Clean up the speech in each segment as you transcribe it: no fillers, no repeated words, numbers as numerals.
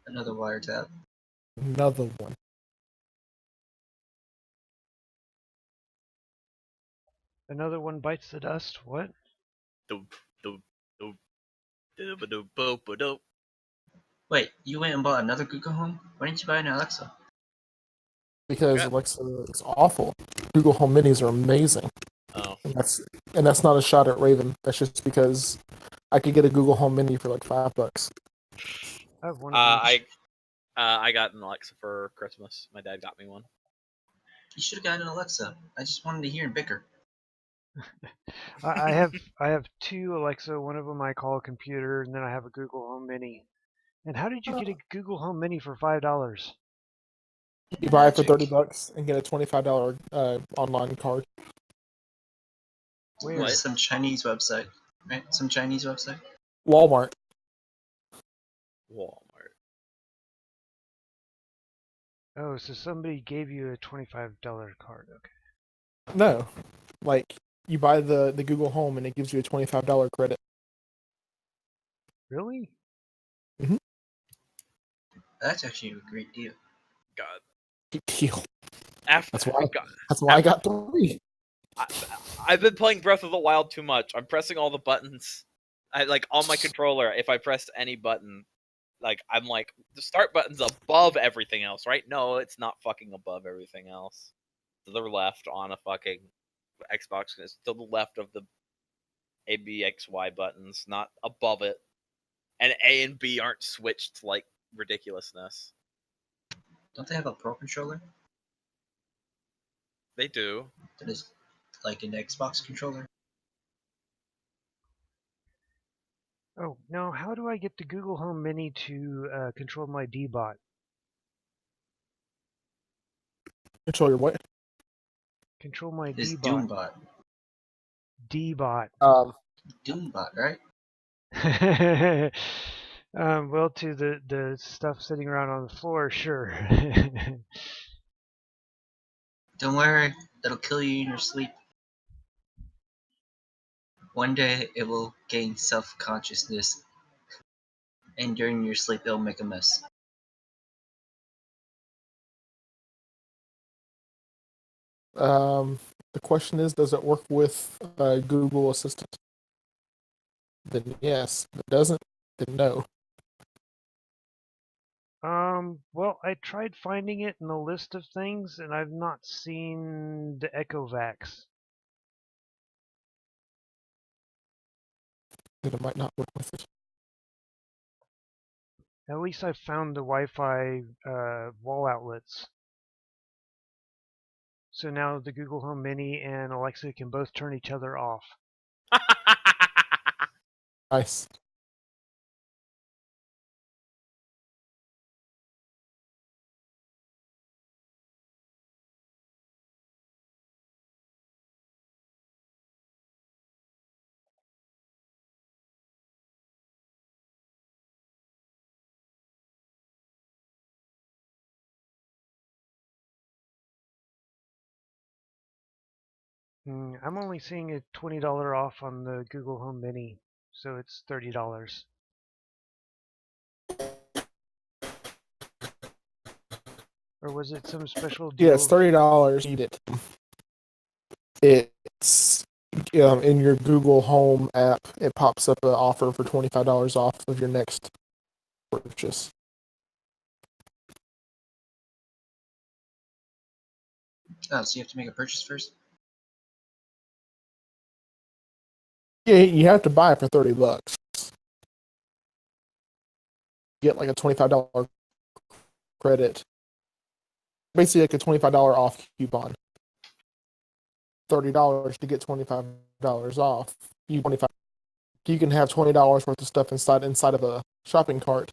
Another wiretap. Another one. Another one bites the dust. What? Wait, you went and bought another Google Home? Why didn't you buy an Alexa? Because Alexa is awful. Google Home Minis are amazing. Oh. And that's not a shot at Raven. That's just because I could get a Google Home Mini for like $5. I have one of those. I got an Alexa for Christmas. My dad got me one. You should have gotten an Alexa. I just wanted to hear him bicker. I have two Alexa. One of them I call a computer, and then I have a Google Home Mini. And how did you get a Google Home Mini for $5? You buy it for $30 and get a $25 online card. Where? What? Some Chinese website, right? Some Chinese website. Walmart. Walmart. Oh, so somebody gave you a $25 card. Okay. No, like you buy the Google Home and it gives you a $25 credit. Really? That's actually a great deal. God. Big deal. That's why I got 3. I've been playing Breath of the Wild too much. I'm pressing all the buttons. On my controller, if I press any button, I'm like, the start button's above everything else, right? No, it's not fucking above everything else. To the left on a fucking Xbox, it's to the left of the A, B, X, Y buttons, not above it. And A and B aren't switched like ridiculousness. Don't they have a Pro controller? They do. That is like an Xbox controller. Oh, now how do I get the Google Home Mini to control my D-Bot? Control your what? Control my This D-Bot. Doombot. D-Bot. Doombot, right? Well, to the stuff sitting around on the floor, sure. Don't worry, that'll kill you in your sleep. One day it will gain self-consciousness, and during your sleep it'll make a mess. The question is, does it work with Google Assistant? Then yes. If it doesn't, then no. Well, I tried finding it in the list of things, and I've not seen the Echovax. Then it might not work with it. At least I found the Wi-Fi wall outlets. So now the Google Home Mini and Alexa can both turn each other off. Nice. I'm only seeing a $20 off on the Google Home Mini, so it's $30. Or was it some special deal? Yeah, it's $30. Need it. It's in your Google Home app. It pops up an offer for $25 off of your next purchase. Oh, so you have to make a purchase first? Yeah, you have to buy it for $30. Get like a $25 credit. Basically like a $25 off coupon. $30 to get $25 off. You can have $20 worth of stuff inside of a shopping cart.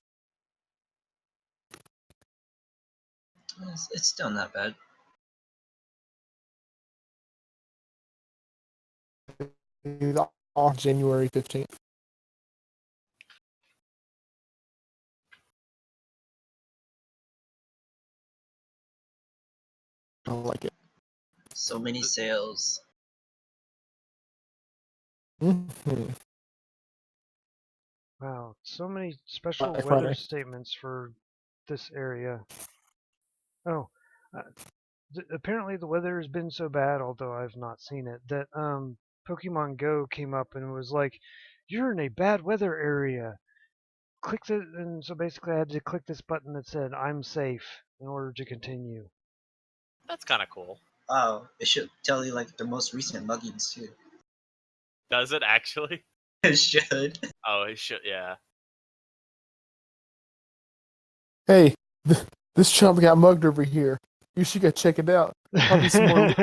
It's still not bad. Off January 15th. I like it. So many sales. Mm-hmm. Wow, so many special Black weather Friday. statements for this area. Oh, uh, apparently the weather has been so bad, although I've not seen it, that Pokemon Go came up and was like, "You're in a bad weather area. Click the," and so basically I had to click this button that said "I'm safe" in order to continue. That's kind of cool. Wow, it should tell you like the most recent muggings too. Does it actually? It should. Oh, it should. Yeah. Hey, this chump got mugged over here. You should go check it out. Probably some more loot.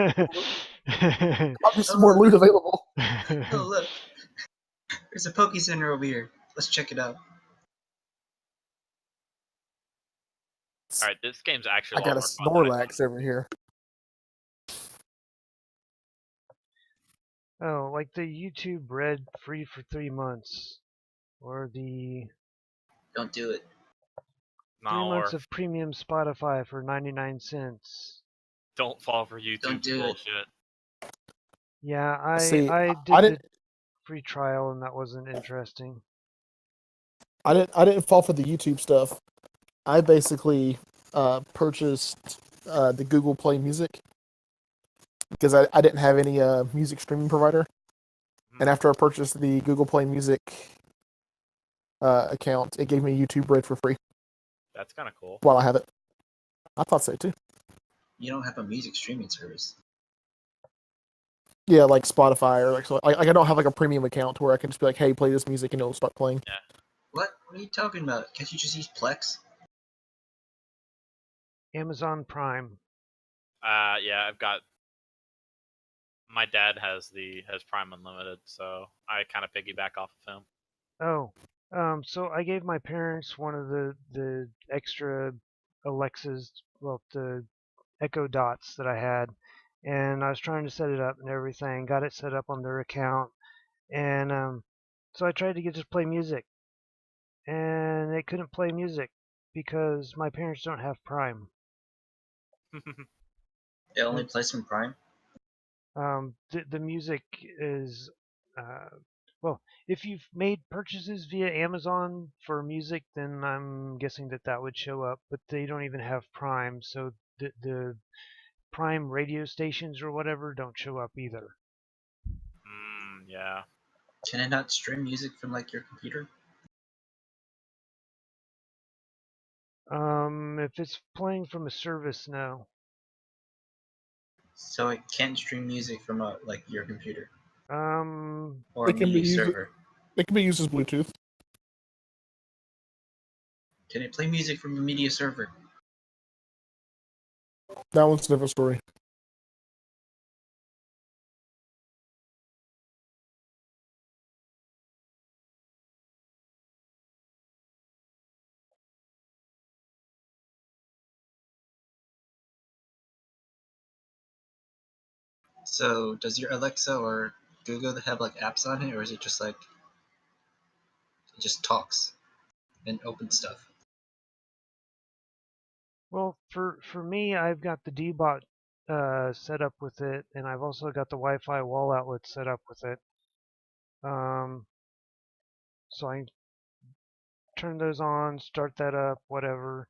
Probably some more loot available. Oh look, there's a Poke Center over here. Let's check it out. All right, this game's actually I a got lot a more fun than I thought. Snorlax over here. Oh, like the YouTube Red free for 3 months, or the Don't do it. 3 months No, of premium Spotify for 99 cents. don't fall for Don't YouTube's do it. bullshit. Yeah, I See, I I did the didn't, free trial and that wasn't interesting. I didn't fall for the YouTube stuff. I basically purchased the Google Play Music because I didn't have any music streaming provider. And after I purchased the Google Play Music account, it gave me YouTube Red for free That's kind of cool. while I have it. I thought so too. You don't have a music streaming service. Yeah, like Spotify or like so. Like I don't have like a premium account where I can just be like, "Hey, play this music," and it'll start playing. What? What are you talking about? Can't you just use Plex? Amazon Prime. Yeah, I've got. My dad has Prime Unlimited, so I kind of piggyback off of him. Oh, so I gave my parents one of the extra Alexas, well, the Echo Dots that I had, and I was trying to set it up and everything. Got it set up on their account, and so I tried to get it to play music, and it couldn't play music because my parents don't have Prime. It only plays from Prime. The music is well, if you've made purchases via Amazon for music, then I'm guessing that would show up, but they don't even have Prime, so the Prime radio stations or whatever don't show up either. Yeah. Can it not stream music from like your computer? If it's playing from a service, no. So it can't stream music from like your computer or a It can be media used. server. It can be used as Bluetooth. Can it play music from a media server? That one's a different story. So does your Alexa or Google have like apps on it, or is it just like it just talks and opens stuff? Well, for me, I've got the D-Bot set up with it, and I've also got the Wi-Fi wall outlet set up with it. So I turn those on, start that up, whatever.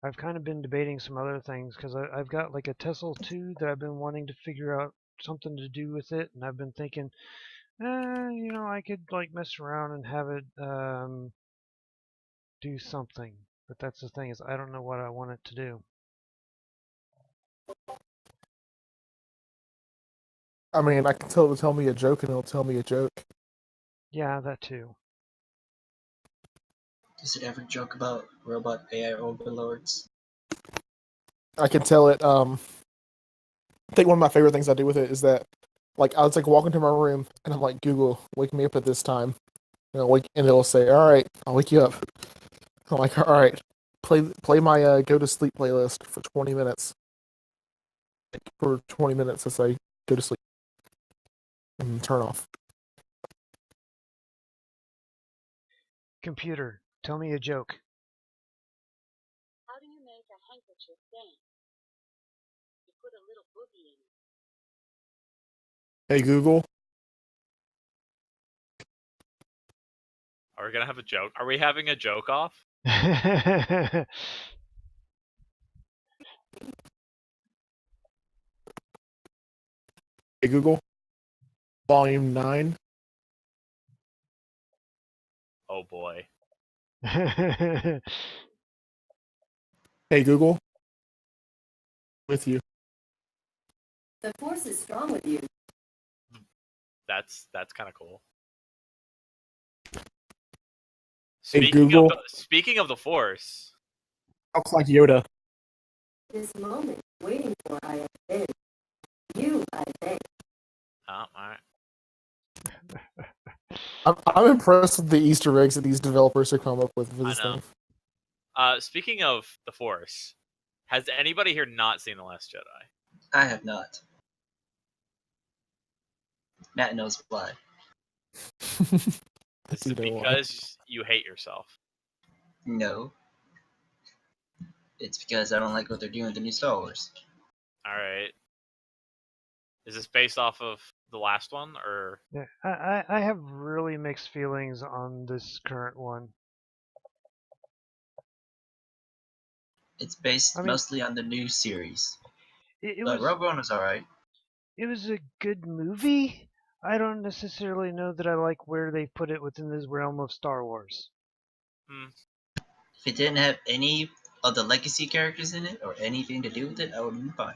I've kind of been debating some other things because I've got like a Tesla 2 that I've been wanting to figure out something to do with it, and I've been thinking, I could like mess around and have it do something. But that's the thing is I don't know what I want it to do. I mean, I can tell it to tell me a joke, and it'll tell me a joke. Yeah, that too. Does it ever joke about robot AI overlords? I can tell it. I think one of my favorite things I do with it is that, like, I was like walking to my room, and I'm like, Google, wake me up at this time. And it'll say, "All right, I'll wake you up." I'm like, "All right, play my go to sleep playlist for 20 minutes." For 20 minutes, I say, "Go to sleep," and turn off. Computer, tell me a joke. How do you make a handkerchief dance? You put a little boogie in it. Hey Google, Are we gonna have a joke? Are we having a joke off? Hey Google, Volume 9. Oh boy. Hey Google, with you. The force is strong with you. That's kind of cool. Hey Google, Speaking of the Force, talks like Yoda. This moment, waiting for I have been. You, I think. all right. I'm impressed with the Easter eggs that these developers have come up with for this I know. thing. Speaking of the Force, has anybody here not seen The Last Jedi? I have not. Matt knows why. Is You it know why. because you hate yourself? No. It's because I don't like what they're doing with the new Star Wars. All right. Is this based off of the last one, or Yeah, I have really mixed feelings on this current one. It's based I mean, mostly on the new series. it But was Rogue One was alright. it was a good movie. I don't necessarily know that I like where they put it within this realm of Star Wars. If it didn't have any of the legacy characters in it or anything to do with it, I would be fine.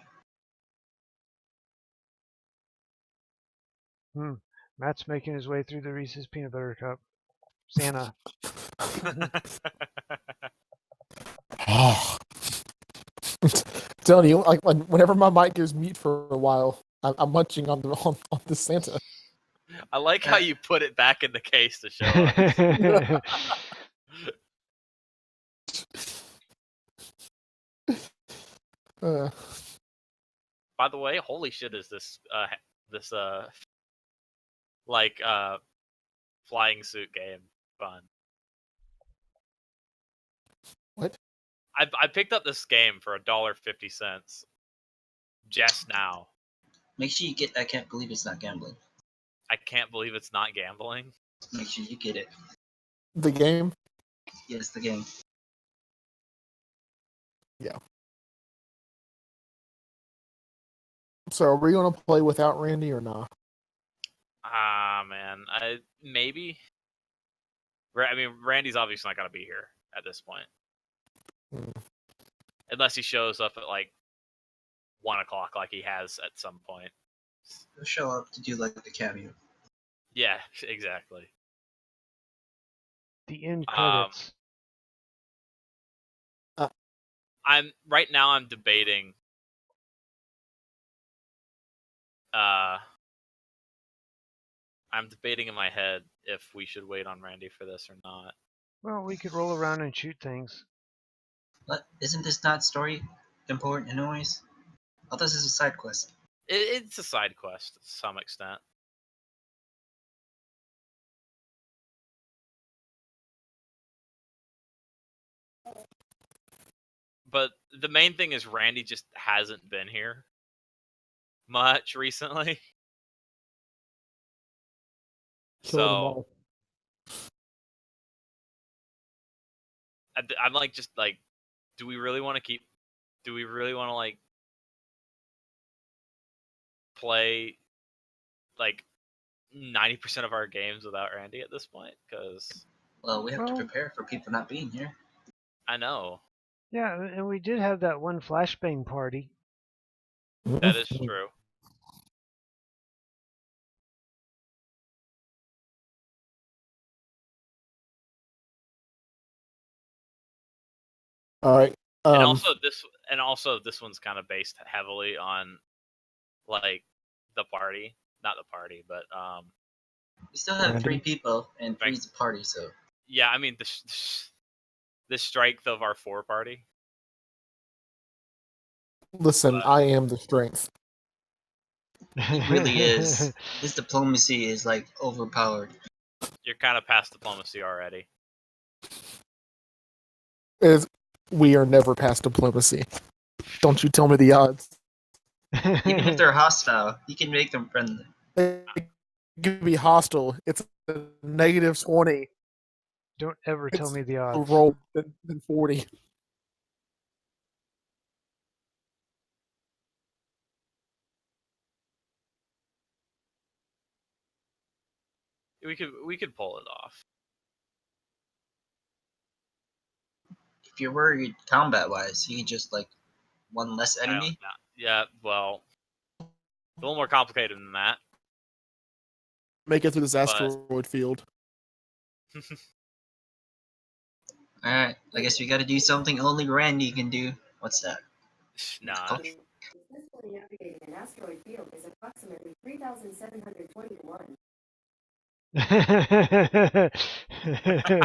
Matt's making his way through the Reese's peanut butter cup. Santa. Oh. Telling you, like whenever my mic goes mute for a while, I'm munching on the Santa. I like how you put it back in the case to show us. By the way, holy shit, is this like flying suit game fun? What? I picked up this game for $1.50 just now. Make sure you get I Can't Believe It's Not Gambling. I can't believe it's not gambling. Make sure you get it. The game? Yes, the game. Yeah. So are we gonna play without Randy or not? Ah, man, maybe. I mean, Randy's obviously not gonna be here at this point, unless he shows up at like 1:00, like he has at some point. He'll show up to do like the cameo. Yeah, exactly. The end credits. I'm debating. I'm debating in my head if we should wait on Randy for this or not. Well, we could roll around and shoot things. But isn't this not story important anyways? I thought this is a side quest. It's a side quest to some extent. But the main thing is Randy just hasn't been here much recently. Kill them So all. I'm like, just like, do we really want to like play like 90% of our games without Randy at this point? Because Well, we have to prepare for people not being here. I know Yeah, and we did have that one flashbang party. that is true. All right. And also this one's kind of based heavily on like the party, not the party, but We still have Randy? 3 people and 3's a party, so yeah, I mean the strength of our 4 party. Listen, I am the strength. it really is. This diplomacy is like overpowered. You're kind of past diplomacy already. We are never past diplomacy. Don't you tell me the odds. Even if they're hostile, you can make them friendly. They can be hostile. It's a -20. Don't ever tell It's me the a odds. roll than 40. We could pull it off. If you're worried combat-wise, you could just, like, one less I don't enemy. know. Yeah, well, it's a little more complicated than that. Make it through this But asteroid field. Alright, I guess we gotta do something only Randy can do. What's that? nah. Successfully navigating an asteroid field is approximately 3,720 to 1.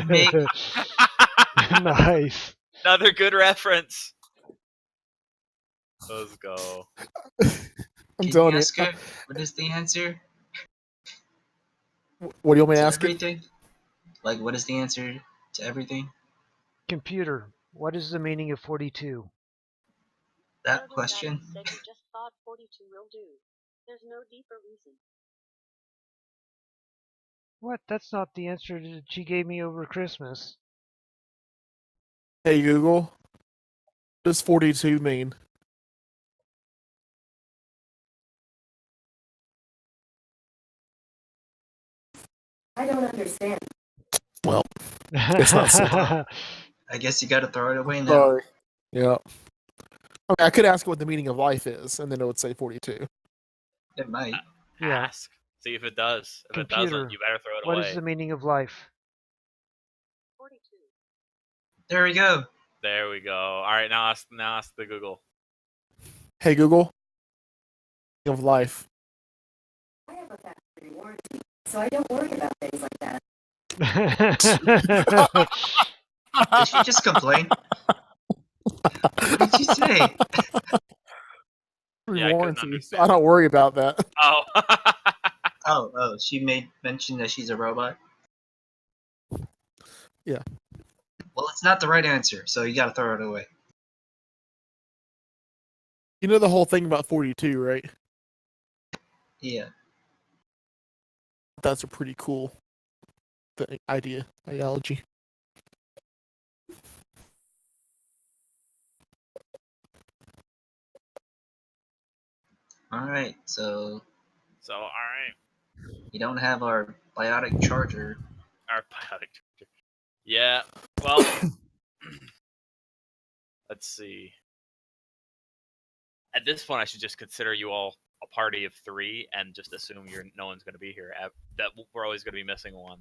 Make Nice. Another good reference. Let's go. I'm Can you telling you. ask her what is the answer What do you want me to to ask it? everything? Like, what is the answer to everything? Computer, what is the meaning of 42? That Elder question? Madam said you just thought 42 will do. There's no deeper reason. What? That's not the answer that she gave me over Christmas. Hey Google, what does 42 mean? I don't understand. Well, it's not simple. I guess you gotta throw it away now. Sorry. Yeah. Okay, I could ask what the meaning of life is, and then it would say 42. It might. Yeah. Ask. See if it does. If it Computer, doesn't, you better throw it what away. is the meaning of life? 42. There we go. There we go. All right, now ask the Google. Hey Google, meaning of life. I have a factory warranty, so I don't worry about things like that. Did she just complain? What did she say? Yeah, I couldn't Warranty, so understand. I don't worry about that. Oh. Oh, she made mention that she's a robot? Yeah. Well, it's not the right answer, so you gotta throw it away. You know the whole thing about 42, right? Yeah. That's a pretty cool ideology. Alright, so So, all right. you don't have our biotic charger. Our biotic. Yeah. Well, let's see. At this point, I should just consider you all a party of 3 and just assume no one's going to be here. That we're always going to be missing one.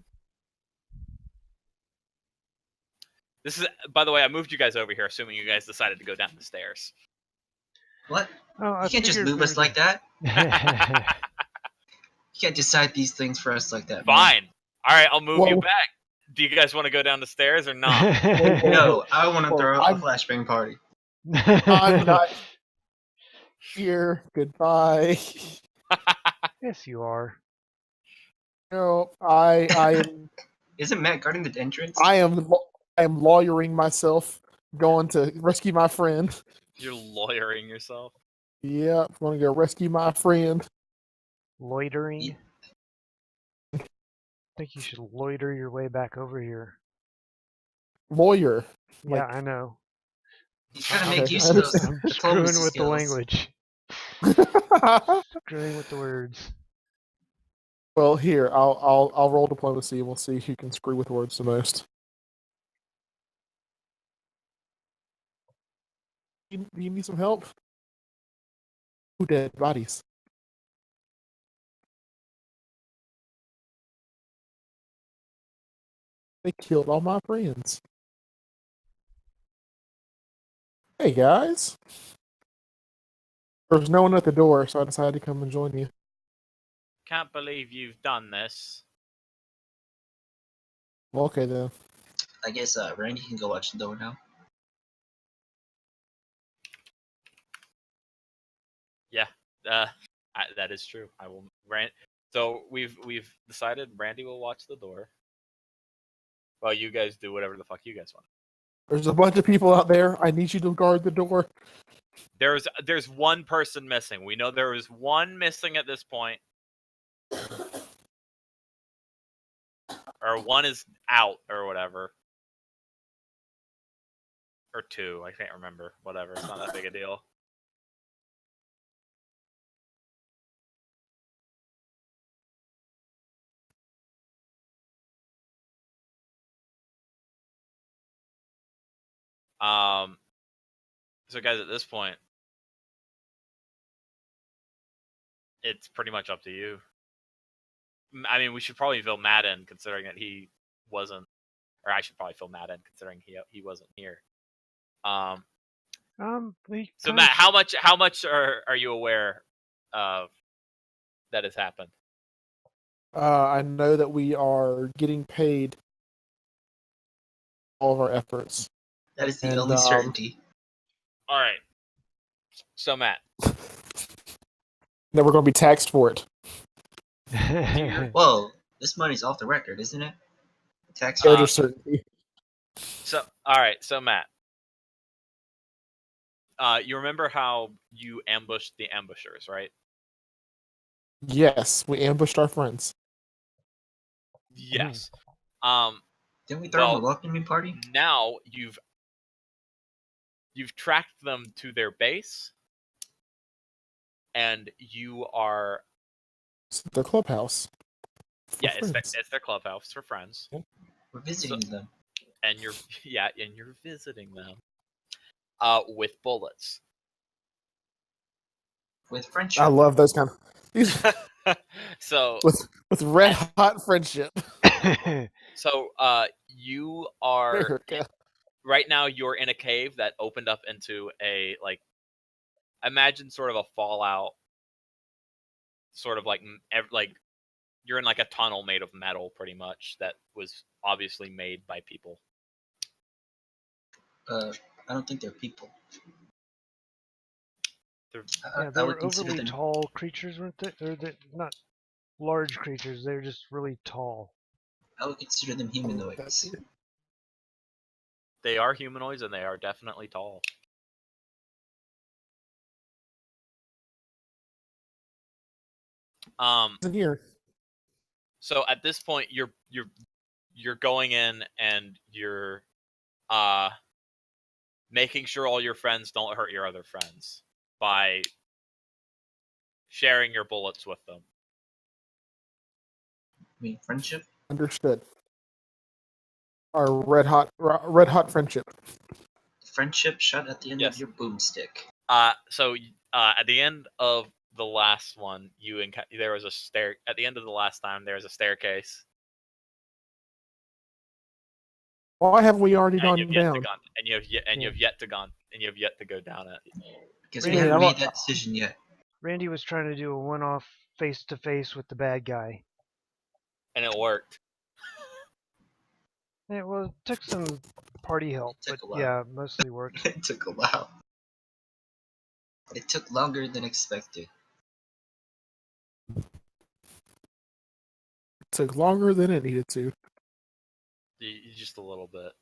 This is, by the way, I moved you guys over here, assuming you guys decided to go down the stairs. What? Oh, I You can't just figured move we us were like that. gonna- You can't decide these things for us like that. Man. Fine. All right, I'll move you Whoa. back. Do you guys want to go down the stairs or not? No, I want to Well, throw a I'm- flashbang party. I'm not here. Goodbye. Yes, you are. No, I am Isn't Matt guarding the entrance? I am lawyering myself, going to rescue my friend. You're lawyering yourself. Yeah, I'm gonna go rescue my friend. Loitering. Ye- I think you should loiter your way back over here. Lawyer. Yeah, Like- I know. He's trying to Okay, make use I of those understand. I'm screwing diplomacy with the skills. language. Screwing with the words. Well, here I'll roll diplomacy and we'll see who can screw with words the most. You need some help? Who dead bodies? They killed all my friends. Hey guys. There's no one at the door, so I decided to come and join you. Can't believe you've done this. Well, okay then. I guess Randy can go watch the door now. Yeah, that is true. I will. So we've decided Randy will watch the door. Well, you guys do whatever the fuck you guys want. There's a bunch of people out there. I need you to guard the door. There's one person missing. We know there is one missing at this point. or one is out or whatever, or two. I can't remember. Whatever. It's not that big a deal. So guys, at this point, it's pretty much up to you. I mean, we should probably fill Matt in, considering that he wasn't, or I should probably fill Matt in, considering he wasn't here. So Matt, how much are you aware of that has happened? I know that we are getting paid all of our efforts. That is the And, only certainty. All right. So Matt, that we're going to be taxed for it. Whoa, this money's off the record, isn't it? Tax Greater certainty. so all right, so Matt, you remember how you ambushed the ambushers, right? Yes, we ambushed our friends. Yes. Didn't we throw them a well, welcoming party? Now you've tracked them to their base, and you are It's their clubhouse. for yeah, friends. it's their clubhouse for friends, We're visiting them and you're visiting them with bullets. with friendship. I love those kind of these So with red hot friendship. so you are America. right now you're in a cave that opened up into a, like, imagine sort of a Fallout, sort of like you're in like a tunnel made of metal, pretty much, that was obviously made by people. I don't think they're people. They're, Yeah, I they would were consider overly them. tall creatures, weren't they? Or they're not large creatures. They're just really tall. I would consider them humanoids. they are humanoids, and they are definitely tall. In here. So at this point, you're going in and you're making sure all your friends don't hurt your other friends by sharing your bullets with them. I mean, friendship. Understood. Our red hot friendship. Friendship shot at the end Yes. of your boomstick. So at the end of the last one, there was a stair. At the end of the last time, there was a staircase. Why haven't we already And gone you've yet down? to gone, and you have yet to go down it. Because we Randy, haven't I made that decision yet. Randy was trying to do a one-off face-to-face with the bad guy. And it worked. It took some party help, It took but a while. yeah, mostly worked. It took a while. It took longer than expected. It took longer than it needed to. Just a little bit.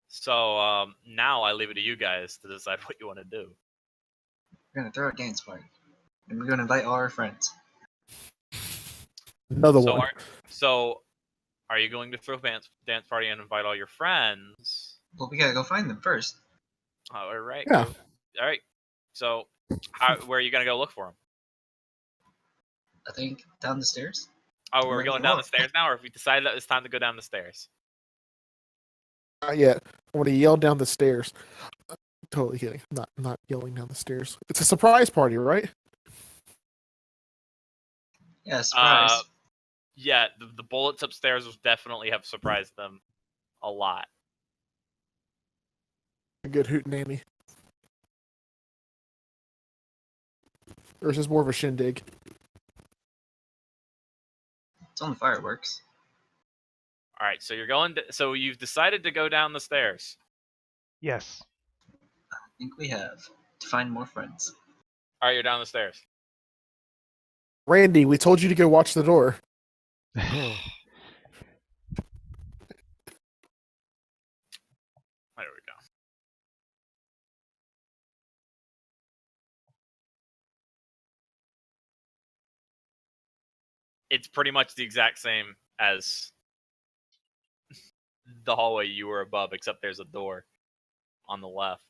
So now I leave it to you guys to decide what you want to do. We're gonna throw a dance party, and we're gonna invite all our friends. Another one. So are you going to throw a dance party and invite all your friends? Well, we gotta go find them first. All right. Yeah. Cool. All right. So where are you gonna go look for them? I think down the stairs. Oh, we're Maybe going down the more. stairs now, or have we decided that it's time to go down the stairs? Not yet. I want to yell down the stairs. Totally kidding. Not yelling down the stairs. It's a surprise party, right? Yeah, surprise. Yeah, the bullets upstairs will definitely have surprised them a lot. A good hootenanny. Or is this more of a shindig? It's only fireworks. All right, so so you've decided to go down the stairs. Yes. I think we have to find more friends. All right, you're down the stairs. Randy, we told you to go watch the door. There we go. It's pretty much the exact same as the hallway you were above, except there's a door on the left.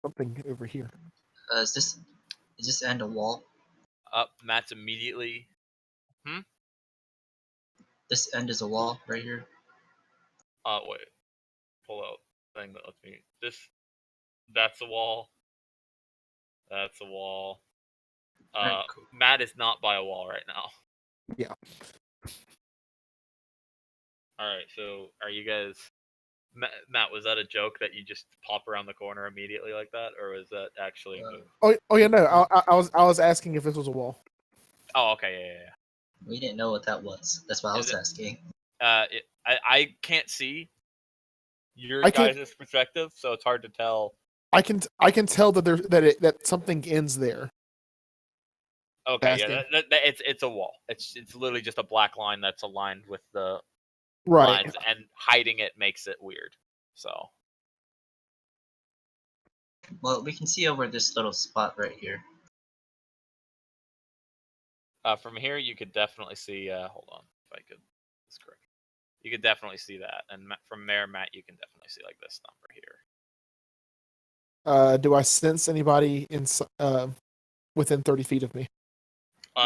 Something over here. Is this end a wall? Up, Matt's immediately. This end is a wall right here. Wait. Pull out thing that lets me. That's a wall. That's a wall. Alright, cool. Matt is not by a wall right now. Yeah. Alright, so are you guys. Matt, was that a joke that you just pop around the corner immediately like that, or was that actually a move? Oh yeah, no. I was asking if this was a wall. Oh, okay, yeah. We didn't know what that was. That's why I Is was it- asking. I can't see your I can- guys' perspective, so it's hard to tell. I can tell that that something ends there. Okay, Asking. yeah, it's a wall. It's literally just a black line that's aligned with the Right. lines, and hiding it makes it weird. So Well, we can see over this little spot right here. from here, you could definitely see. Hold on, if I could. That's correct. You could definitely see that, and from there, Matt, you can definitely see like this number here. Do I sense anybody within 30 feet of me? Use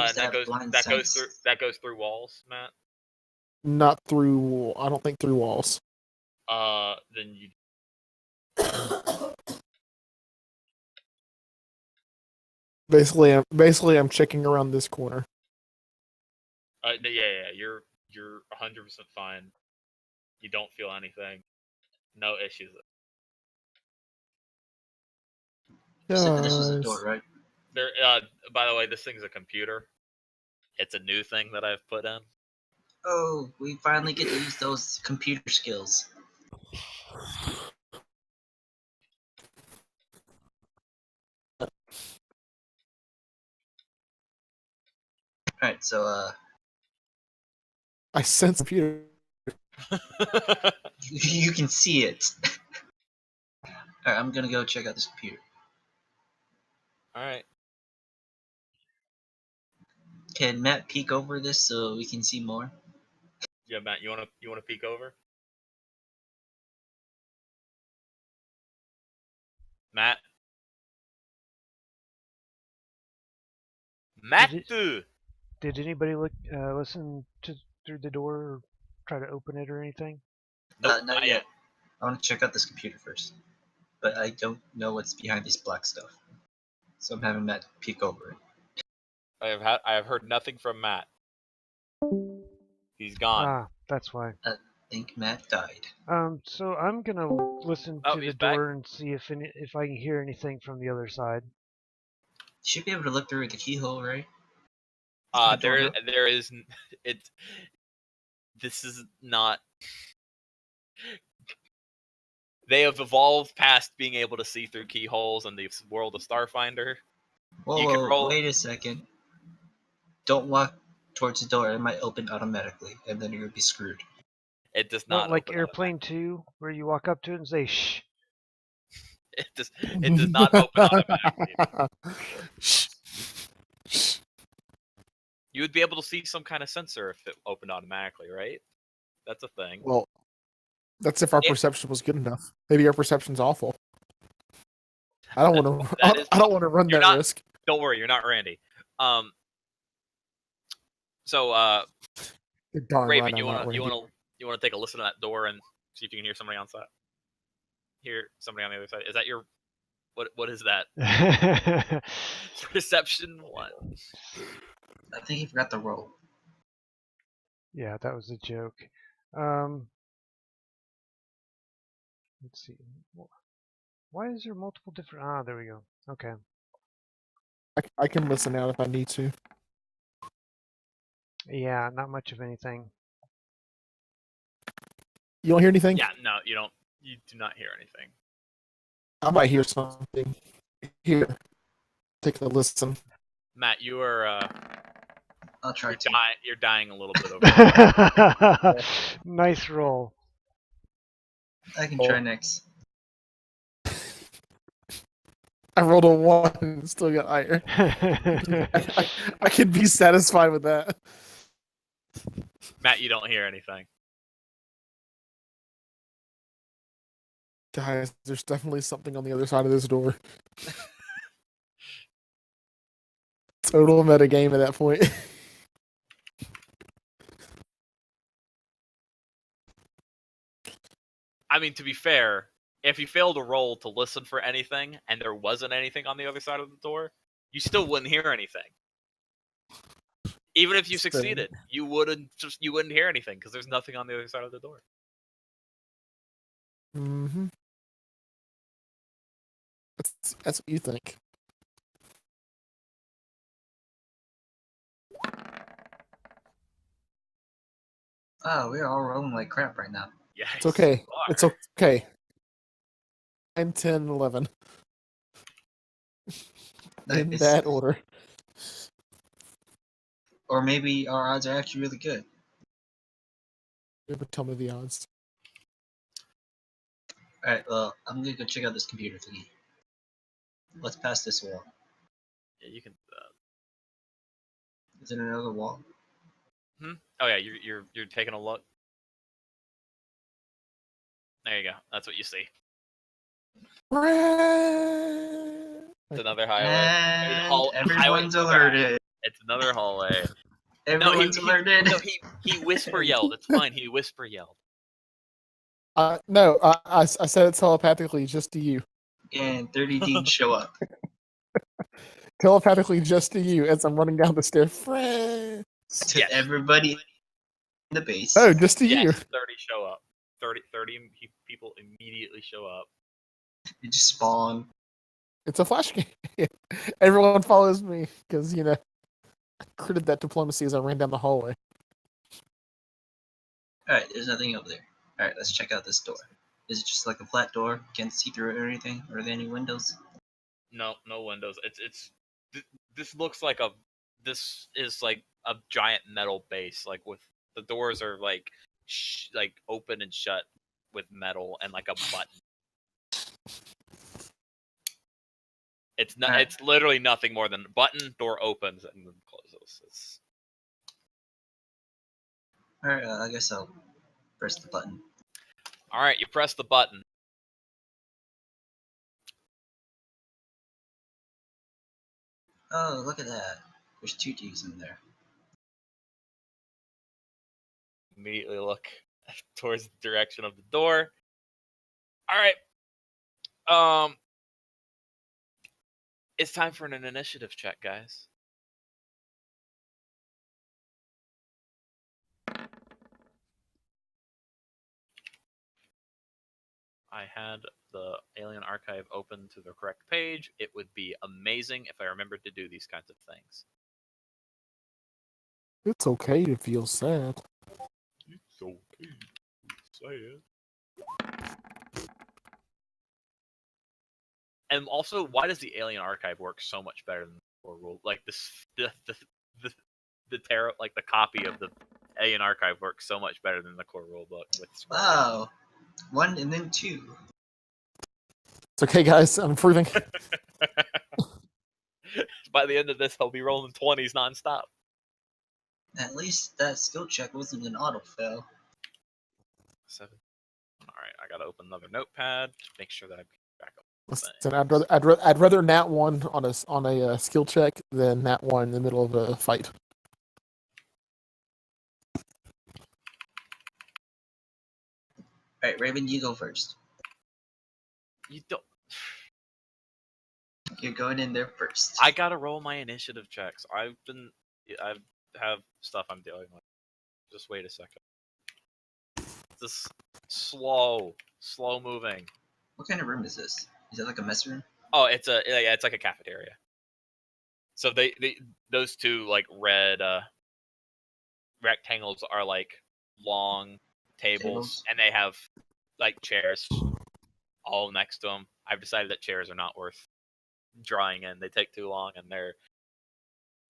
And that that blind goes sense. through walls, Matt. Not through. I don't think through walls. Then you. Basically, I'm checking around this corner. Yeah. You're 100% fine. You don't feel anything. No issues. You said that this was a Guys. door, right? There. By the way, this thing's a computer. It's a new thing that I've put in. Oh, we finally get to use those computer skills. Alright, so, I sense computer. you can see it. Alright, I'm gonna go check out this computer. All right. Can Matt peek over this so we can see more? Yeah, Matt, you wanna peek over? Matt. Matthew. Did anybody listen through the door or try to open it or anything? Nope, Not yet. I want to check out this computer first. But I don't know what's behind this black stuff. So I'm having Matt peek over it. I have heard nothing from Matt. He's gone. Ah, that's why. I think Matt died. So I'm gonna listen Oh, to the he's back. door and see if I can hear anything from the other side. You should be able to look through the keyhole, right? There is it. This is not. They have evolved past being able to see through keyholes in the world of Starfinder. Whoa, You can roll- wait a second. Don't walk towards the door, it might open automatically, and then you'll be screwed. It does Not not like open Airplane 2, where you walk up to it and say shh. It does not open automatically. Shh. Shh. You would be able to see some kind of sensor if it opened automatically, right? That's a thing. Well, that's if our perception was good enough. Maybe our perception's awful. I don't want to. I don't want to run that risk. Don't worry, you're not Randy. So, Darn Raven, right, you wanna take a listen to that door and see if you can hear somebody on side. Hear somebody on the other side. Is that your what is that? Perception 1. I think he forgot the roll. Yeah, that was a joke. Let's see. Why is there multiple different? Ah, there we go. Okay. I can listen out if I need to. Yeah, not much of anything. You don't hear anything? Yeah, no, you don't. You do not hear anything. I might hear something. Here, take a listen. Matt, you are I'll try to. you're dying a little bit over. Nice roll. I can try next. I rolled a 1 and still got higher. I could be satisfied with that. Matt, you don't hear anything. Guys, there's definitely something on the other side of this door. Total metagame at that point. I mean, to be fair, if you failed a roll to listen for anything and there wasn't anything on the other side of the door, you still wouldn't hear anything. Even if you Still. succeeded, you wouldn't hear anything because there's nothing on the other side of the door. Mm-hmm. That's what you think. Oh, we're all rolling like crap right now. Yes, It's okay. you are. It's okay. 9, 10, 11. In Nice. that order. Or maybe our odds are actually really good. Never tell me the odds. Alright, well, I'm gonna go check out this computer thingy. Let's pass this wall. Yeah, you can. Is it another wall? Oh yeah, you're taking a look. There you go. That's what you see. It's another highway. And everyone's highway- alerted. It's another hallway. Everyone's alerted. He whisper yelled. It's fine. He whisper yelled. No, I said it telepathically just to you. And 30 deans show up. Telepathically just to you as I'm running down the stairs. Friends. To Yes. everybody in the base. Oh, just to Yes, you. 30 show up. 30 people immediately show up. You just spawn. It's a flash game. Everyone follows me because, I critted that diplomacy as I ran down the hallway. Alright, there's nothing over there. Alright, let's check out this door. Is it just like a flat door? Can't see through it or anything? Are there any windows? No windows. This looks like this is like a giant metal base. Like with the doors are like like open and shut with metal and like a button. It's not. Alright. It's literally nothing more than button, door opens and then closes. It's Alright, I guess I'll press the button. all right. You press the button. Oh, look at that. There's 2 Ds in there. Immediately look towards the direction of the door. All right. It's time for an initiative check, guys. I had the Alien Archive open to the correct page. It would be amazing if I remembered to do these kinds of things. It's okay to feel sad. It's okay. Say it. And also, why does the Alien Archive work so much better than the core rule? Like the tarot, like the copy of the Alien Archive works so much better than the core rulebook with scrolling. Wow. 1 and then 2. It's okay, guys. I'm improving. By the end of this, I'll be rolling 20s nonstop. At least that skill check wasn't an auto fail. 7. All right, I gotta open another notepad to make sure that I'm back up. Listen, I'd rather nat 1 on a skill check than nat 1 in the middle of a fight. Alright, Raven, you go first. You don't. You're going in there first. I gotta roll my initiative checks. I have stuff I'm dealing with. Just wait a second. This slow moving. What kind of room is this? Is it like a mess room? Oh, it's like a cafeteria. So those two like red rectangles are like long tables, and they have like chairs all next to them. I've decided that chairs are not worth drawing in. They take too long and they're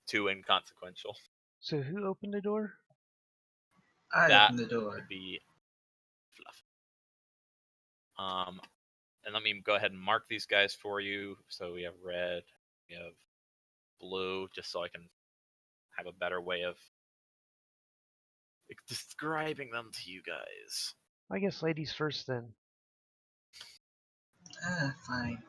too inconsequential. So who opened the door? I That opened the door. would be Fluff. And let me go ahead and mark these guys for you. So we have red, we have blue, just so I can have a better way of describing them to you guys. I guess ladies first then. Fine.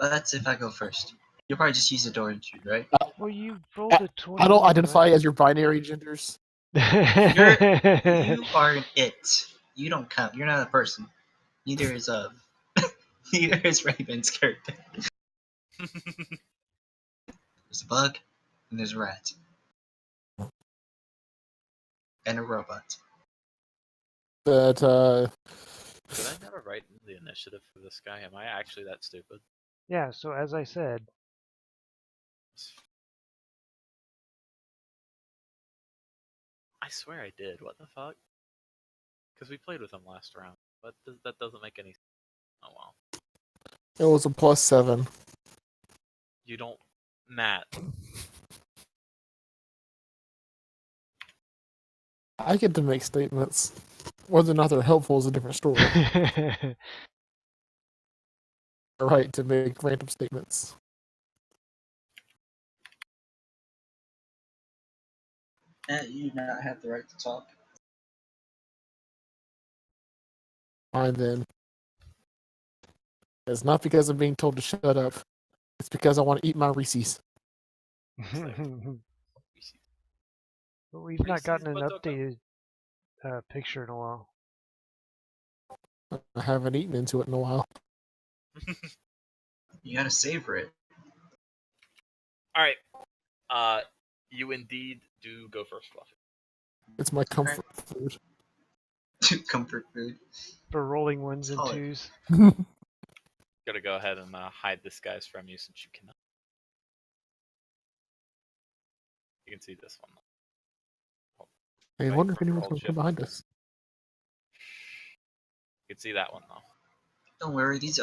That's if I go first. You'll probably just use the door and shoot, right? Well, you rolled a 20. I don't identify as your binary genders. You are an it. You don't count. You're not a person. Neither is neither is Raven's character. There's a bug, and there's a rat, and a robot. That Did I never write the initiative for this guy? Am I actually that stupid? Yeah, so as I said, I swear I did. What the fuck? Because we played with him last round. But that doesn't make any sense. Oh well. it was a +7. You don't... Matt. I get to make statements. Whether or not they're helpful is a different story. Right to make random statements. You do not have the right to talk. Fine then. It's not because I'm being told to shut up. It's because I want to eat my Reese's. but we've not gotten an updated picture in a while. I haven't eaten into it in a while. You gotta savor it. Alright. You indeed do go first, Fluffy. It's my comfort food. Comfort food. For rolling ones and Solid. twos. Gotta go ahead and hide this guy's from you since you cannot. You can see this one. I Wait wonder if for anyone's roll going to come shift. behind us. You can see that one though. Don't worry, these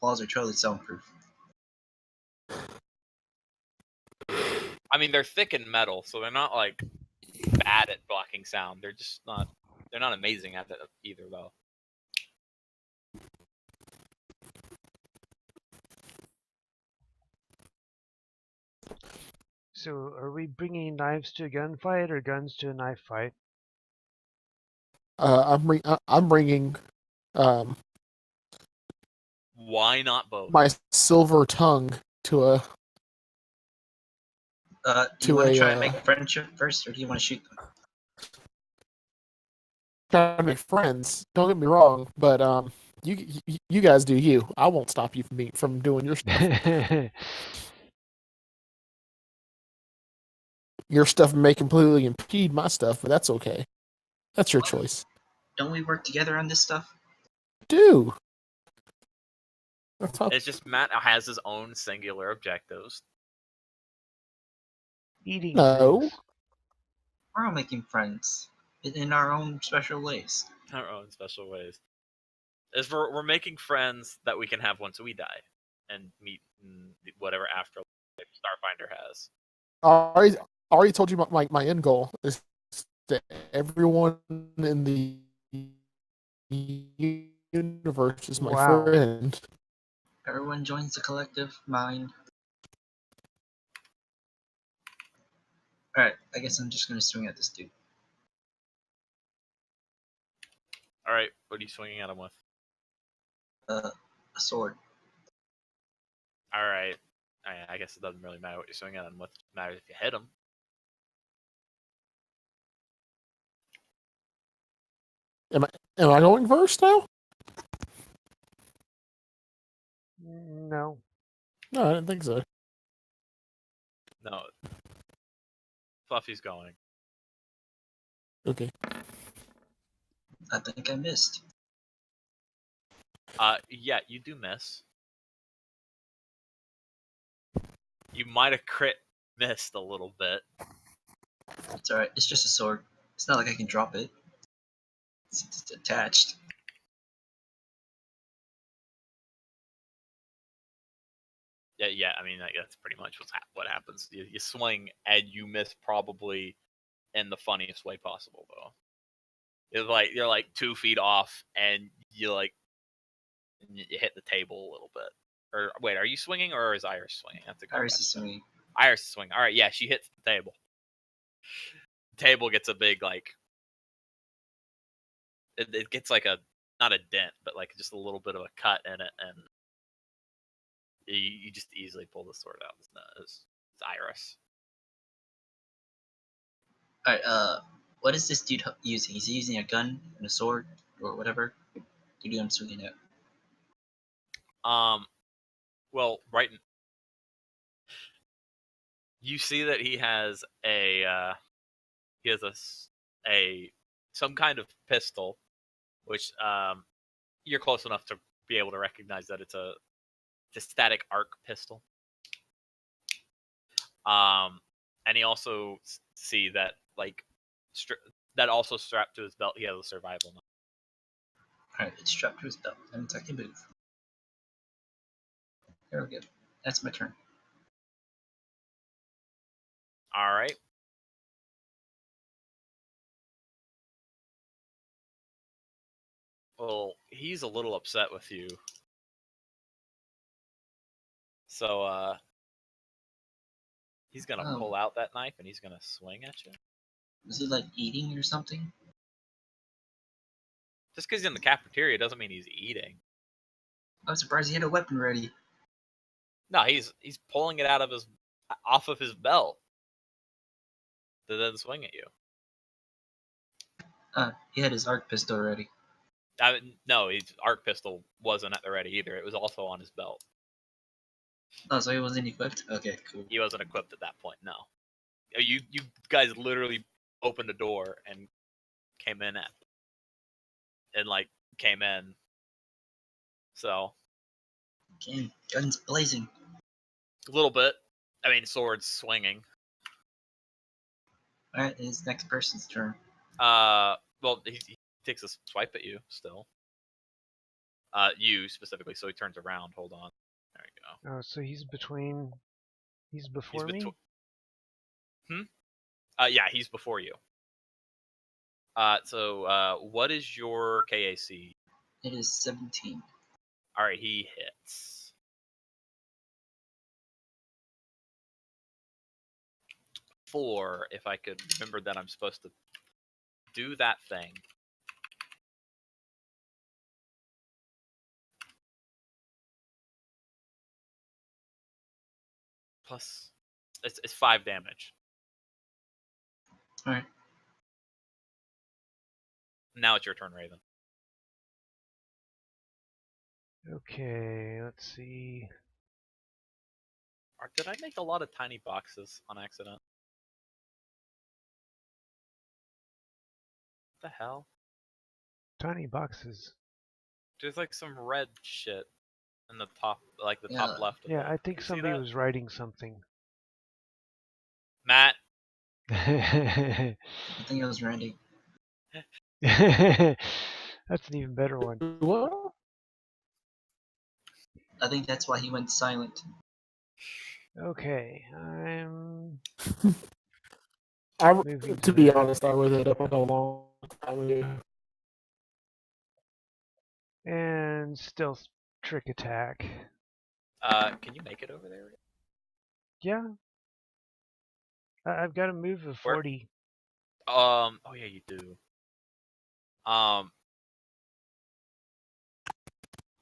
walls are totally soundproof. I mean, they're thick and metal, so they're not like bad at blocking sound. They're just not. They're not amazing at it either, though. So, are we bringing knives to a gunfight or guns to a knife fight? I'm bringing Why not both? my silver tongue to a Do you To want to a, try and make friendship first, or do you want to shoot them? trying to make friends. Don't get me wrong, but you guys do you. I won't stop you from doing your stuff. Your stuff may completely impede my stuff, but that's okay. That's your choice. Don't we work together on this stuff? Do. That's how, It's just Matt has his own singular objectives. Eating No. things. We're all making friends in our own special ways. Our own special ways. Is we're making friends that we can have once we die, and meet in whatever afterlife Starfinder has. I already told you my end goal is that everyone in the universe is my Wow. friend. Everyone joins the collective mind. Alright, I guess I'm just gonna swing at this dude. Alright, what are you swinging at him with? A sword. Alright. I guess it doesn't really matter what you're swinging at him with. It matters if you hit him. Am I going first now? No. No, I didn't think so. No. Fluffy's going. Okay. I think I missed. Yeah, you do miss. You might have missed a little bit. It's alright, it's just a sword. It's not like I can drop it. It's attached. Yeah. I mean, that's pretty much what happens. You swing and you miss probably in the funniest way possible, though. You're like 2 feet off, and you hit the table a little bit. Or wait, are you swinging or is Iris swinging? That's a good Iris is question. swinging. Iris is swinging. All right, yeah, she hits the table. The table gets a big it gets like a not a dent, but like just a little bit of a cut in it, and you just easily pull the sword out. It's Iris. Alright, what is this dude using? Is he using a gun and a sword or whatever? The dude I'm swinging at. Well, you see that he has a some kind of pistol, which you're close enough to be able to recognize that it's a static arc pistol. And you also see that that also strapped to his belt, he has a survival knife. Alright, it's strapped to his belt. That means I can move. There we go. That's my turn. All right. Well, he's a little upset with you. So he's gonna pull out that knife and he's gonna swing at you. Is he like eating or something? Just because he's in the cafeteria doesn't mean he's eating. I'm surprised he had a weapon ready. No, he's pulling it off of his belt to then swing at you. He had his arc pistol ready. No, his arc pistol wasn't at the ready either. It was also on his belt. Oh, so he wasn't equipped? Okay, cool. He wasn't equipped at that point. No, you guys literally opened a door and came in. So Again, guns blazing. a little bit. I mean, swords swinging. Alright, it's next person's turn. Well, he takes a swipe at you still. You specifically, so he turns around. Hold on. There you go. Oh, so he's before me? Yeah, he's before you. So what is your KAC? It is 17. All right, he hits. Four, if I could remember that I'm supposed to do that thing. Plus, it's 5 damage. Alright. Now it's your turn, Raven. Okay, let's see. Did I make a lot of tiny boxes on accident? What the hell? Tiny boxes. There's like some red shit in the top, like the Yeah. top left of it. Yeah, I think You see somebody that? was writing something. Matt. I think it was Randy. That's an even better one. What? I think that's why he went silent. Okay, I'm I, moving to be honest, I was it up until a long time ago. and stealth trick attack. Can you make it over there? Yeah. I've got a move of 40. Oh yeah, you do. I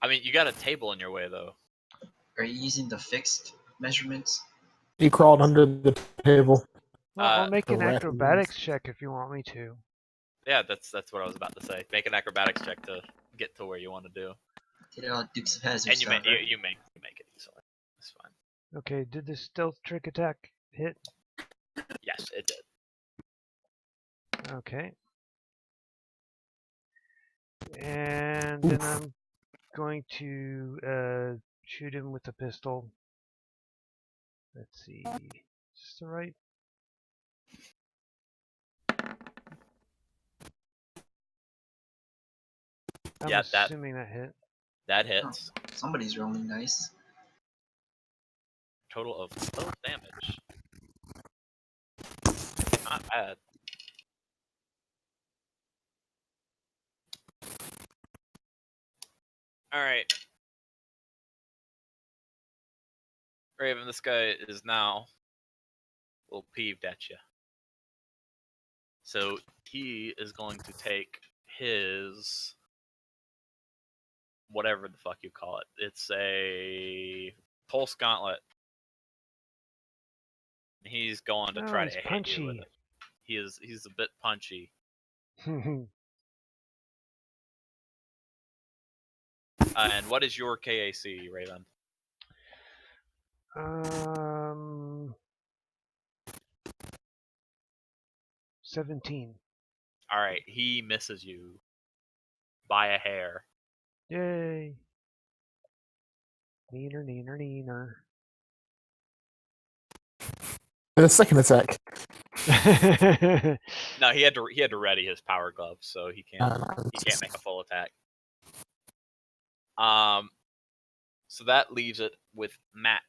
mean, you got a table in your way though. Are you using the fixed measurements? He crawled under the table. Well, I'll make the an rat acrobatics ones. check if you want me to. Yeah, that's what I was about to say. Make an acrobatics check to get to where you want to do. Get it all Dukes of Hazzard And you stuff, make right? you make it easily. It's fine. Okay, did the stealth trick attack hit? Yes, it did. Okay. And then I'm going to shoot him with a pistol. Let's see. Is this the right? I'm Yeah, assuming that hit. that hits. Oh, somebody's rolling nice. Total of 12 damage. Not bad. Raven, this guy is now a little peeved at you. So he is going to take his whatever the fuck you call it. It's a pulse gauntlet. He's going to Oh, try he's to hit you with punchy. it. He's a bit punchy. And what is your KAC, Raven? 17. All right, he misses you by a hair. Yay. Neener, neener, neener. And a second attack. No, he had to ready his power glove, so he can't make a full attack. So that leaves it with Matt.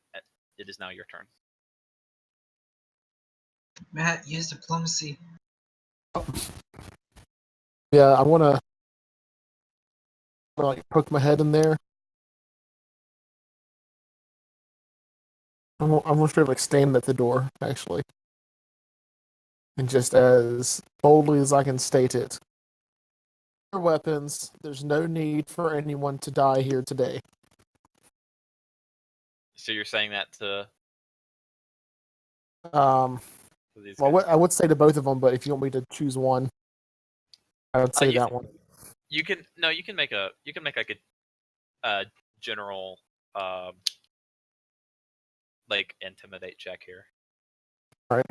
It is now your turn. Matt, use diplomacy. Yeah, I want to like poke my head in there. I'm gonna sort of like stand at the door actually, and just as boldly as I can state it. Weapons. There's no need for anyone to die here today. So you're saying that to these Well, guys? I would say to both of them, but if you want me to choose one, I would say that one. You can make like a general like intimidate check here. All right.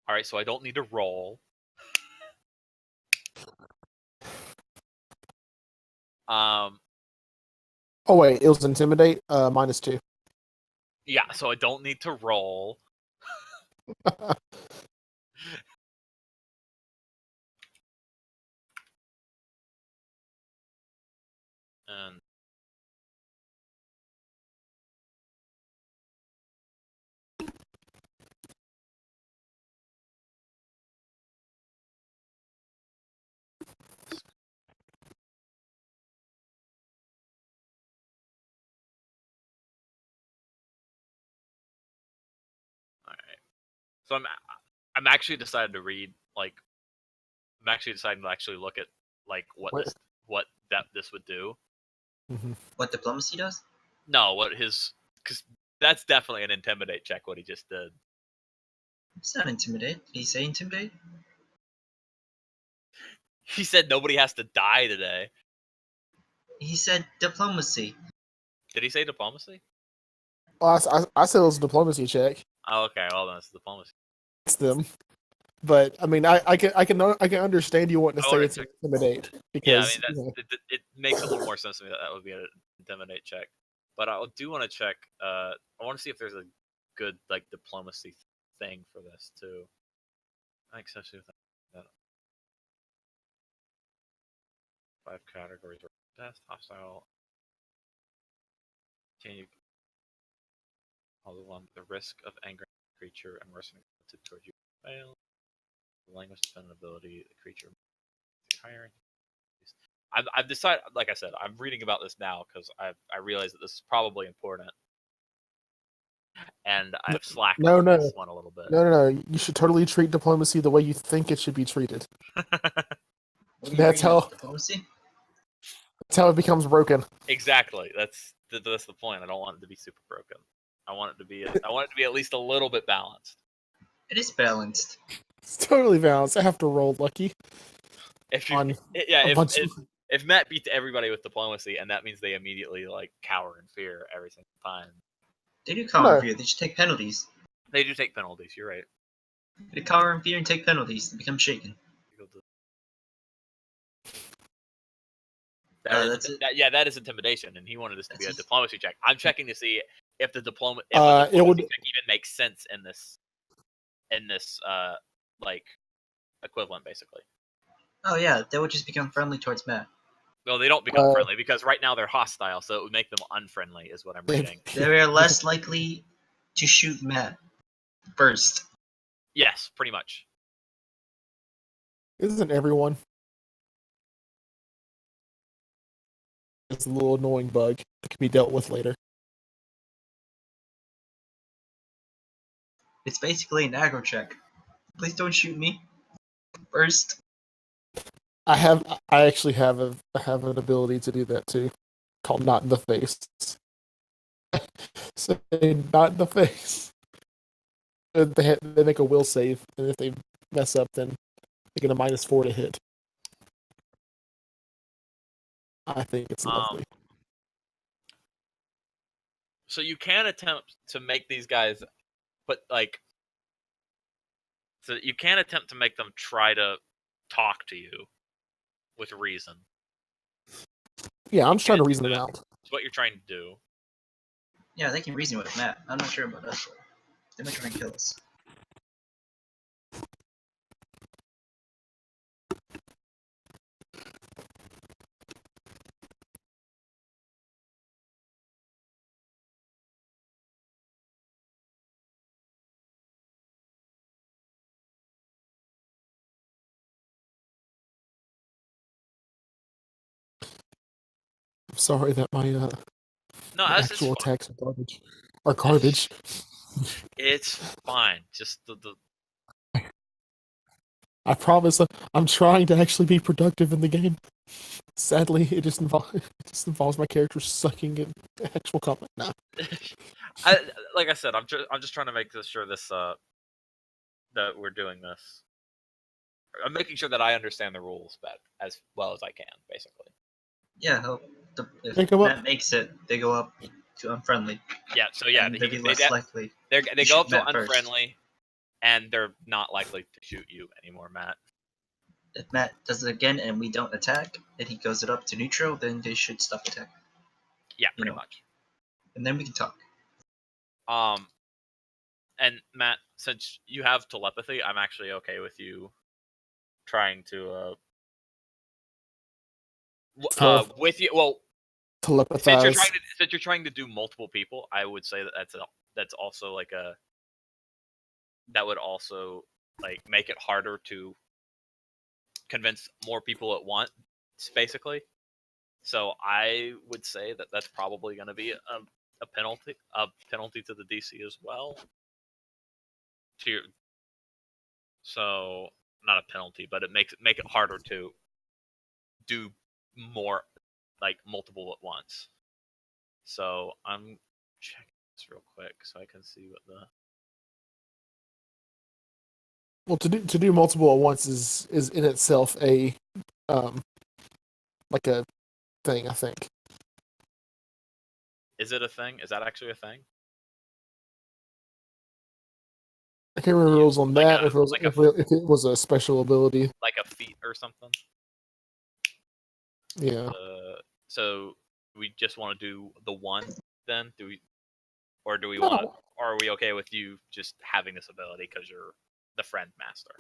All right, so I don't need to roll. Oh wait, it was intimidate. -2. Yeah, so I don't need to roll. And all right, so I'm actually decided to read like I'm actually deciding to actually look at like what this would do. Mm-hmm. What diplomacy does? No, what his because that's definitely an intimidate check. What he just did. It's not intimidate. Did he say intimidate? He said nobody has to die today. He said diplomacy. Did he say diplomacy? Well, I said it was a diplomacy check. Oh, okay. Well, then it's diplomacy. It's them. But I mean, I can understand you wanting to say it's intimidate because Yeah, I mean it makes a little more sense to me that would be an intimidate check. But I do want to check. I want to see if there's a good like diplomacy thing for this too. I think especially with that 5 categories are death, hostile, continue. Although one, the risk of anger creature and worsening towards you fail. The language dependability, the creature higher. I've decided, like I said, I'm reading about this now because I realize that this is probably important, and I've slacked on this one a little bit. No. You should totally treat diplomacy the way you think it should be treated. That's how diplomacy. That's how it becomes broken. Exactly. That's the point. I don't want it to be super broken. I want it to be at least a little bit balanced. It is balanced. It's totally balanced. I have to roll lucky. If Matt beats everybody with diplomacy, and that means they immediately like cower in fear every single time. They do cower in fear. They just take penalties. They do take penalties. You're right. They cower in fear and take penalties. They become shaken. That is intimidation, and he wanted this to be a diplomacy check. I'm checking to see if the diplomacy check even makes sense in this like equivalent, basically. Oh yeah, they would just become friendly towards Matt. No, they don't become friendly because right now they're hostile, so it would make them unfriendly, is what I'm reading. They are less likely to shoot Matt first. Yes, pretty much. Isn't everyone? It's a little annoying bug that can be dealt with later. It's basically an aggro check. Please don't shoot me first. I actually have an ability to do that too, called not in the face. Say not in the face. They make a will save, and if they mess up, then they get a -4 to hit. I think it's lovely. So you can attempt to make these guys, but like, so you can attempt to make them try to talk to you with reason. Yeah, I'm just trying to can't do reason it that. out. It's what you're trying to do. Yeah, they can reason with Matt. I'm not sure about us. They might try and kill us. I'm sorry that my No, my that's just actual fine. attacks are garbage. Are garbage. It's fine. Just the I promise I'm trying to actually be productive in the game. Sadly, it just involves my character sucking at actual combat. Nah. like I said, I'm just trying to make sure that we're doing this. I'm making sure that I understand the rules as well as I can, basically. Yeah, if Pick 'em up. Matt makes it, they go up to unfriendly. Yeah. So yeah, And they'd be less likely. they to go up shoot to Matt first. unfriendly, and they're not likely to shoot you anymore, Matt. If Matt does it again and we don't attack, and he goes it up to neutral, then they should stop attacking. Yeah, You pretty know. much. And then we can talk. And Matt, since you have telepathy, I'm actually okay with you trying to with you. Well, Telepathize. since you're trying to do multiple people, I would say that's also like that would also like make it harder to convince more people at once, basically. So I would say that that's probably going to be a penalty to the DC as well. So not a penalty, but it make it harder to do more, like multiple at once. So I'm checking this real quick so I can see what the Well, to do multiple at once is in itself a like a thing. I think. is it a thing? Is that actually a thing? I can't remember rules on like that. a- If it was like a- if it was a special ability. Like a feat or something? Yeah. So we just want to do the one then? Do we No. want? Or are we okay with you just having this ability because you're the friend master?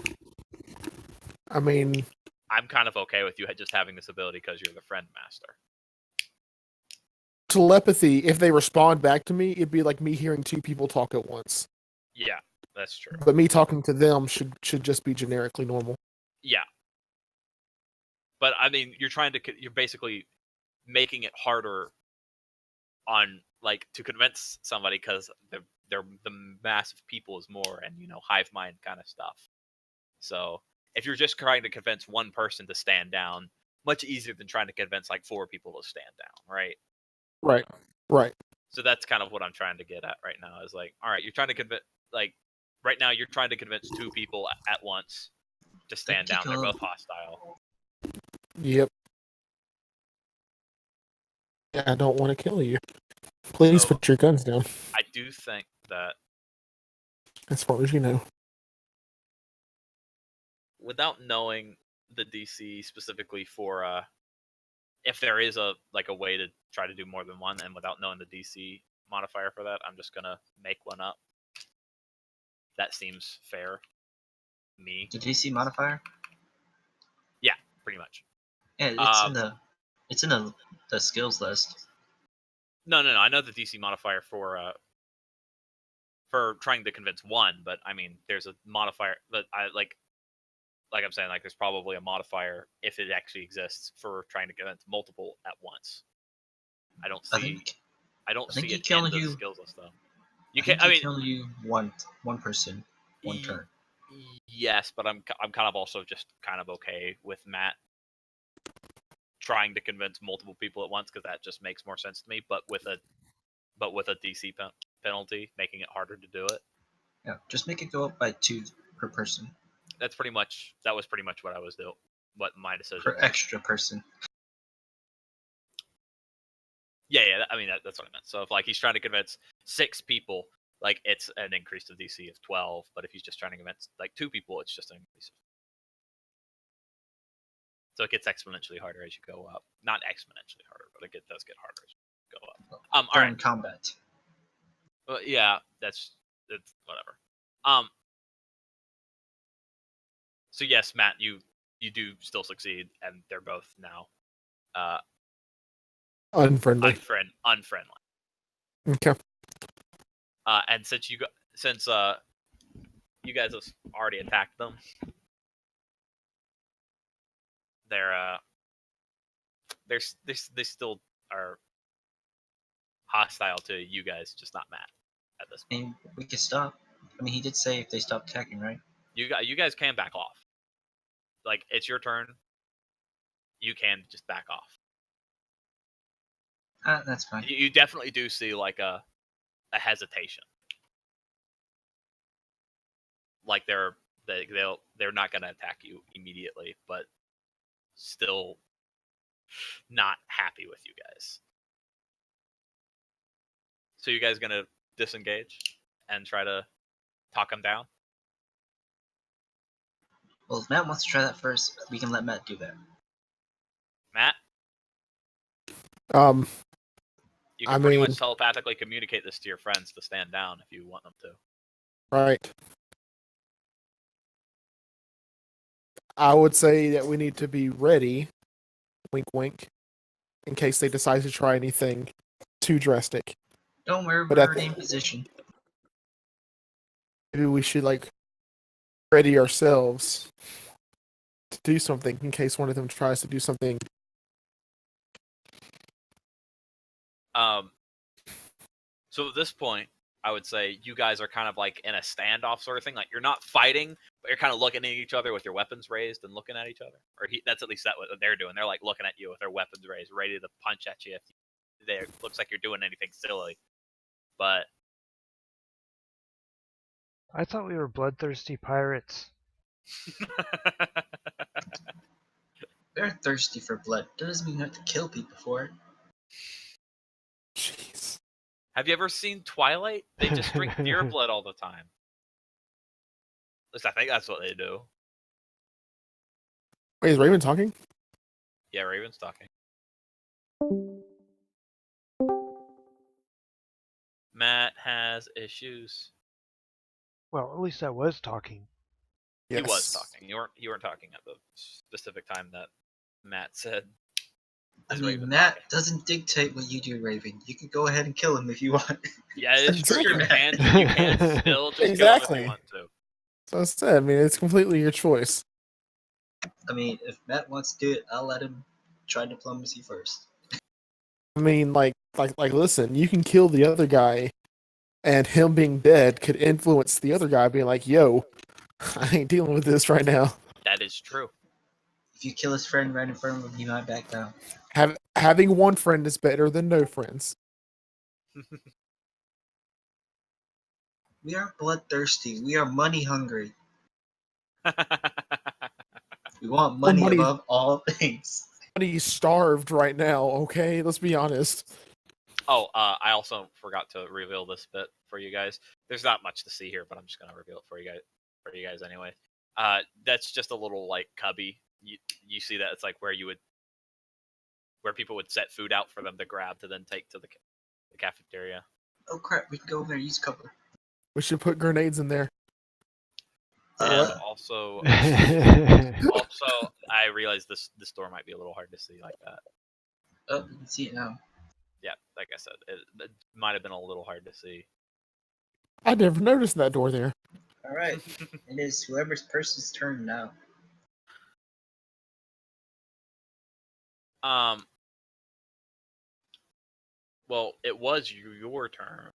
I mean, I'm kind of okay with you just having this ability because you're the friend master. telepathy. If they respond back to me, it'd be like me hearing two people talk at once. Yeah, that's true. But me talking to them should just be generically normal. Yeah, but I mean, you're basically making it harder on like to convince somebody because the mass of people is more, and hive mind kind of stuff. So if you're just trying to convince one person to stand down, much easier than trying to convince like 4 people to stand down, right? Right. So that's kind of what I'm trying to get at right now. Is like, all right, you're trying to convince right now you're trying to convince 2 people at once to stand down. They're both hostile. Yep. Yeah, I don't want to kill you. Please put your guns down. I do think that as far as you know, without knowing the DC specifically for if there is a way to try to do more than one, and without knowing the DC modifier for that, I'm just gonna make one up. That seems fair. Me. The DC modifier? Yeah, pretty much. Yeah, it's in the skills list. No. I know the DC modifier for trying to convince one, but I mean, there's a modifier that I like. like I'm saying, like there's probably a modifier if it actually exists for trying to convince multiple at once. I don't I see. think I don't I think see you it can in only the do skills list though. You I can. think I you mean, can only do one person, one y- turn. yes, but I'm kind of also just kind of okay with Matt trying to convince multiple people at once because that just makes more sense to me. But with a DC penalty, making it harder to do it. Yeah, just make it go up by 2 per person. That was pretty much what I was doing. What my decision Per was. extra person. Yeah. I mean, that's what I meant. So if like he's trying to convince 6 people, like it's an increase of DC of 12. But if he's just trying to convince like 2 people, it's just an increase. So it gets exponentially harder as you go up. Not exponentially harder, but it does get harder as you go up. All During right. combat. Yeah, that's whatever. So yes, Matt, you do still succeed, and they're both now Unfriendly. unfriendly. Okay. And since you guys have already attacked them, they still are hostile to you guys, just not Matt at this I point. mean, we could stop. I mean, he did say if they stop attacking, right? You guys can back off. Like it's your turn. You can just back off. That's fine. You definitely do see like a hesitation. Like they're not gonna attack you immediately, but still not happy with you guys. So you guys gonna disengage and try to talk them down? Well, if Matt wants to try that first, we can let Matt do that. Matt, Um, you can I pretty mean- much telepathically communicate this to your friends to stand down if you want them to. right. I would say that we need to be ready, wink wink, in case they decide to try anything too drastic. Don't worry, But we're at already the- in position. Maybe we should like ready ourselves to do something in case one of them tries to do something. So at this point, I would say you guys are kind of like in a standoff sort of thing. Like you're not fighting, but you're kind of looking at each other with your weapons raised and looking at each other. Or that's at least what they're doing. They're like looking at you with their weapons raised, ready to punch at you if it looks like you're doing anything silly. But I thought we were bloodthirsty pirates. They're thirsty for blood. Doesn't mean you have to kill people for it. Jeez. have you ever seen Twilight? They just drink deer blood all the time. At least I think that's what they do. Wait, is Raven talking? Yeah, Raven's talking. Matt has issues. Well, at least I was talking. Yes. He was talking. You weren't talking at the specific time that Matt said. I Is mean, Raven Matt talking? doesn't dictate what you do, Raven. You can go ahead and kill him if you want. Yeah, it's true. You Exactly. can still just kill him if Exactly. you want to. So I said, I mean, it's completely your choice. I mean, if Matt wants to do it, I'll let him try diplomacy first. I mean, like, listen, you can kill the other guy, and him being dead could influence the other guy being like, "Yo, I ain't dealing with this right now." That is true. If you kill his friend right in front of him, he might back down. Having one friend is better than no friends. We are bloodthirsty. We are money hungry. We want money money- above all things. He's starved right now. Okay, let's be honest. Oh, I also forgot to reveal this bit for you guys. There's not much to see here, but I'm just gonna reveal it for you guys anyway. That's just a little like cubby. You see that it's like where people would set food out for them to grab to then take to the cafeteria. Oh crap, we can go over there and use cover. We should put grenades in there. And Uh, also, I realize this door might be a little hard to see like that. Oh, you can see it now. Yeah, like I said, it might have been a little hard to see. I never noticed that door there. Alright, it is whoever's person's turn now. Well, it was your turn.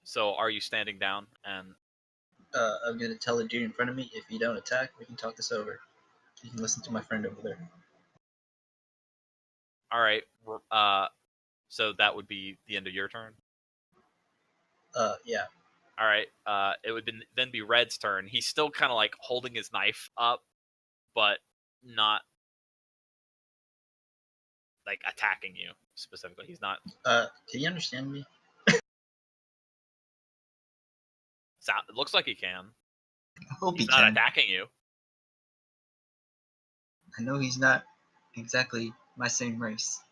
So are you standing down? And I'm gonna tell the dude in front of me, if you don't attack, we can talk this over. You can listen to my friend over there. all right. So that would be the end of your turn. Yeah. All right. It would then be Red's turn. He's still kind of like holding his knife up, but not like attacking you specifically. He's not. Can you understand me? It looks like he can. I hope He's he not can. attacking you. I know he's not exactly my same race.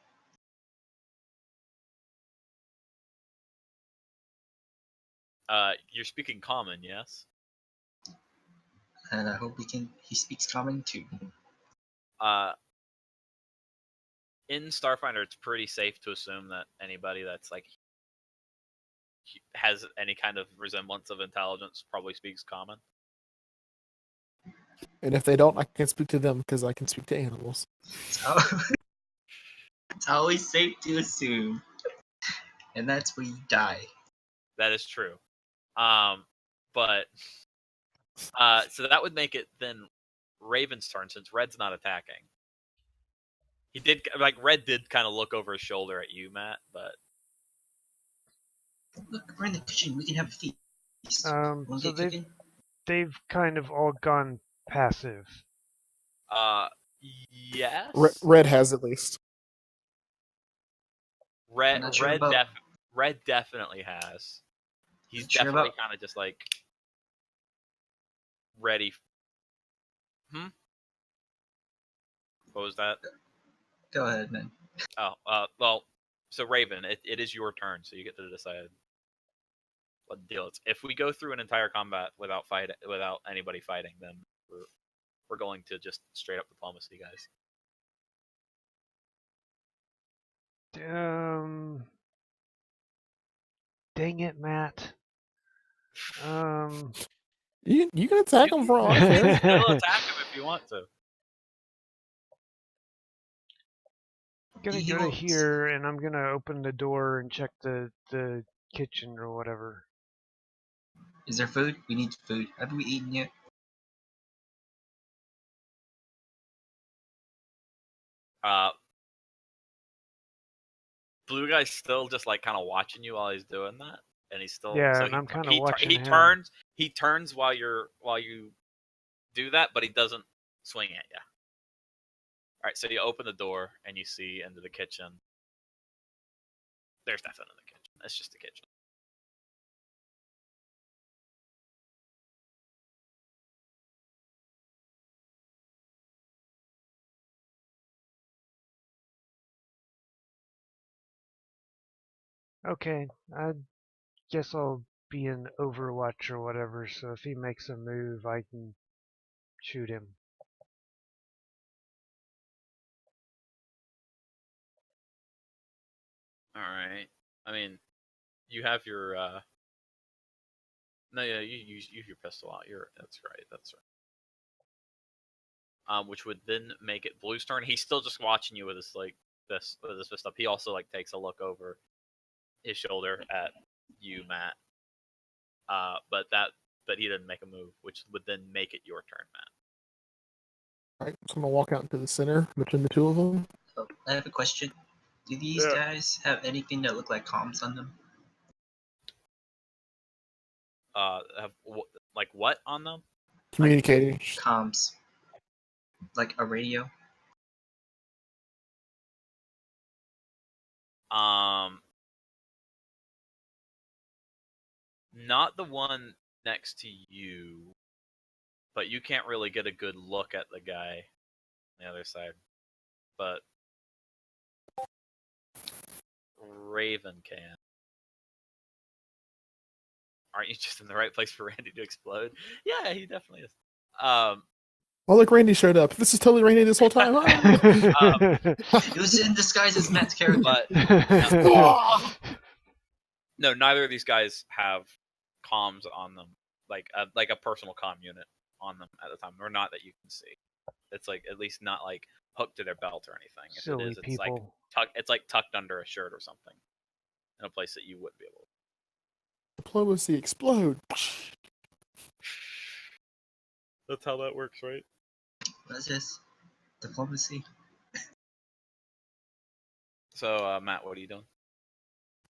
You're speaking common, yes. And I hope he speaks common too. In Starfinder, it's pretty safe to assume that anybody that's like has any kind of resemblance of intelligence probably speaks common. And if they don't, I can speak to them because I can speak to animals. It's always safe to assume. And that's where you die. That is true. But so that would make it then Raven's turn since Red's not attacking. He did Red did kind of look over his shoulder at you, Matt, but Look, we're in the kitchen. We can have a feast. So Wanna get cooking? they've kind of all gone passive. yes. Red has at least. I'm not sure about- Red definitely has. He's Not sure definitely about- kind of just like ready. What was that? Go ahead, man. Oh, well, so Raven, it is your turn, so you get to decide what the deal is. If we go through an entire combat without anybody fighting, then we're going to just straight up diplomacy, guys. Dang it, Matt. You can attack them for all I care. You can still attack him if you want to. Gonna go to here, and I'm gonna open the door and check the kitchen or whatever. Is there food? We need food. Have we eaten yet? Blue guy's still just like kind of watching you while he's doing that, and he's still and I'm kind of watching he him. He turns while you do that, but he doesn't swing at you. All right, so you open the door and you see into the kitchen. There's nothing in the kitchen. It's just a kitchen. Okay, I guess I'll be in Overwatch or whatever, so if he makes a move, I can shoot him. All right. I mean, you have your no, yeah, you use your pistol out. That's right. That's right. Which would then make it Blue's turn. He's still just watching you with his fist up. He also like takes a look over his shoulder at you, Matt. But he didn't make a move, which would then make it your turn, Matt. Alright, so I'm gonna walk out into the center between the two of them. Oh, I have a question. Do these guys have anything that look like comms on them? Have like what on them? Communicating. Comms. Like a radio? Not the one next to you, but you can't really get a good look at the guy on the other side. But Raven can. Aren't you just in the right place for Randy to explode? Yeah, he definitely is. Oh, look, Randy showed up. This is totally Randy this whole time. It was in disguise as Matt's character. But no, neither of these guys have comms on them, like a personal comm unit on them at the time, or not that you can see. it's like at least not like hooked to their belt or anything. If Silly it is, it's like people. it's like tucked under a shirt or something, in a place that you wouldn't be able to. Diplomacy explode. That's how that works, right? What is this? Diplomacy? So, Matt, what are you doing?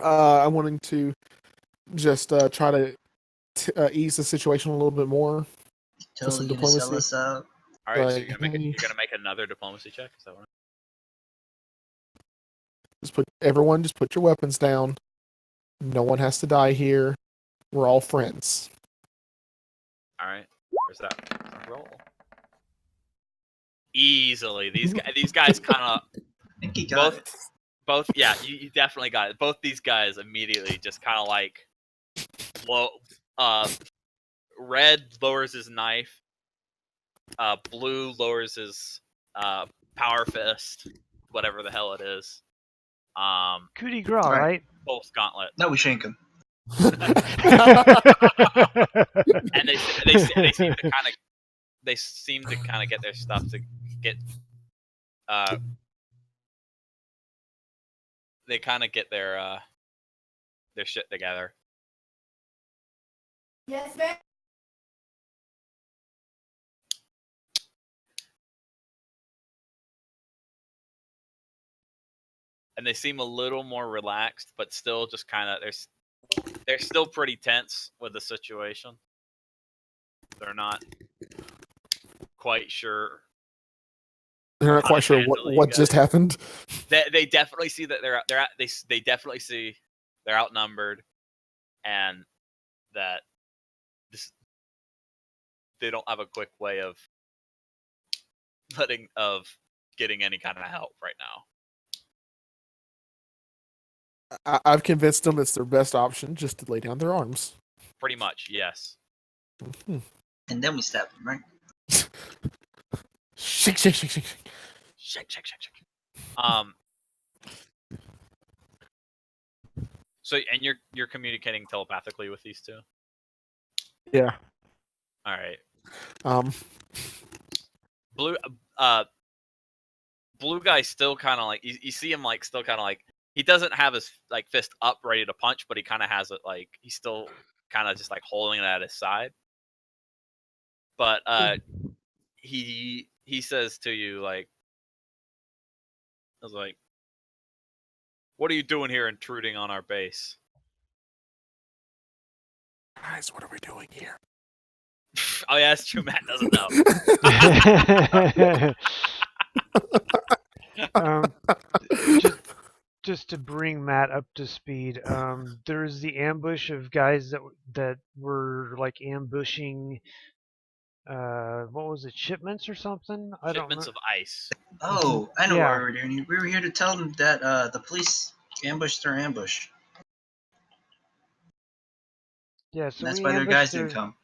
I'm wanting to just try to ease the situation a little bit more. Totally some gonna sell diplomacy. us out. All right, so Like, you're gonna make another diplomacy check. Is that what? Everyone just put your weapons down. No one has to die here. We're all friends. All right, where's that roll? Easily, these guys kind of I think he got it. both. Yeah, you definitely got it. Both these guys immediately just kind of like, red lowers his knife. Blue lowers his power fist, whatever the hell it is. Coup de grace, Right. right? Pulse gauntlet, No, we shank him. and they seem to kind of get their stuff to get they kind of get their shit together. Yes, ma'am. And they seem a little more relaxed, but still just kind of they're still pretty tense with the situation. They're not quite sure. They're not quite sure what just happened. They definitely see that they definitely see they're outnumbered, and that they don't have a quick way of getting any kind of help right now. I've convinced them it's their best option just to lay down their arms. Pretty much, yes. Mm-hmm. And then we stab him, right? Shake, shake, shake, shake, shake. Shake, shake, shake, shake. So, and you're communicating telepathically with these two? Yeah. All right. Blue guy's still kind of like you see him like still kind of like he doesn't have his like fist up ready to punch, but he kind of has it like he's still kind of just like holding it at his side. But he says to you like, I was like, "What are you doing here, intruding on our base?" Guys, what are we doing here? Oh yeah, that's true. Matt doesn't know. Just to bring Matt up to speed, there's the ambush of guys that were like ambushing. What was it? Shipments or something? I don't know. Shipments of ice. Oh, I know Yeah. why we're doing it. We were here to tell them that the police ambushed their ambush. Yeah, so That's we why their guys ambushed didn't come.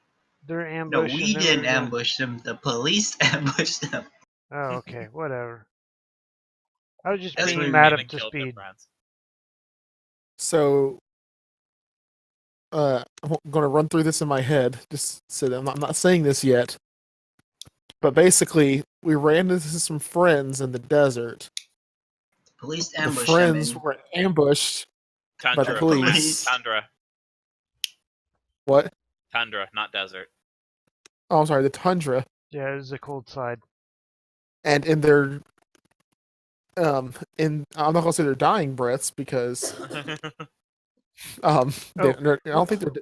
their No, ambush. we and didn't yeah. ambush them. The police ambushed them. Oh, okay, whatever. I was just That's bringing what Matt Even up to killed their speed. friends. So, I'm going to run through this in my head. Just so that I'm not saying this yet. But basically, we ran into some friends in the desert. Police The ambushed friends them. were ambushed by the Tundra. police. Tundra. What? Tundra, not desert. Oh, I'm sorry, the tundra. Yeah, it was the cold side. And in their I'm not gonna say their dying breaths because I don't think they're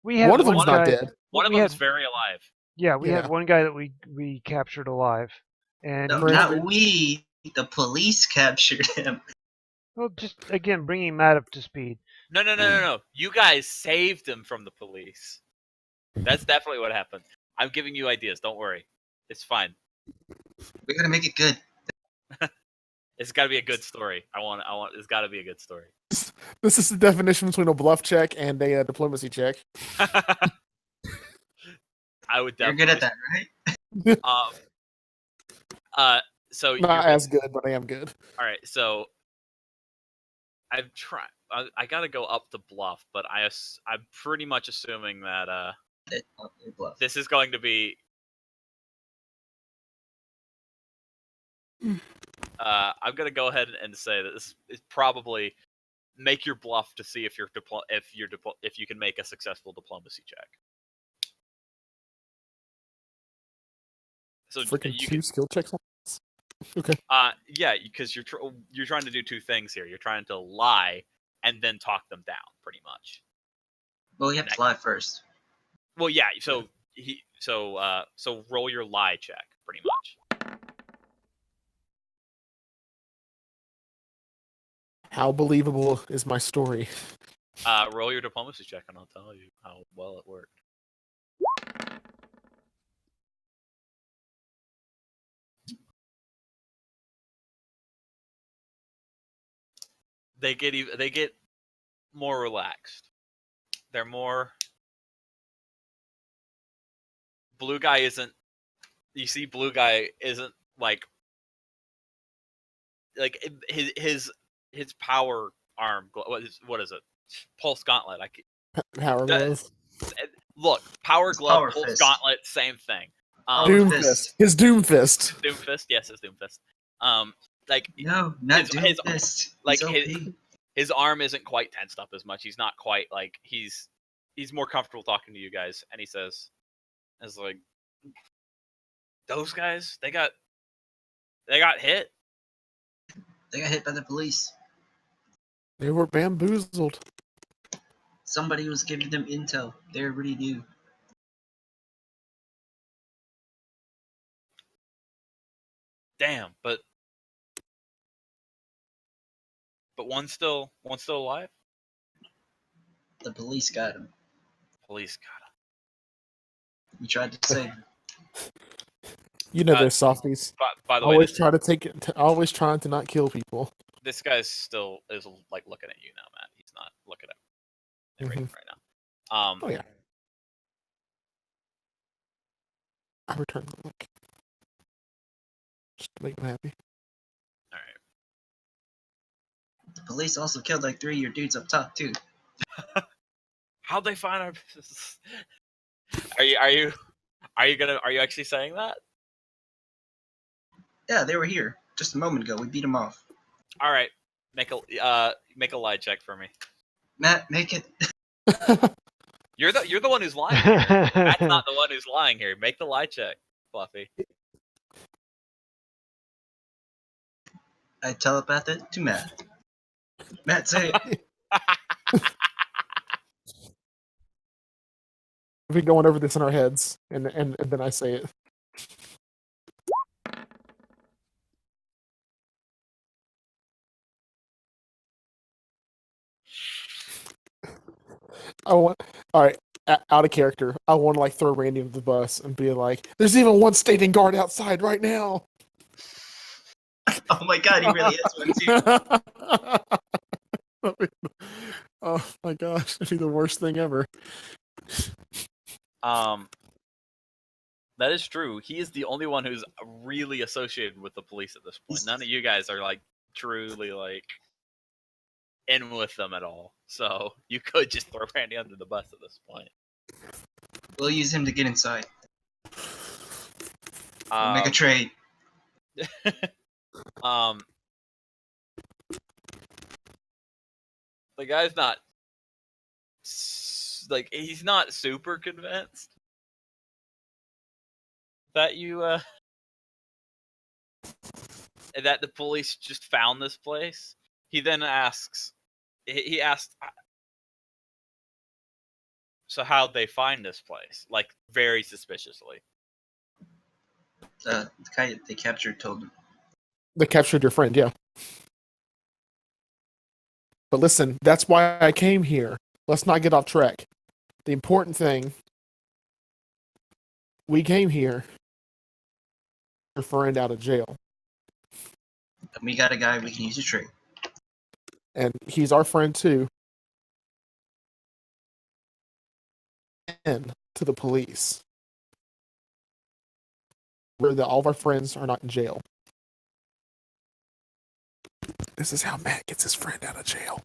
We had one of them's not guy, dead. One of we them's had, very alive. Yeah, we had Yeah. one guy that we captured alive, and No, he not never. we. The police captured him. Well, just again bringing Matt up to speed. No. You guys saved him from the police. That's definitely what happened. I'm giving you ideas. Don't worry. It's fine. We gotta make it good. It's got to be a good story. It's got to be a good story. This is the definition between a bluff check and a diplomacy check. I would You're definitely. good at that, right? So Not as good, but I am good. All right. So I'm trying. I got to go up the bluff, but I'm pretty much assuming that Bluff. this is going to be I'm gonna go ahead and say that this is probably make your bluff to see if if you can make a successful diplomacy check. So Freaking you two can, skill checks. Okay. yeah, because you're trying to do two things here. You're trying to lie and then talk them down, pretty much. Well, you have to lie first. Well, yeah. So so roll your lie check, pretty much. How believable is my story? Roll your diplomacy check, and I'll tell you how well it worked. They get more relaxed. They're more. Blue guy isn't. You see, blue guy isn't like his power arm. What is it? Pulse gauntlet. Power glove. Look, power It's glove, power pulse fist. gauntlet, same thing. Doom Fist. fist. His doom fist. Doom fist, yes, his doom fist. Like No, not his- Doom his- Fist. like He's his OP. his arm isn't quite tensed up as much. He's not quite like he's more comfortable talking to you guys, and he says, "Is like those guys they got hit." They got hit by the police. They were bamboozled. Somebody was giving them intel. They already knew. Damn, but one's still alive. The police got him. Police got We tried to save him. You know Uh, those softies. by the way, Always try to take it. Always trying to not kill people. this guy's still is like looking at you now, Matt. He's not looking at Raven right now. Oh yeah. I returned the look. Just to make them happy. All right. The police also killed like 3 of your dudes up top too. How'd they find our business? Are you actually saying that? Yeah, they were here just a moment ago. We beat them off. All right, make a lie check for me. Matt, make it. You're the one who's lying here. Matt's not the one who's lying here. Make the lie check, Fluffy. I telepath it to Matt. Matt, say it. We've been going over this in our heads, and then I say it. All right, out of character. I want to like throw Randy under the bus and be like, "There's even one standing guard outside right now." Oh my god, he really is one too. Oh my gosh, that'd be the worst thing ever. That is true. He is the only one who's really associated with the police at this point. None of you guys are like truly like in with them at all. So you could just throw Randy under the bus at this point. We'll use him to get inside. We'll make a trade. The guy's not like he's not super convinced that you that the police just found this place. He then asks, he asked, so how'd they find this place? Like very suspiciously. The guy they captured told him. They captured your friend, yeah. But listen, that's why I came here. Let's not get off track. The important thing, we came here, your friend out of jail. And we got a guy we can use to trade. And he's our friend too. And to the police. All of our friends are not in jail. This is how Matt gets his friend out of jail.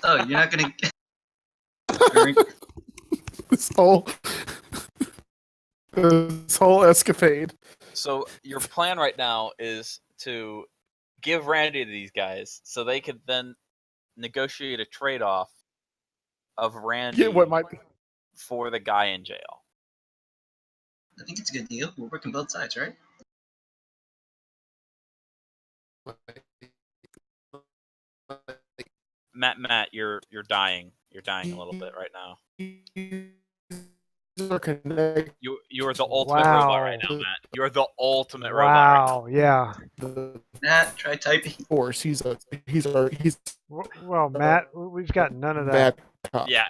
Oh, you're not gonna. this whole escapade. So your plan right now is to give Randy to these guys so they could then negotiate a trade-off of Randy Get what might be. for the guy in jail. I think it's a good deal. We're working both sides, right? Matt, you're dying. You're dying a little bit right now. You're the ultimate robot right now, Matt. You're the ultimate robot right now. Wow, yeah. Matt, try typing. Of course, he's Well, Matt, we've got none of that. bad cop. Yeah,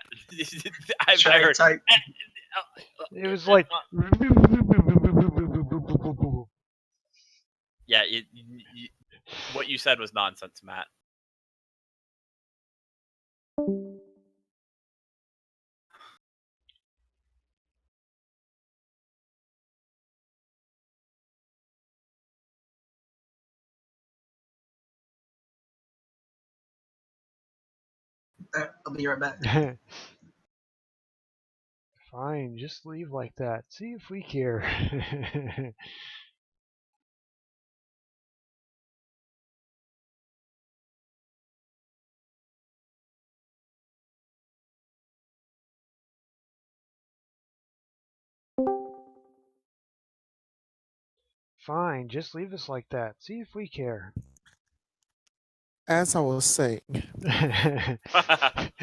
I've Try heard. type. It was like. Yeah, what you said was nonsense, Matt. I'll be right back. Fine, just leave like that. See if we care. Fine, just leave us like that. See if we care. As I was saying,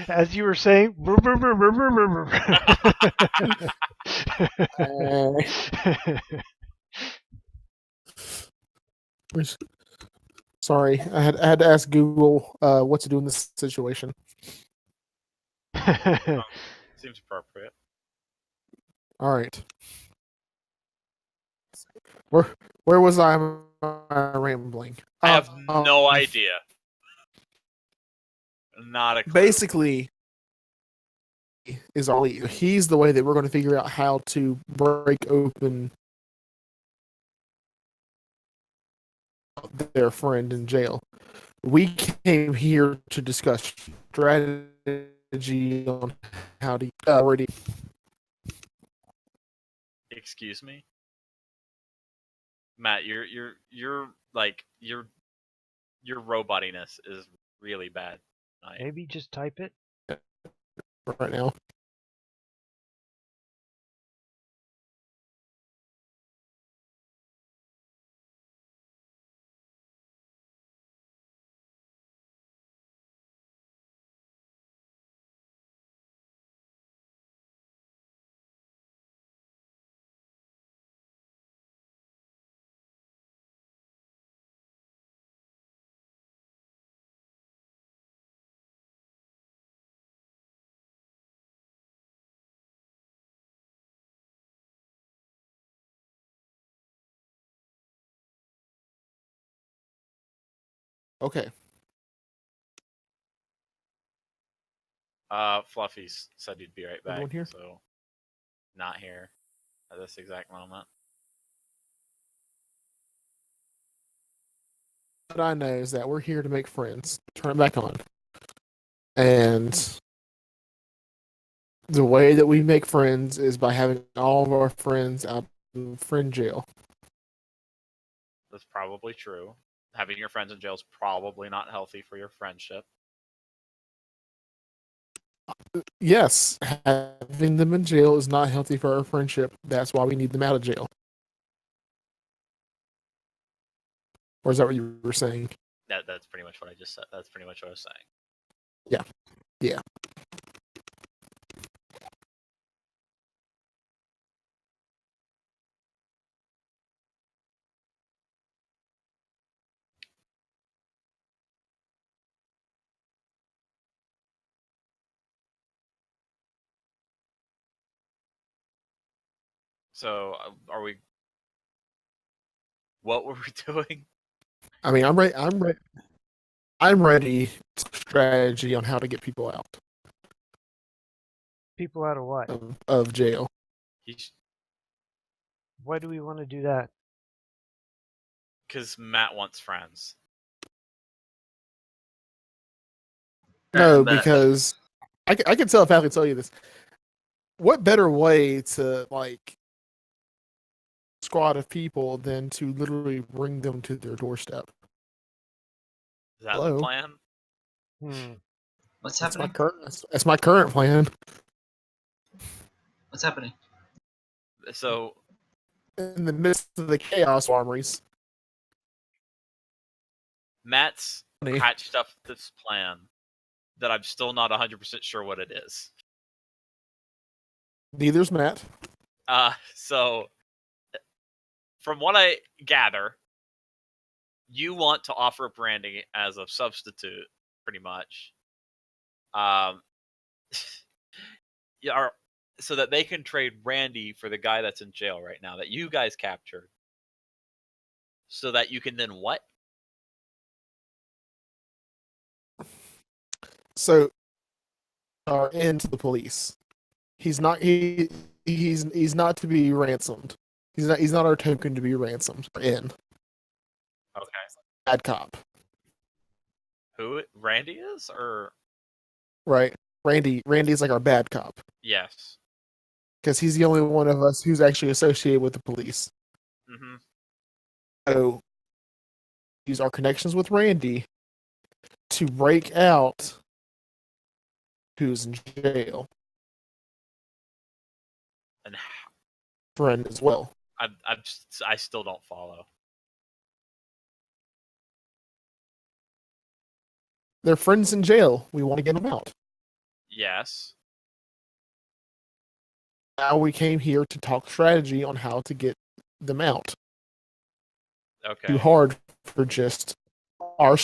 As you were saying. sorry, I had to ask Google what to do in this situation. Seems appropriate. All right. Where was I rambling? I have no idea. Not a clue. Basically, is our lead. He's the way that we're going to figure out how to break open their friend in jail. We came here to discuss strategy on how to already. Excuse me, Matt. You're like your robotiness is really bad. Maybe just type it. Right now. Okay. Fluffy said he'd be right back. Everyone here? So, not here at this exact moment. What I know is that we're here to make friends. Turn it back on. And the way that we make friends is by having all of our friends out in friend jail. That's probably true. Having your friends in jail is probably not healthy for your friendship. Yes, having them in jail is not healthy for our friendship. That's why we need them out of jail. Or is that what you were saying? That's pretty much what I just said. That's pretty much what I was saying. Yeah. Yeah. So, are we? What were we doing? I mean, I'm ready. I'm ready. Strategy on how to get people out People out of what? of jail. Why do we want to do that? Because Matt wants friends. No, because I can tell if I can tell you this. What better way to like squad of people than to literally bring them to their doorstep. Is that Hello? the plan? What's That's my happening? that's my current plan. What's happening? So In the midst of the chaos armories. Matt's Funny. hatched up this plan that I'm still not 100% sure what it is. Neither's Matt. So from what I gather, you want to offer Brandy as a substitute, pretty much. Yeah, so that they can trade Randy for the guy that's in jail right now that you guys captured. So that you can then what? So are into the police. He's not he's not to be ransomed. He's not our token to be ransomed. In Okay. bad cop. Who Randy is, or Right. Randy's like our bad cop. yes. Because he's the only one of us who's actually associated with the police. Mm-hmm. So use our connections with Randy to break out who's in jail. And Friend as well. I still don't follow. They're friends in jail. We want to get them out. Yes. Now we came here to talk strategy on how to get them out. Okay. Too hard for just our.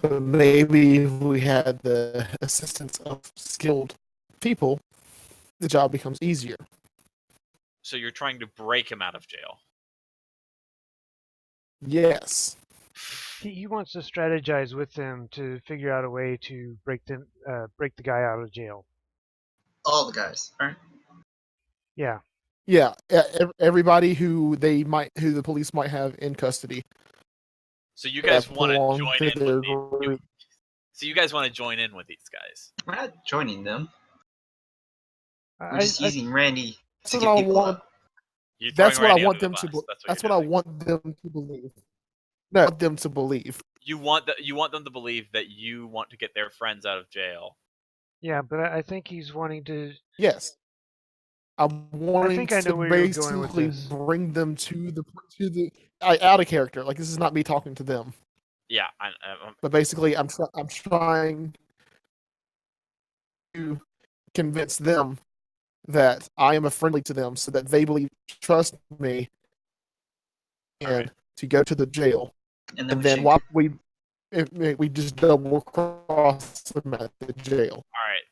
But maybe if we had the assistance of skilled people, the job becomes easier. So you're trying to break him out of jail. Yes. He wants to strategize with them to figure out a way to break the guy out of jail. All the guys, right? Yeah. Yeah. Everybody who the police might have in custody. So you guys want to belong join to in their with these? group. So you guys want to join in with these guys? We're not joining them. We're I, just I, using Randy to That's get what I people want. out. You're That's throwing what I Randy want under the them to. bus. That's you're what I doing. want them to believe. No, I want them to believe. You want them to believe that you want to get their friends out of jail. yeah, but I think he's wanting to. Yes. I'm wanting think I to know where you're going with basically this. bring them to the out of character. Like this is not me talking to them, Yeah, but basically I'm trying to convince them that I am a friendly to them, so that they believe, trust me, and Alright. to go to the jail. And And we then should while we just double cross them at the jail. all right.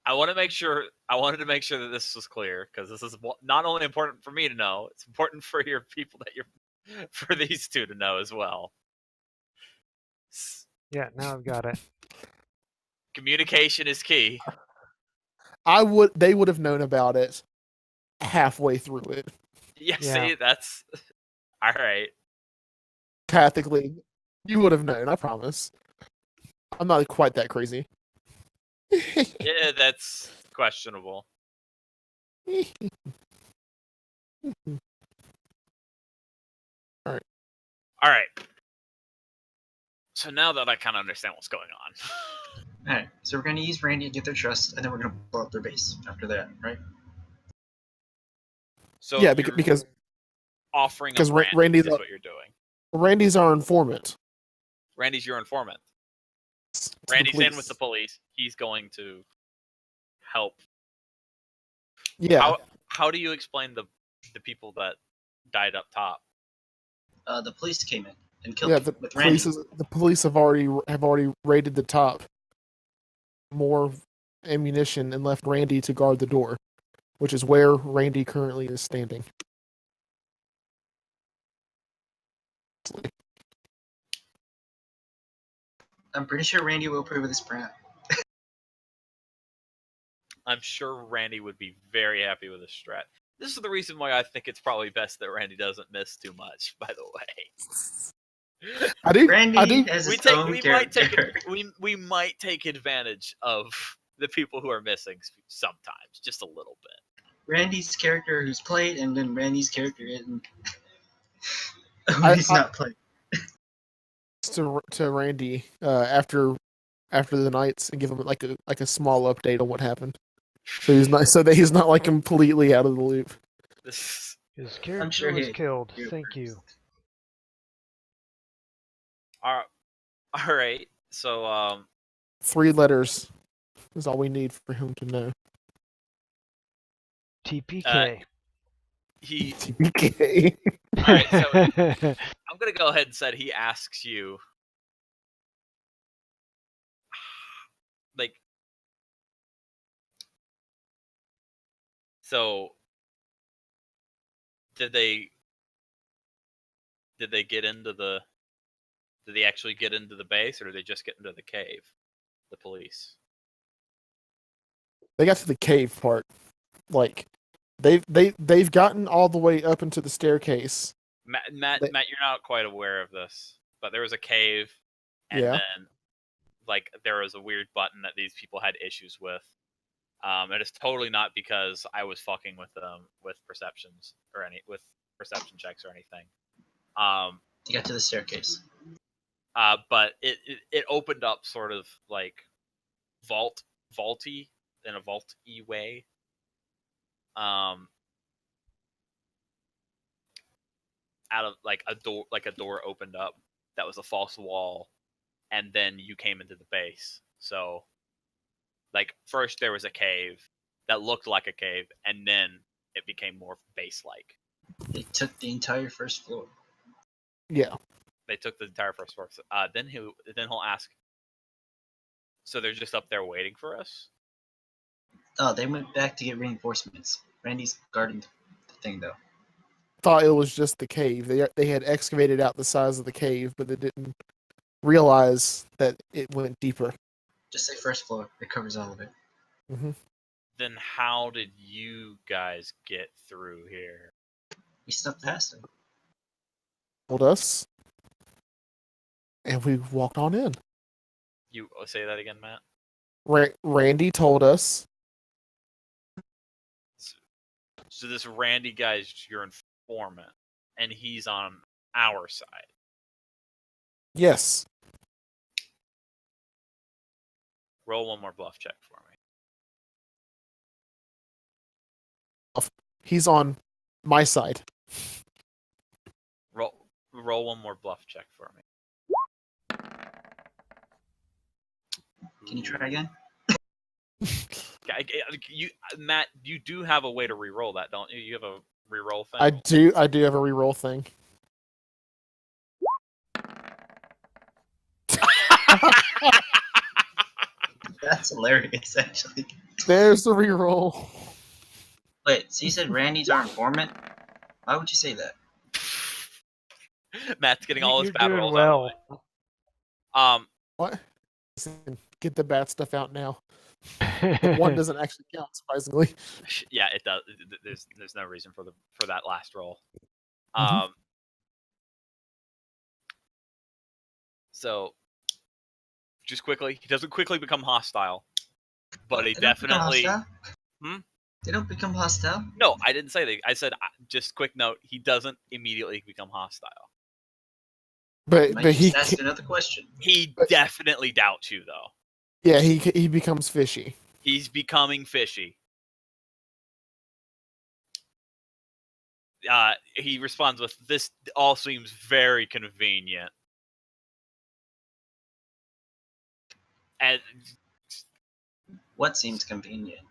I wanted to make sure that this was clear, because this is not only important for me to know, it's important for your people for these two to know as well. Yeah, now I've got it. Communication is key. They would have known about it halfway through it. Yeah, Yeah. see, that's all right. Tactically, you would have known, I promise. I'm not quite that crazy. Yeah, that's questionable. Alright. All right. So now that I kind of understand what's going on. Alright, so we're gonna use Randy to get their trust, and then we're gonna blow up their base after that, right? So Yeah, you're because offering because up Randy Randy's is our- what you're doing. Randy's our informant. Randy's your informant. to the Randy's in police. with the police. He's going to help. Yeah, How do you explain the people that died up top? The police came in and killed yeah. them The with Randy. police have already raided the top. More ammunition and left Randy to guard the door, which is where Randy currently is standing. I'm pretty sure Randy will approve of this plan. I'm sure Randy would be very happy with this strat. This is the reason why I think it's probably best that Randy doesn't miss too much, by the way. I do. Randy has we his take own we might character. take we might take advantage of the people who are missing sometimes, just a little bit. Randy's character who's played, and then Randy's character isn't. He's I- not played. to Randy after the nights and give him like a small update on what happened. So that he's not like completely out of the loop. This His I'm character sure was he. killed. Thank you. all right. So 3 letters is all we need for him to know. TPK. he TPK. all right. So I'm gonna go ahead and say he asks you, like, so did they get into the? Did they actually get into the base, or did they just get into the cave? The police. They got to the cave part. Like they've gotten all the way up into the staircase. Matt, you're not quite aware of this, but there was a cave, and Yeah. then like there was a weird button that these people had issues with. And it's totally not because I was fucking with them with perceptions or with perception checks or anything. To get to the staircase. But it opened up sort of like vaulty in a vault-y way. Out of like a door opened up that was a false wall, and then you came into the base. So like first there was a cave that looked like a cave, and then it became more base-like. They took the entire first floor. Yeah. They took the entire first floor. Then he'll ask. So they're just up there waiting for us. Oh, they went back to get reinforcements. Randy's guarding the thing though. Thought it was just the cave. They had excavated out the size of the cave, but they didn't realize that it went deeper. Just say first floor. It covers all of it. Mm-hmm. Then how did you guys get through here? We snuck past him. Told us, and we walked on in. You say that again, Matt? Randy told us. So this Randy guy's your informant, and he's on our side. Yes. Roll one more bluff check for me. He's on my side. Roll one more bluff check for me. Can you try again? Matt, you do have a way to re-roll that, don't you? You have a re-roll thing. I do have a reroll thing. That's hilarious, actually. There's the reroll. Wait, so you said Randy's our informant? Why would you say that? Matt's getting all his You're bad doing rolls well. out of the way. What? Listen, get the bad stuff out now. The 1 doesn't actually count, surprisingly. Yeah, it does. There's no reason for that last roll. Mhm. So just quickly, he doesn't quickly become hostile, but he They don't become definitely. hostile? Hmm? They don't become hostile? No, I didn't say that. I said just quick note. He doesn't immediately become hostile. But Might he just ask another question. He definitely doubts you, though. yeah, he becomes fishy. He's becoming fishy. He responds with, "This all seems very convenient." And What seems convenient?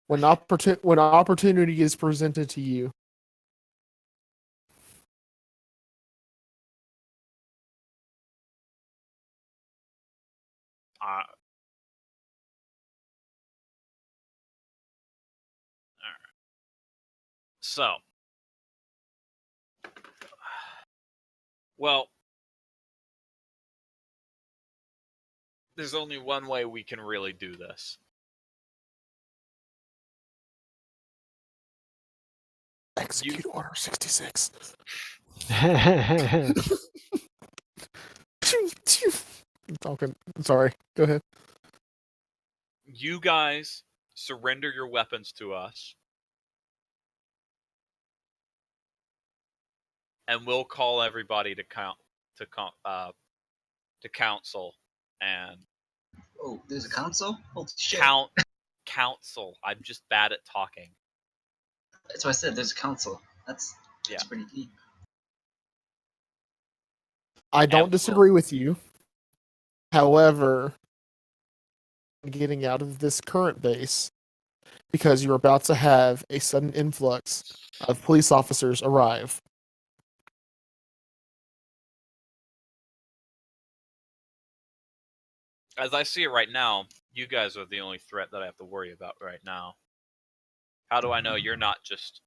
When opportunity is presented to you. so, well, there's only one way we can really do this. Execute Order 66. I'm I'm talking. Sorry. Go ahead. You guys surrender your weapons to us, and we'll call everybody to council and Oh, there's a console? Holy shit. council. I'm just bad at talking. That's why I said there's a console. That's Yeah. pretty deep. I don't And disagree with you. However, getting out of this current base because you're about to have a sudden influx of police officers arrive. As I see it right now, you guys are the only threat that I have to worry about right now. How do I know you're not just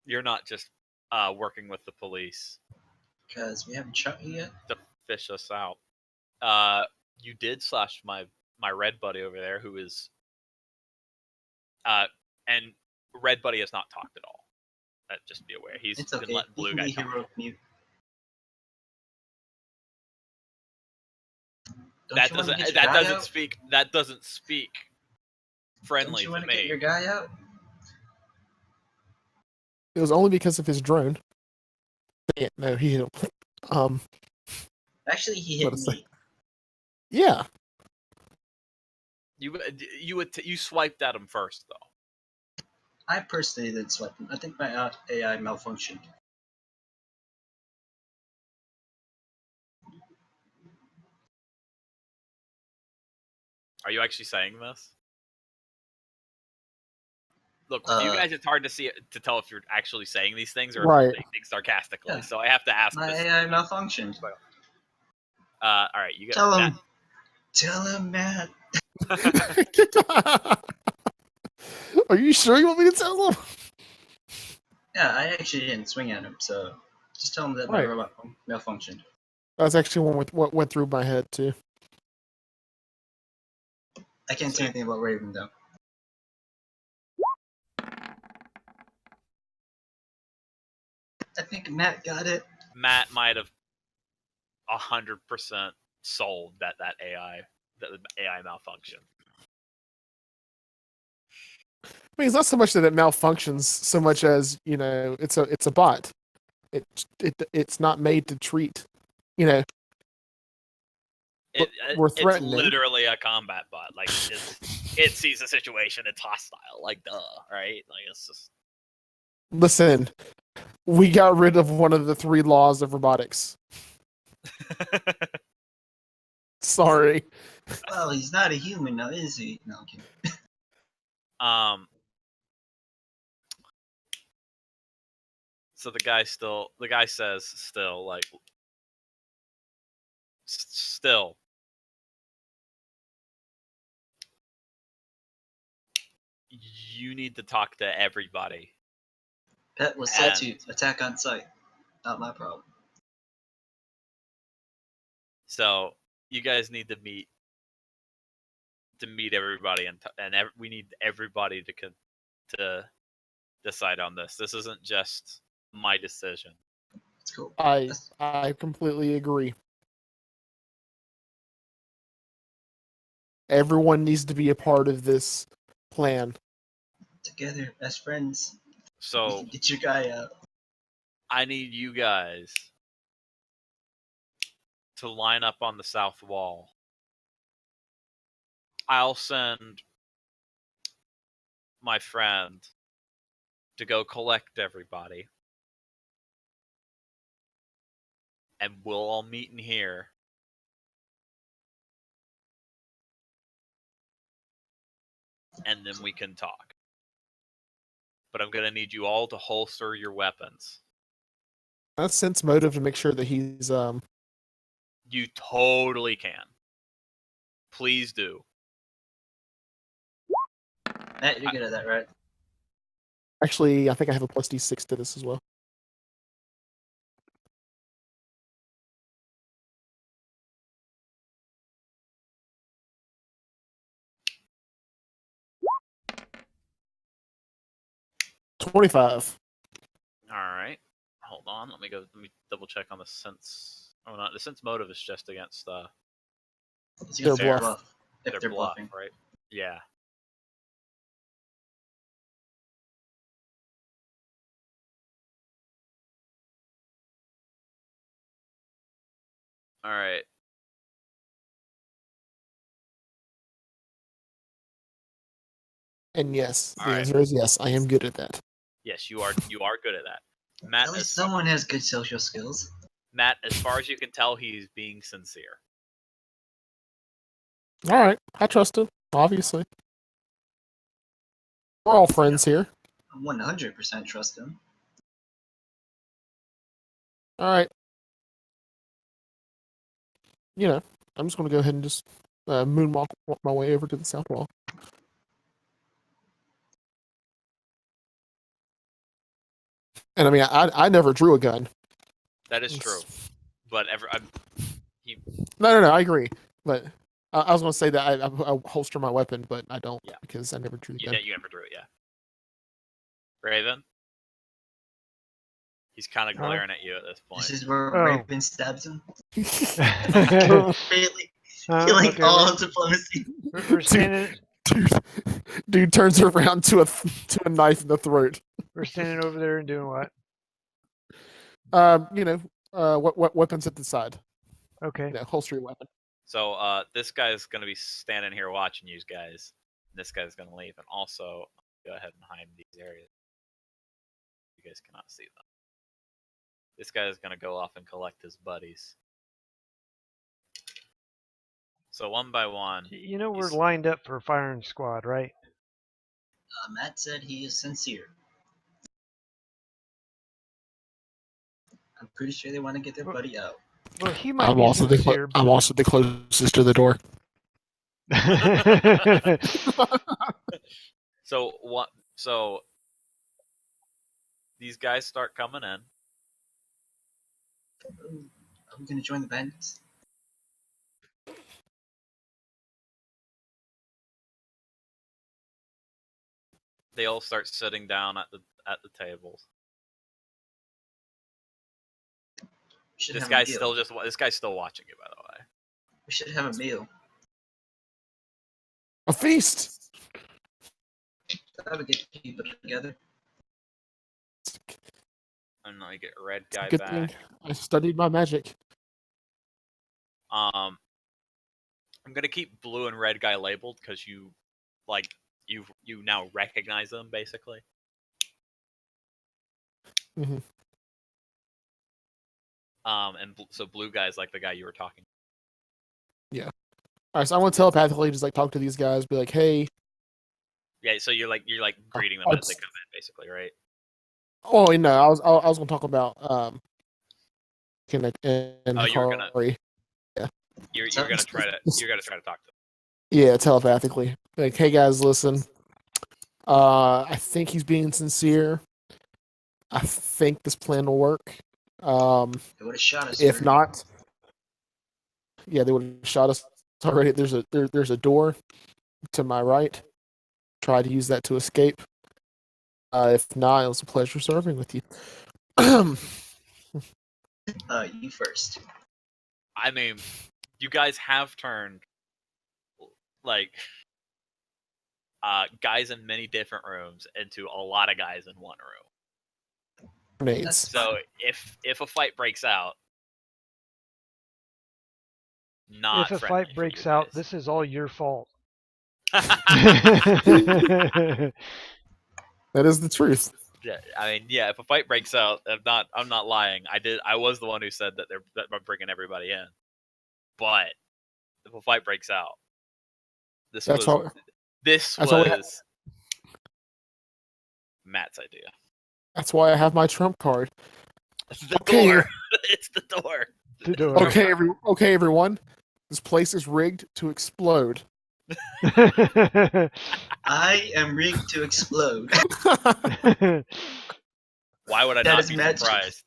working with the police Because we haven't shot you yet. to fish us out? You did slash my red buddy over there, who is and red buddy has not talked at all. Just be aware, he's It's been okay. letting He blue can guy be talk. heroic mute. That doesn't speak friendly Don't you to want to get me. your guy out? It was only because of his drone. Yeah, no, he hit him. Actually, he hit What is me. Yeah. You swiped at him first, though. I personally didn't swipe him. I think my AI malfunctioned. Are you actually saying this? Look, with you guys, it's hard to tell if you're actually saying these things or if Right. you're saying things sarcastically. Yeah. So I have to ask My this. AI malfunctioned. All right, you got Tell him, Matt. Are you sure you want me to tell him? Yeah, I actually didn't swing at him, so just tell him that my Right. robot malfunctioned. That's actually one with what went through my head too. I can't say anything about Raven though. I think Matt got it. Matt might have 100% sold that AI malfunction. I mean, it's not so much that it malfunctions, so much as it's a bot. It's not made to treat. We're It's threatening. literally a combat bot. Like it sees a situation, it's hostile. Like duh, right? Like it's just. Listen, we got rid of one of the 3 laws of robotics. Sorry. Well, he's not a human now, is he? No, I'm kidding. So the guy says still like still. You need to talk to everybody. Pet was set to attack on sight. Not my problem. So you guys need to meet everybody, and we need everybody to decide on this. This isn't just my decision. It's cool. I completely agree. Everyone needs to be a part of this plan. Together as friends. So we can get your guy out. I need you guys to line up on the south wall. I'll send my friend to go collect everybody. And we'll all meet in here. And then we can talk. But I'm going to need you all to holster your weapons. That's sense motive to make sure that he's You totally can. Please do. Matt, you're good at that, right? Actually, I think I have a plus D6 to this as well. $25. All right. Hold on. Let me double check on the sense. Oh, no, the sense motive is just against It's Their against their bluff. If their they're bluff, bluffing. right? Yeah. All right. And yes, the All right. answer is yes. I am good at that. Yes, you are good at that. Matt, At least as, someone has good social skills. Matt, as far as you can tell, he's being sincere. All right, I trust him. Obviously, we're all friends here. I 100% trust him. All right. You know, I'm just gonna go ahead and just moonwalk my way over to the south wall. And I mean, I never drew a gun. That is true. But No. I agree. But I was gonna say that I holster my weapon, but I don't Yeah. because I never drew the you, gun. you never drew it, yeah. Raven? He's kind of glaring at you at this point. This is where Oh. Raven stabs him. Huh, Really? Killing okay, all diplomacy. we're standing. Dude turns around to a knife in the throat. We're standing over there and doing what? What weapons at the side? Okay. Holster your weapon. So this guy's going to be standing here watching you guys. And this guy's going to leave. And also, go ahead and hide in these areas. You guys cannot see them. This guy is going to go off and collect his buddies. So one by one. You know we're lined up for firing squad, right? Matt said he is sincere. I'm pretty sure they want to get their buddy out. Well, he might be sincere. I'm also the closest to the door. So what? So these guys start coming in. Ooh, are we gonna join the bandits? They all start sitting down at the tables. This guy's still watching you, by the way. We should have a meal. A feast. That would get people together. And I get red guy Good back. thing I studied my magic. I'm gonna keep blue and red guy labeled because you now recognize them basically. Mm-hmm. So blue guy's like the guy you were talking. Yeah. All right, so I want to telepathically just talk to these guys, be like, "Hey." Yeah, so you're greeting them as they come in, basically, right? Oh, no, I was gonna talk about and you're gonna yeah. You're gonna try to talk to them. Yeah, telepathically. Like, hey guys, listen. I think he's being sincere. I think this plan will work. They would have shot us. If not, yeah, they would have shot us already. There's a door to my right. Try to use that to escape. If not, it was a pleasure serving with you. You first. I mean, you guys have turned guys in many different rooms into a lot of guys in one room. Grenades. So if a fight breaks out, if a fight breaks out, this is all your fault. That is the truth. Yeah, I mean, yeah. If a fight breaks out, I'm not lying. I was the one who said that they're bringing everybody in. But if a fight breaks out, this was Matt's idea. That's why I have my trump card. The door. It's the door. The door. Okay, everyone. This place is rigged to explode. I am rigged to explode. Why would I not be surprised?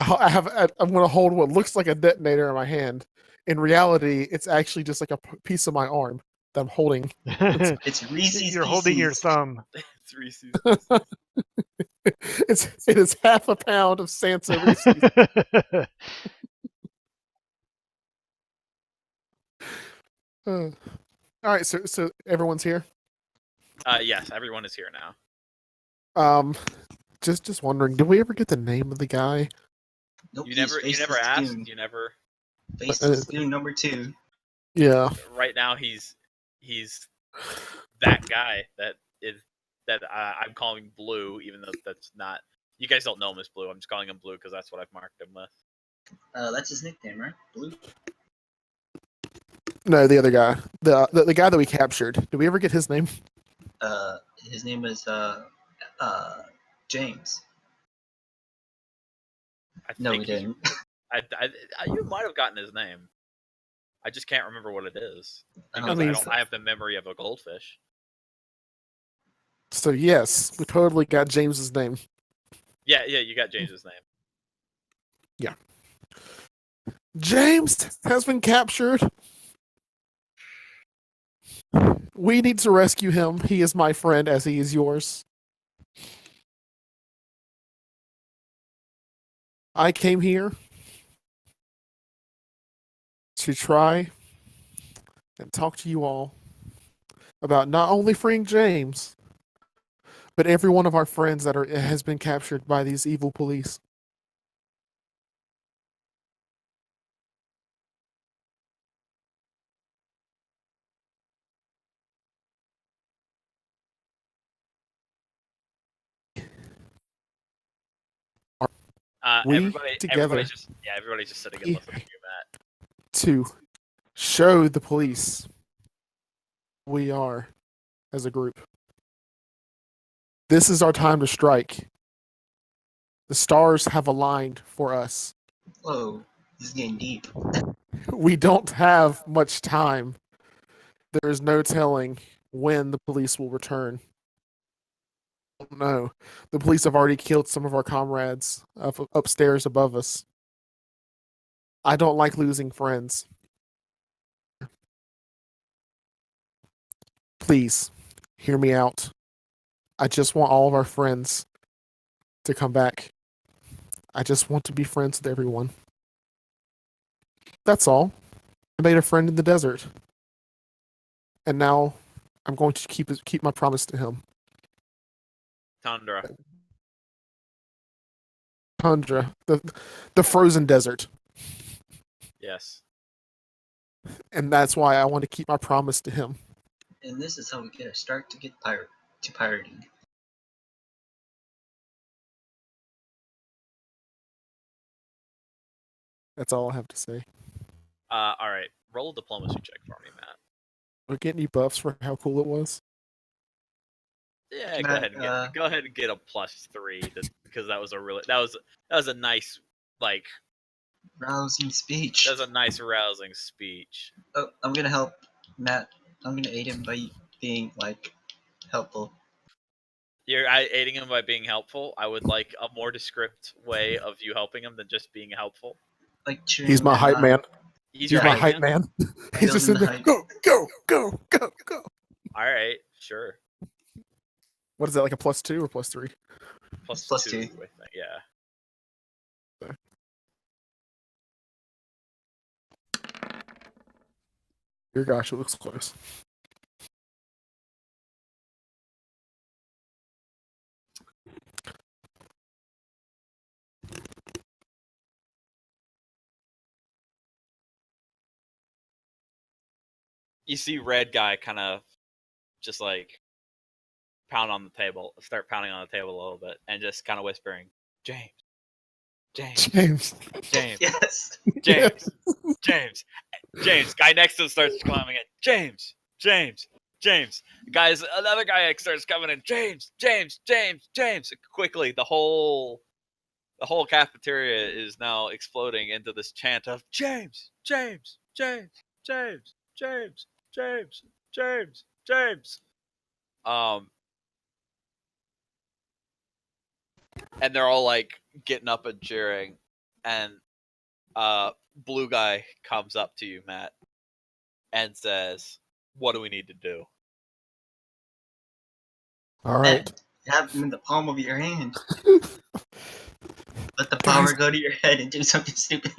I'm going to hold what looks like a detonator in my hand. In reality, it's actually just like a piece of my arm that I'm holding. It's Reese's. You're holding your thumb. It's Reese's. It is half a pound of Sansa Reese's. All right, so everyone's here. Yes, everyone is here now. Just wondering, did we ever get the name of the guy? Nope, You never asked. You never. Faceless student number 2. Yeah. Right now, he's that guy that I'm calling Blue, even though that's not. You guys don't know him as Blue. I'm just calling him Blue because that's what I've marked him with. That's his nickname, right? Blue. No, the other guy, the guy that we captured. Did we ever get his name? His name is James. I No, we think he's. didn't. You might have gotten his name. I just can't remember what it is because mean, I have the memory of a goldfish. So yes, we totally got James's name. Yeah, you got James's name. Yeah. James has been captured. We need to rescue him. He is my friend as he is yours. I came here to try and talk to you all about not only freeing James, but every one of our friends that has been captured by these evil police. We Everybody's together just sitting and listening to you, Matt. to show the police we are as a group. This is our time to strike. The stars have aligned for us. Whoa, this is getting deep. We don't have much time. There is no telling when the police will return. No, the police have already killed some of our comrades upstairs above us. I don't like losing friends. Please, hear me out. I just want all of our friends to come back. I just want to be friends with everyone. That's all. I made a friend in the desert. And now I'm going to keep my promise to him. Tundra. Tundra, the frozen desert. Yes. And that's why I want to keep my promise to him. And this is how we get a start to get pirating. That's all I have to say. All right. Roll a diplomacy check for me, Matt. Or get any buffs for how cool it was? Yeah, Matt, go ahead and get a +3 because that was a nice rousing speech. that was a nice rousing speech. Oh, I'm gonna help Matt. I'm gonna aid him by being helpful. You're aiding him by being helpful. I would like a more descriptive way of you helping him than just being helpful. Like cheering He's my them hype on. man. He's He's your my hype hype man. By He's just building in the there. hype. Go. All right, sure. What is that, like a +2 or +3? Plus +2, two. I think. Yeah. Dear gosh, it looks close. You see red guy kind of just start pounding on the table a little bit, and just kind of whispering, James. James. Yes. James. Guy next to him starts climbing in. James. Guys, another guy starts coming in. James. Quickly, the whole cafeteria is now exploding into this chant of James. And they're all getting up and cheering, and blue guy comes up to you, Matt, and says, "What do we need to do?" All right. Matt, have them in the palm of your hand. Let the Guys. power go to your head and do something stupid.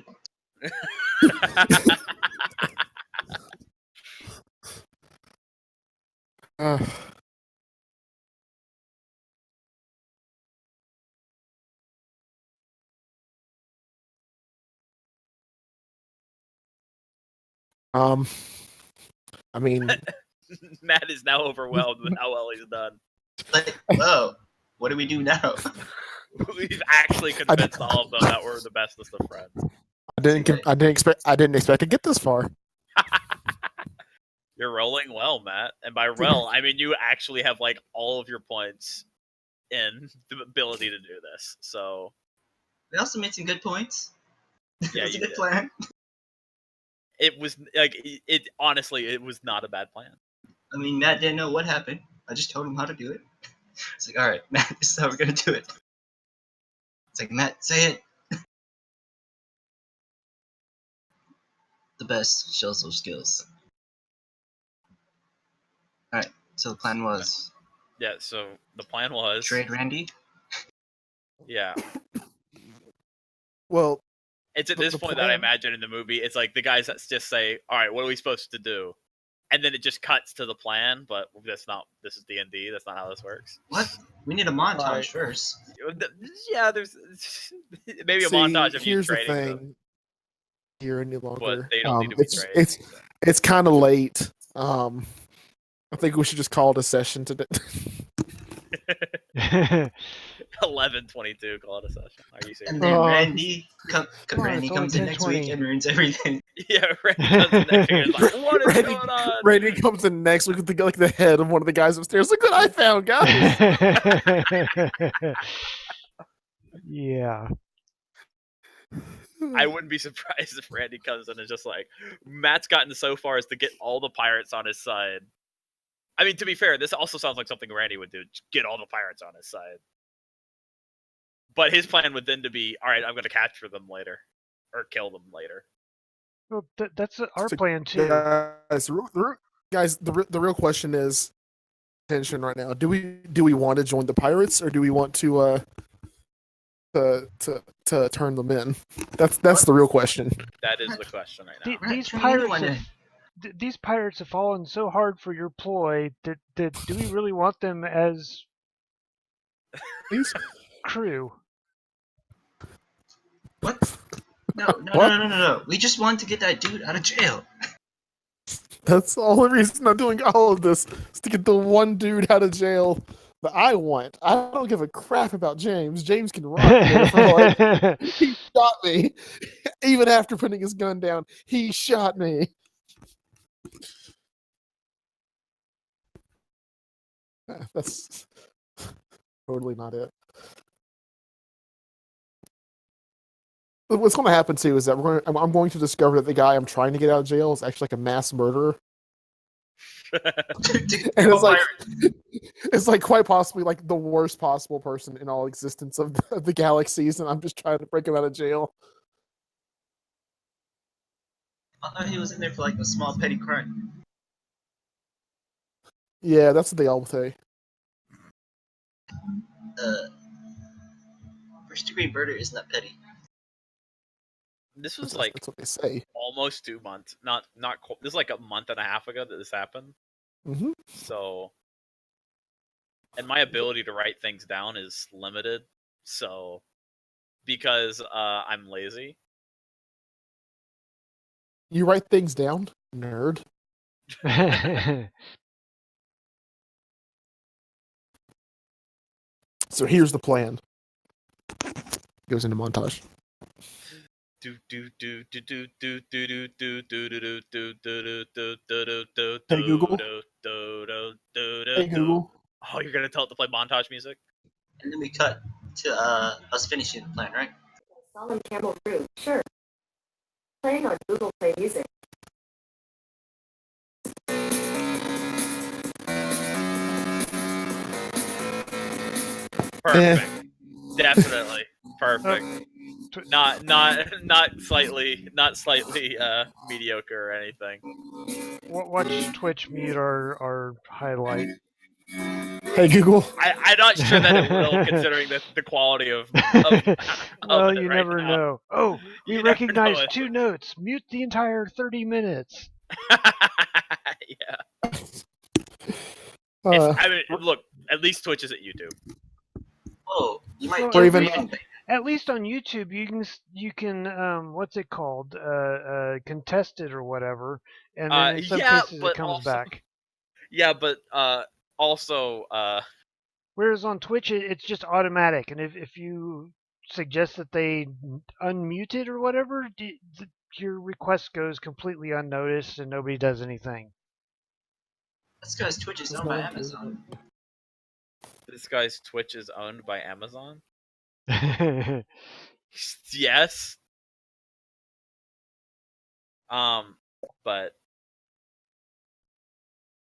I mean, Matt is now overwhelmed with how well he's done. Like, whoa, what do we do now? We've actually convinced all of them that we're the bestest of friends. I didn't expect to get this far. You're rolling well, Matt. And by well, I mean you actually have like all of your points in the ability to do this. So We also made some good points. yeah, It was a you good did. plan. It was like it honestly, it was not a bad plan. I mean, Matt didn't know what happened. I just told him how to do it. It's like, all right, Matt, this is how we're gonna do it. It's like, Matt, say it. The best shows those skills. All right, so the plan was Yeah, so the plan was trade Randy. yeah. Well, It's at The- this the point that I plan- imagine in the movie, it's like the guys that just say, "All right, what are we supposed to do?" And then it just cuts to the plan. But that's not. This is D&D. That's not how this works. What? We need a montage Right. first. Yeah, there's maybe a see, montage of you here's the trading them, thing. Here any longer. but they don't need to be it's traded. it's kind of late. I think we should just call it a session today. 11:22. Call it a session. Are you serious? And then Oh. Randy, Come on, Randy it's only comes in next week 10:20. and ruins everything. Yeah, Randy comes in next week and is like, "What is Randy- going on?" Randy comes in next week with the head of one of the guys upstairs. Look what I found, guys. Yeah. I wouldn't be surprised if Randy comes in and is just like, Matt's gotten so far as to get all the pirates on his side. I mean, to be fair, this also sounds like something Randy would do, just get all the pirates on his side. But his plan would then to be, all right, I'm going to capture them later, or kill them later. Well, that's our So, plan too. Guys, the real question is tension right now. Do we want to join the pirates or do we want to turn them in? That's the real question. That is the question right now. These Turn pirates anyone have, these pirates have fallen so hard for your ploy that do we really want them as Please. crew? What? No. What? We just want to get that dude out of jail. That's the only reason I'm doing all of this is to get the one dude out of jail that I want. I don't give a crap about James. James can run. Therefore, he shot me. Even after putting his gun down, he shot me. That's totally not it. But what's going to happen too is that I'm going to discover that the guy I'm trying to get out of jail is actually like a mass murderer. Dude, And go it's like pirate. it's like quite possibly like the worst possible person in all existence of the galaxies, and I'm just trying to break him out of jail. I thought he was in there for like a small petty crime. Yeah, that's what they all say. First degree murder isn't that petty. This was That's, like that's what they say. almost 2 months. Not this is like a month and a half ago that this happened. Hmm. So, and my ability to write things down is limited. So, because I'm lazy. You write things down, nerd. So here's the plan. Goes into montage. Do do do do do do do do do do do do do do do. Hey, Google. Hey Google. Oh, you're gonna tell it to play montage music? And then we cut to us finishing the plan, right? Solemn Camel Crew, sure. Playing on Google Play Music. Perfect. Definitely perfect. Not slightly mediocre or anything. Watch Twitch mute our highlight. Hey Google. I'm not sure that it will, considering the quality of Well, it you right never now. know. Oh, we You never recognize know. 2 notes. Mute the entire 30 minutes. Yeah. Uh, I mean, look. At least Twitch is at YouTube. Oh, you might Well, get even- Raven back. At least on YouTube, you can what's it called? Contest it or whatever, and then in some Yeah, cases it but comes also, back. yeah, but also, Whereas on Twitch, it's just automatic, and if you suggest that they unmute it or whatever, your request goes completely unnoticed and nobody does anything. That's because Twitch is It's owned by not good. Amazon. this guy's Twitch is owned by Amazon. Yes. But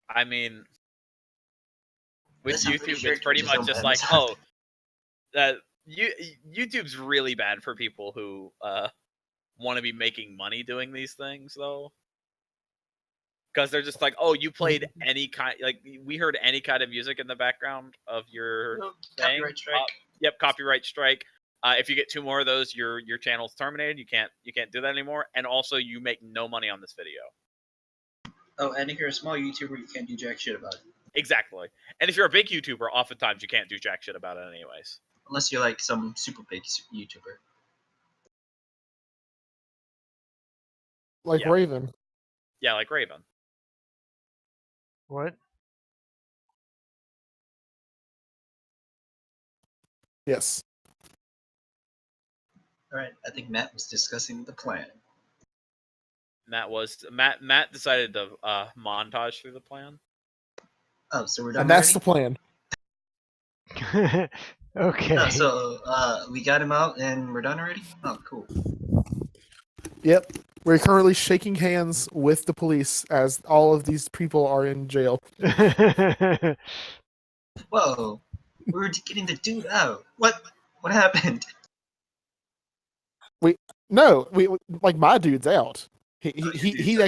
I mean, with Yes, I'm pretty YouTube, sure it's pretty Twitch is much owned by just like, Amazon. that YouTube's really bad for people who want to be making money doing these things, though. Because they're just like, oh, you played any kind, like we heard any kind of music in the background of your No, thing. copyright strike. Yep, copyright strike. If you get 2 more of those, your channel's terminated. You can't do that anymore. And also, you make no money on this video. Oh, and if you're a small YouTuber, you can't do jack shit about it. Exactly. And if you're a big YouTuber, oftentimes you can't do jack shit about it anyways. Unless you're like some super big YouTuber. Like Yeah. Raven. Yeah, like Raven. What? Yes. Alright, I think Matt was discussing the plan. Matt decided to montage through the plan. Oh, so we're done And that's already? the plan. Okay. Oh, so we got him out and we're done already? Oh, cool. Yep. We're currently shaking hands with the police as all of these people are in jail. Whoa, we were getting the dude out. What happened? No, we like my dude's out. He Oh, your he dude's he out.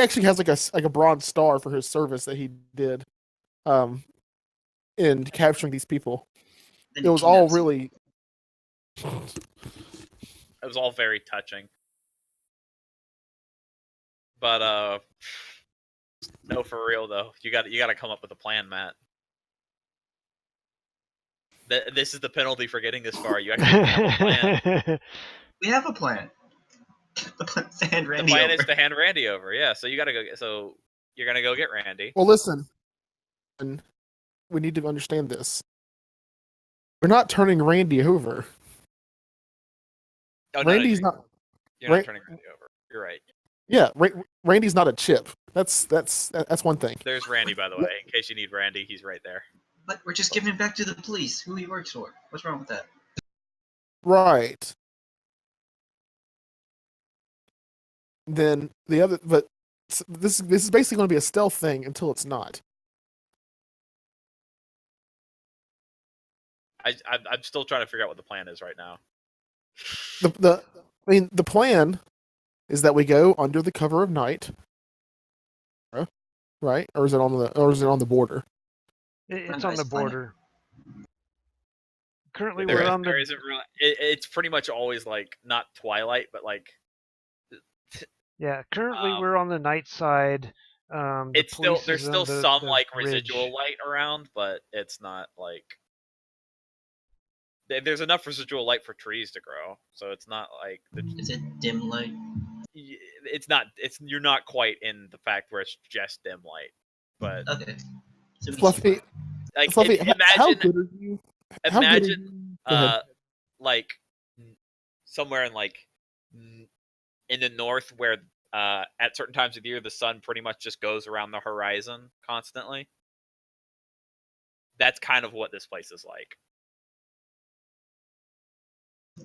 actually has like a bronze star for his service that he did, in capturing these people. Then It he was all kidnaps you. really. It was all very touching. But no, for real though, you got to come up with a plan, Matt. This is the penalty for getting this far. You actually have a plan. We have a plan. The plan's to hand The Randy plan over. is to hand Randy over. Yeah, so you got to go. So you're gonna go get Randy. Well, listen, and we need to understand this. We're not turning Randy over. Oh, no, Randy's not. You're not Ra- turning Randy over. You're right. Yeah, Randy's not a chip. That's one thing. There's Randy, by the way. In case you need Randy, he's right there. But we're just giving him back to the police, who he works for. What's wrong with that? Right. Then the other, but this is basically going to be a stealth thing until it's not. I'm still trying to figure out what the plan is right now. The plan is that we go under the cover of night, right? Or is it on the border? It's on the border. Currently, There we're on there the. isn't really. It's pretty much always like not twilight, but like Yeah, currently we're on the night side. it's still police there's is still on the some like bridge. residual light around, but it's not like there's enough residual light for trees to grow, so it's not like Is it dim light? it's not you're not quite in the fact where it's just dim light, but Okay. So we Fluffy, like Fluffy, imagine how good are you? How good are imagine you? Go ahead. like somewhere in like in the north where at certain times of the year the sun pretty much just goes around the horizon constantly. That's kind of what this place is like.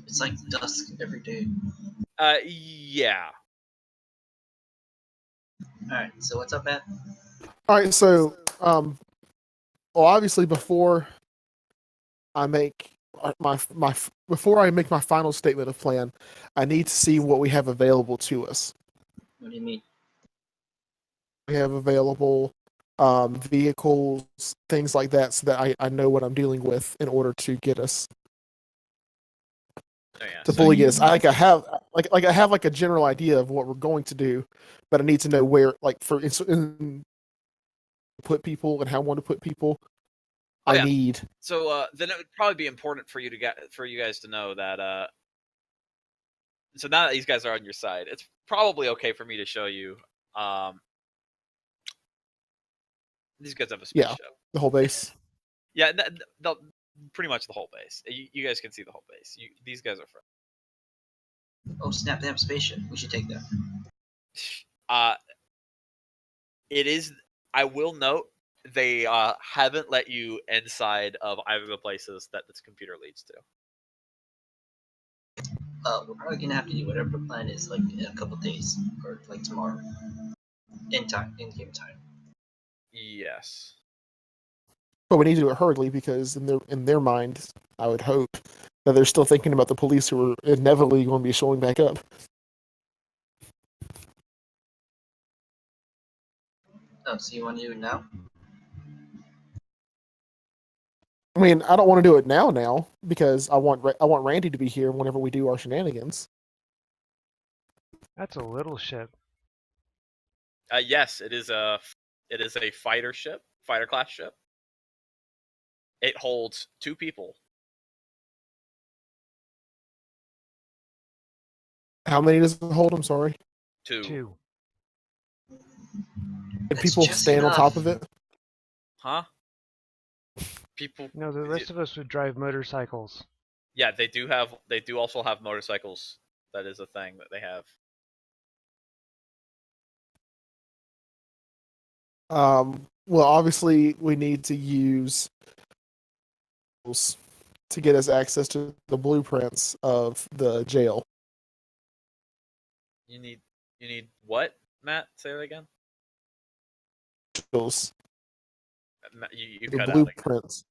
It's like dusk every day. Yeah. Alright, so what's up, Matt? All right, so well, obviously before I make before I make my final statement of plan, I need to see what we have available to us. What do you mean? We have available vehicles, things like that, so that I know what I'm dealing with in order to get us Oh, yeah. to So fully get us. I have like a general idea of what we're going to do, but I need to know where, like, put people and how I want to put people. Oh, I yeah. need. So then it would probably be important for you guys to know that. So now that these guys are on your side, it's probably okay for me to show you. These guys have a Yeah. spaceship. The whole base. Yeah, pretty much the whole base. You guys can see the whole base. These guys are friends. Oh snap! They have a spaceship. We should take that. It is. I will note they haven't let you inside of either of the places that this computer leads to. We're probably gonna have to do whatever the plan is, like in a couple days or like tomorrow, in game time. Yes. But we need to do it hurriedly because in their minds, I would hope that they're still thinking about the police who are inevitably going to be showing back up. Oh, so you want to do it now? I mean, I don't want to do it now because I want Randy to be here whenever we do our shenanigans. That's a little ship. Yes, it is a fighter class ship. It holds 2 people. How many does it hold? I'm sorry. 2. 2. Can That's people just stand on enough. top of it? Huh? People. No, the rest of us would drive motorcycles. Yeah, they do have. They do also have motorcycles. That is a thing that they have. Well, obviously, we need to use to get us access to the blueprints of the jail. You need what, Matt? Say that again. Those Matt, you the cut out again. blueprints.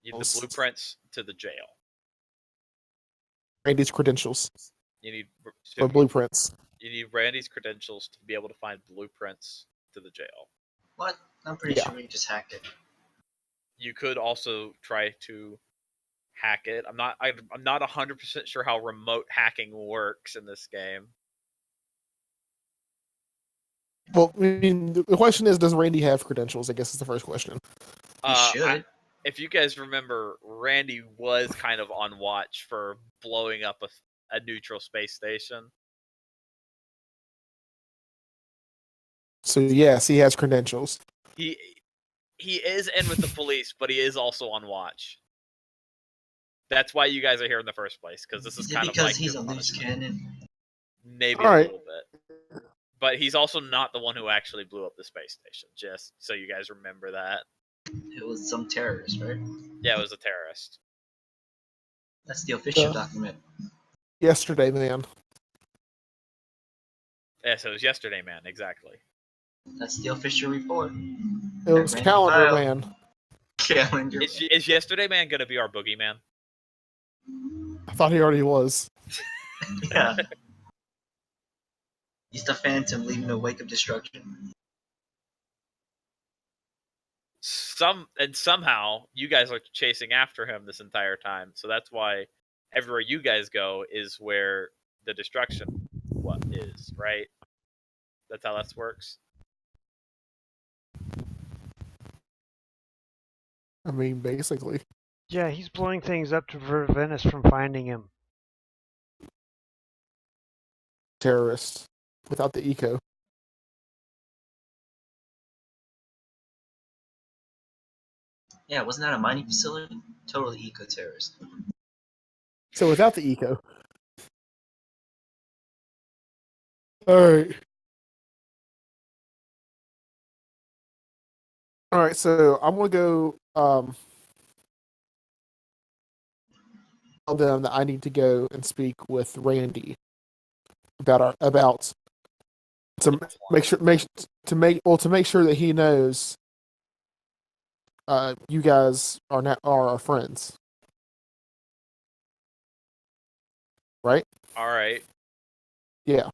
You need the blueprints to the jail. Randy's credentials You need or blueprints. You need Randy's credentials to be able to find blueprints to the jail. What? I'm pretty sure we can just hack it. You could also try to hack it. I'm not 100% sure how remote hacking works in this game. Well, I mean, the question is, does Randy have credentials? I guess is the first question. You should. If you guys remember, Randy was kind of on watch for blowing up a neutral space station. So yes, he has credentials. He is in with the police, but he is also on watch. That's why you guys are here in the first place, because this is kind of like he's your a loose punishment. cannon. Maybe All a right. little bit. But he's also not the one who actually blew up the space station, just so you guys remember that. It was some terrorist, right? Yeah, it was a terrorist. That's the official document. Yesterday, man. Yeah, so it was yesterday, man, exactly. That's the official report. It was Randy calendar, filed. man. Calendar. Is yesterday man gonna be our boogeyman? I thought he already was. Yeah. He's the Phantom leaving a wake of destruction. Somehow you guys are chasing after him this entire time, so that's why everywhere you guys go is where the destruction is, right? That's how that works. I mean, basically. Yeah, he's blowing things up to prevent us from finding him. Terrorists without the eco. Yeah, wasn't that a mining facility? Totally eco-terrorist. So without the eco. Alright. Alright, so I'm gonna go tell them that I need to go and speak with Randy about to make sure that he knows you guys are our friends. Right? All right. Yeah.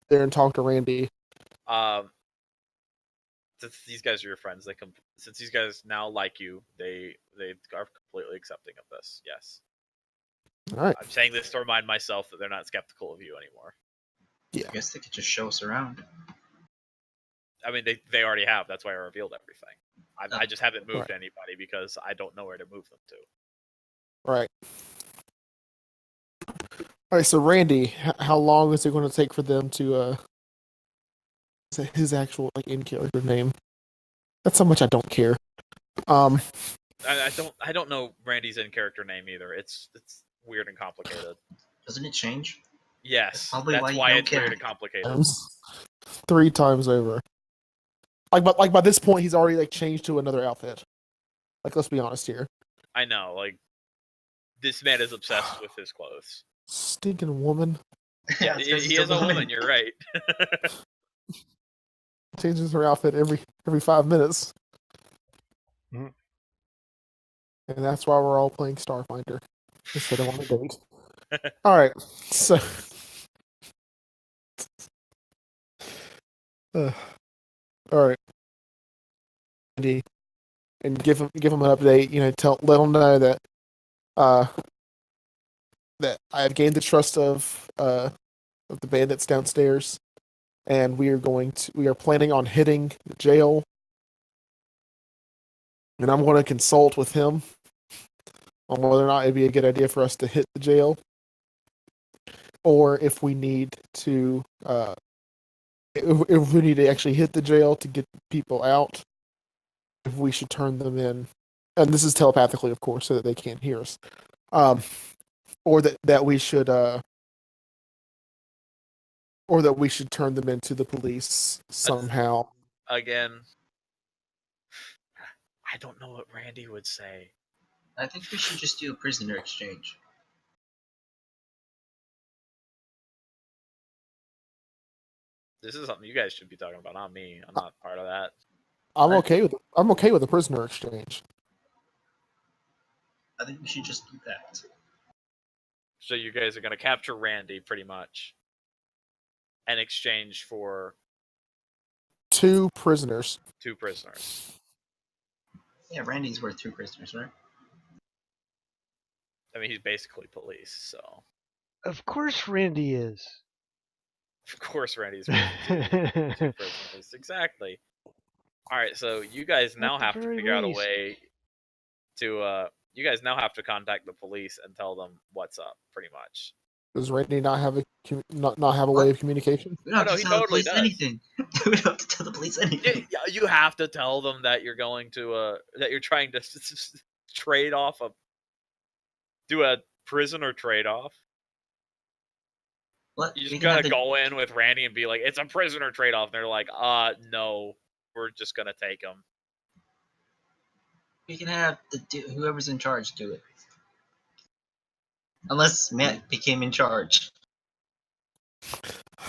There and talk to Randy. Since these guys are your friends, since these guys now like you, they are completely accepting of this. Yes. All right. I'm saying this to remind myself that they're not skeptical of you anymore. Yeah. I guess they could just show us around. I mean, they already have. That's why I revealed everything. I just haven't moved Right. anybody because I don't know where to move them to. Right. All right. So Randy, how long is it going to take for them to say his actual like in character name? That's how much I don't care. Um. I don't know Randy's in character name either. It's weird and complicated. Doesn't it change? Yes, Probably that's why you why don't it's care. weird and complicated. Times, 3 times over. Like by this point, he's already like changed to another outfit. Like, let's be honest here. I know, like this man is obsessed with his clothes. Stinking woman Yeah, It's 'cause he he's is a woman. You're right. changes her outfit every 5 minutes, Mhm. and that's why we're all playing Starfinder instead of on a date. All right, so all right, Andy, and give him an update. You know, let him know that uh that I have gained the trust of the bandits downstairs, and we are planning on hitting the jail, and I'm going to consult with him on whether or not it'd be a good idea for us to hit the jail, or if we need to if we need to actually hit the jail to get people out, if we should turn them in, and this is telepathically, of course, so that they can't hear us, or that we should or that we should turn them into the police somehow. Again, I don't know what Randy would say. I think we should just do a prisoner exchange. This is something you guys should be talking about, not me. I'm not part of that. I'm okay with a prisoner exchange. I think we should just do that. So you guys are gonna capture Randy pretty much, in exchange for 2 prisoners. 2 prisoners. Yeah, Randy's worth 2 prisoners, right? I mean, he's basically police, so Of course, Randy is. of course Randy's worth 2 prisoners. Exactly. All right, so you guys now At the have to very figure out a least. way to. You guys now have to contact the police and tell them what's up, pretty much. Does Randy not have not have a way What? of communication? We don't Oh, have no, to he tell the totally police does. anything. We don't have to tell the police anything. You have to tell them that you're going to that you're trying to trade off do a prisoner trade off. What? You We just can have gotta the go in with Randy and be like, "It's a prisoner trade off," and they're like, no, we're just gonna take him." whoever's in charge do it. Unless Matt became in charge.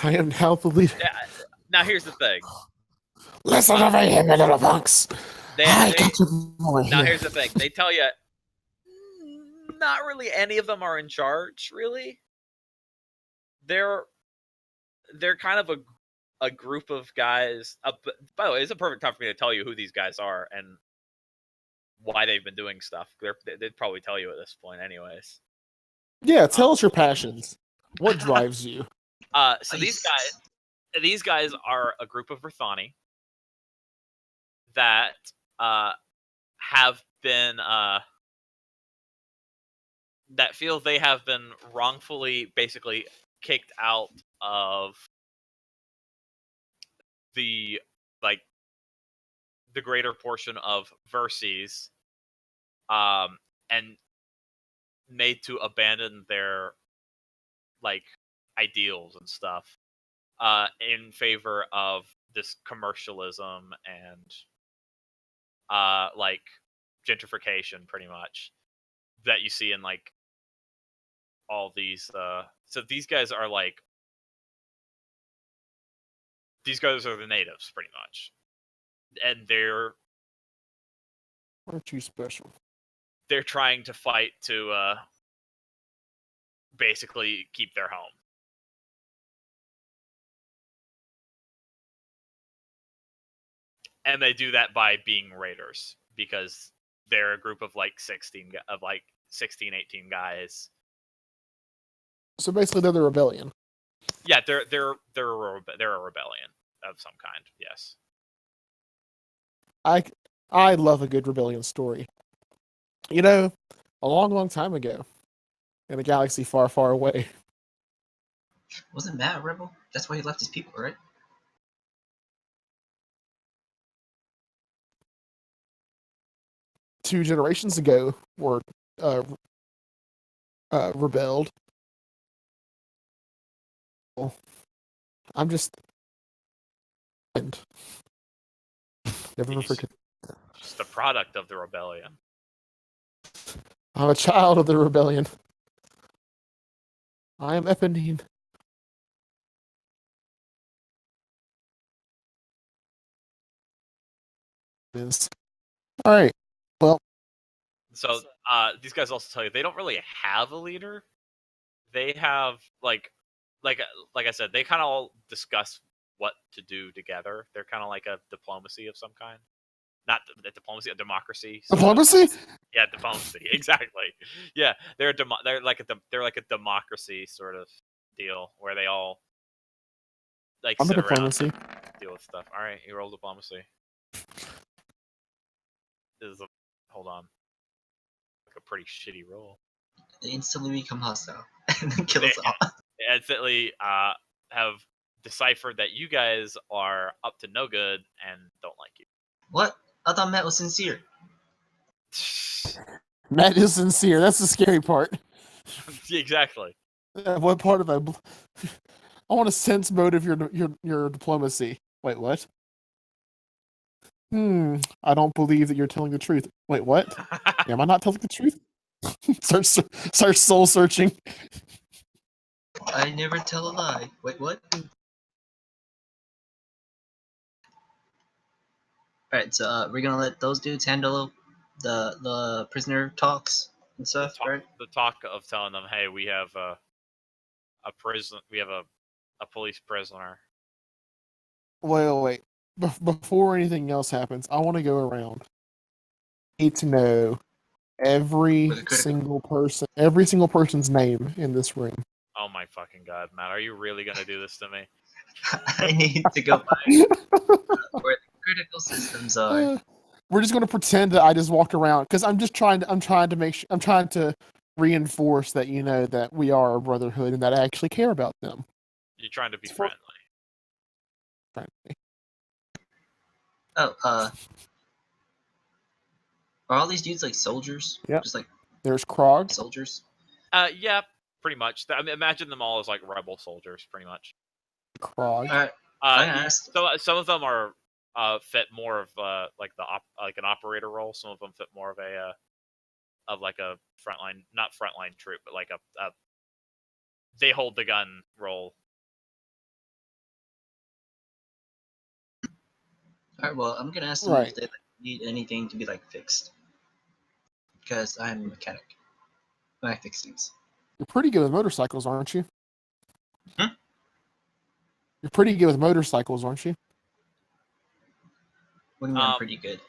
I am now the leader. Yeah. Now here's the thing. Listen to me, you little punks. I got you more Now here. here's the thing. They tell you not really any of them are in charge, really. They're kind of a group of guys. By the way, it's a perfect time for me to tell you who these guys are and why they've been doing stuff. They'd probably tell you at this point, anyways. Yeah, tell us your passions. What drives you? So these guys are a group of Rithani that have been that feel they have been wrongfully basically kicked out of the the greater portion of Verces, and made to abandon their ideals and stuff in favor of this commercialism and gentrification, pretty much, that you see in all these. So these guys are the natives, pretty much, and Aren't you special? they're trying to fight to basically keep their home. And they do that by being raiders, because they're a group of 16 18 guys. So basically, they're the rebellion. Yeah, they're a rebellion of some kind. Yes. I love a good rebellion story. You know, a long, long time ago, in a galaxy far, far away, Wasn't Matt a rebel? That's why he left his people, right? 2 generations ago, were uh, rebelled. Well, I'm just and never He's forget. just a product of the rebellion. I'm a child of the rebellion. I am Eponine. Is all right. Well, So these guys also tell you they don't really have a leader. They have like like I said, they kind of all discuss what to do together. They're kind of like a diplomacy of some kind. Not a diplomacy, a democracy. Sort of. diplomacy. Yeah, diplomacy. Exactly. Yeah, they're like a democracy sort of deal where they all like I'm a sit around diplomacy. and deal with stuff. All right, you roll diplomacy. This is a hold on, like a pretty shitty roll. They instantly become hostile and then kill They us all. instantly have deciphered that you guys are up to no good and don't like you. What? I thought Matt was sincere. Matt is sincere. That's the scary part. Exactly. What part of I want to sense mode of your diplomacy. Wait, what? I don't believe that you're telling the truth. Wait, what? Am I not telling the truth? Start soul searching. I never tell a lie. Wait, what? Alright, so we're gonna let those dudes handle the prisoner talks and stuff, right? The talk of telling them, hey, we have a police prisoner. Wait. Before anything else happens, I want to go around. Need to know every With a critical. single person's name in this room. Oh my fucking god, Matt, are you really gonna do this to me? I need to go find where the critical systems are. We're just going to pretend that I just walked around because I'm trying to make sure, I'm trying to reinforce that that we are a brotherhood and that I actually care about them. You're trying to be It's for- friendly. Oh, are all these dudes like soldiers? Yep. Just like There's Krog. soldiers? Yeah, pretty much. I mean, imagine them all as like rebel soldiers, pretty much. Krog. Alright, I asked. So some of them are fit more of like like an operator role. Some of them fit more of a of like a frontline, not frontline troop, but like a they hold the gun role. Alright, well, I'm gonna ask them Right. if they need anything to be like fixed. Because I'm a mechanic. I fix things. You're pretty good with motorcycles, aren't you? Hmm? You're pretty good with motorcycles, aren't you? What do you mean I'm pretty good?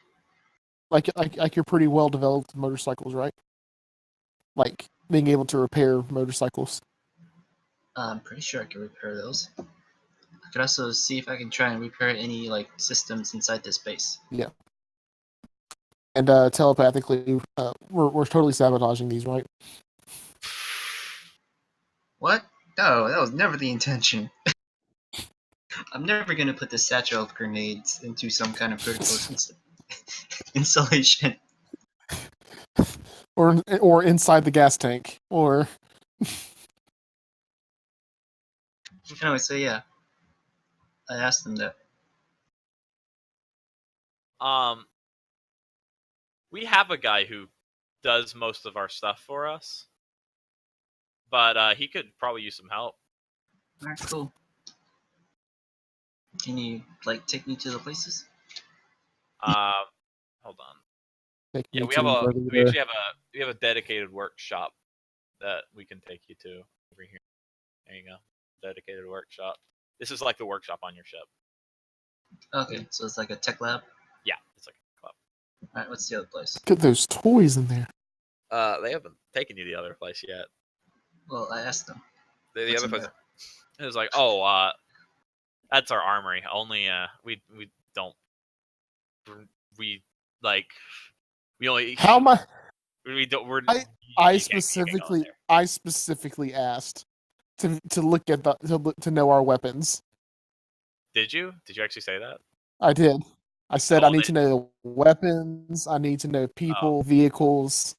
Like you're pretty well developed with motorcycles, right? Like being able to repair motorcycles. I'm pretty sure I can repair those. I could also see if I can try and repair any like systems inside this base. Yeah. And telepathically, we're totally sabotaging these, right? What? No, that was never the intention. I'm never gonna put this satchel of grenades into some kind of critical installation. Or inside the gas tank, or Anyway, so yeah, I asked them that. We have a guy who does most of our stuff for us, but he could probably use some help. Alright, cool. Can you like take me to the places? Hold on. take Yeah, me to whether we actually have a dedicated workshop that we can take you to over here. There you go. Dedicated workshop. This is like the workshop on your ship. Okay, so it's like a tech lab. Yeah, it's like a club. Alright, what's the other place? Look at those toys in there. They haven't taken you to the other place yet. Well, I asked them. The What's other in place, there? it was like, that's our armory. Only we don't we like we only How am I? we don't we're I- you I can't go specifically, there. I specifically asked to look at to know our weapons. Did you actually say that? I did. I said I Oh, need to know weapons. I need to know people, vehicles,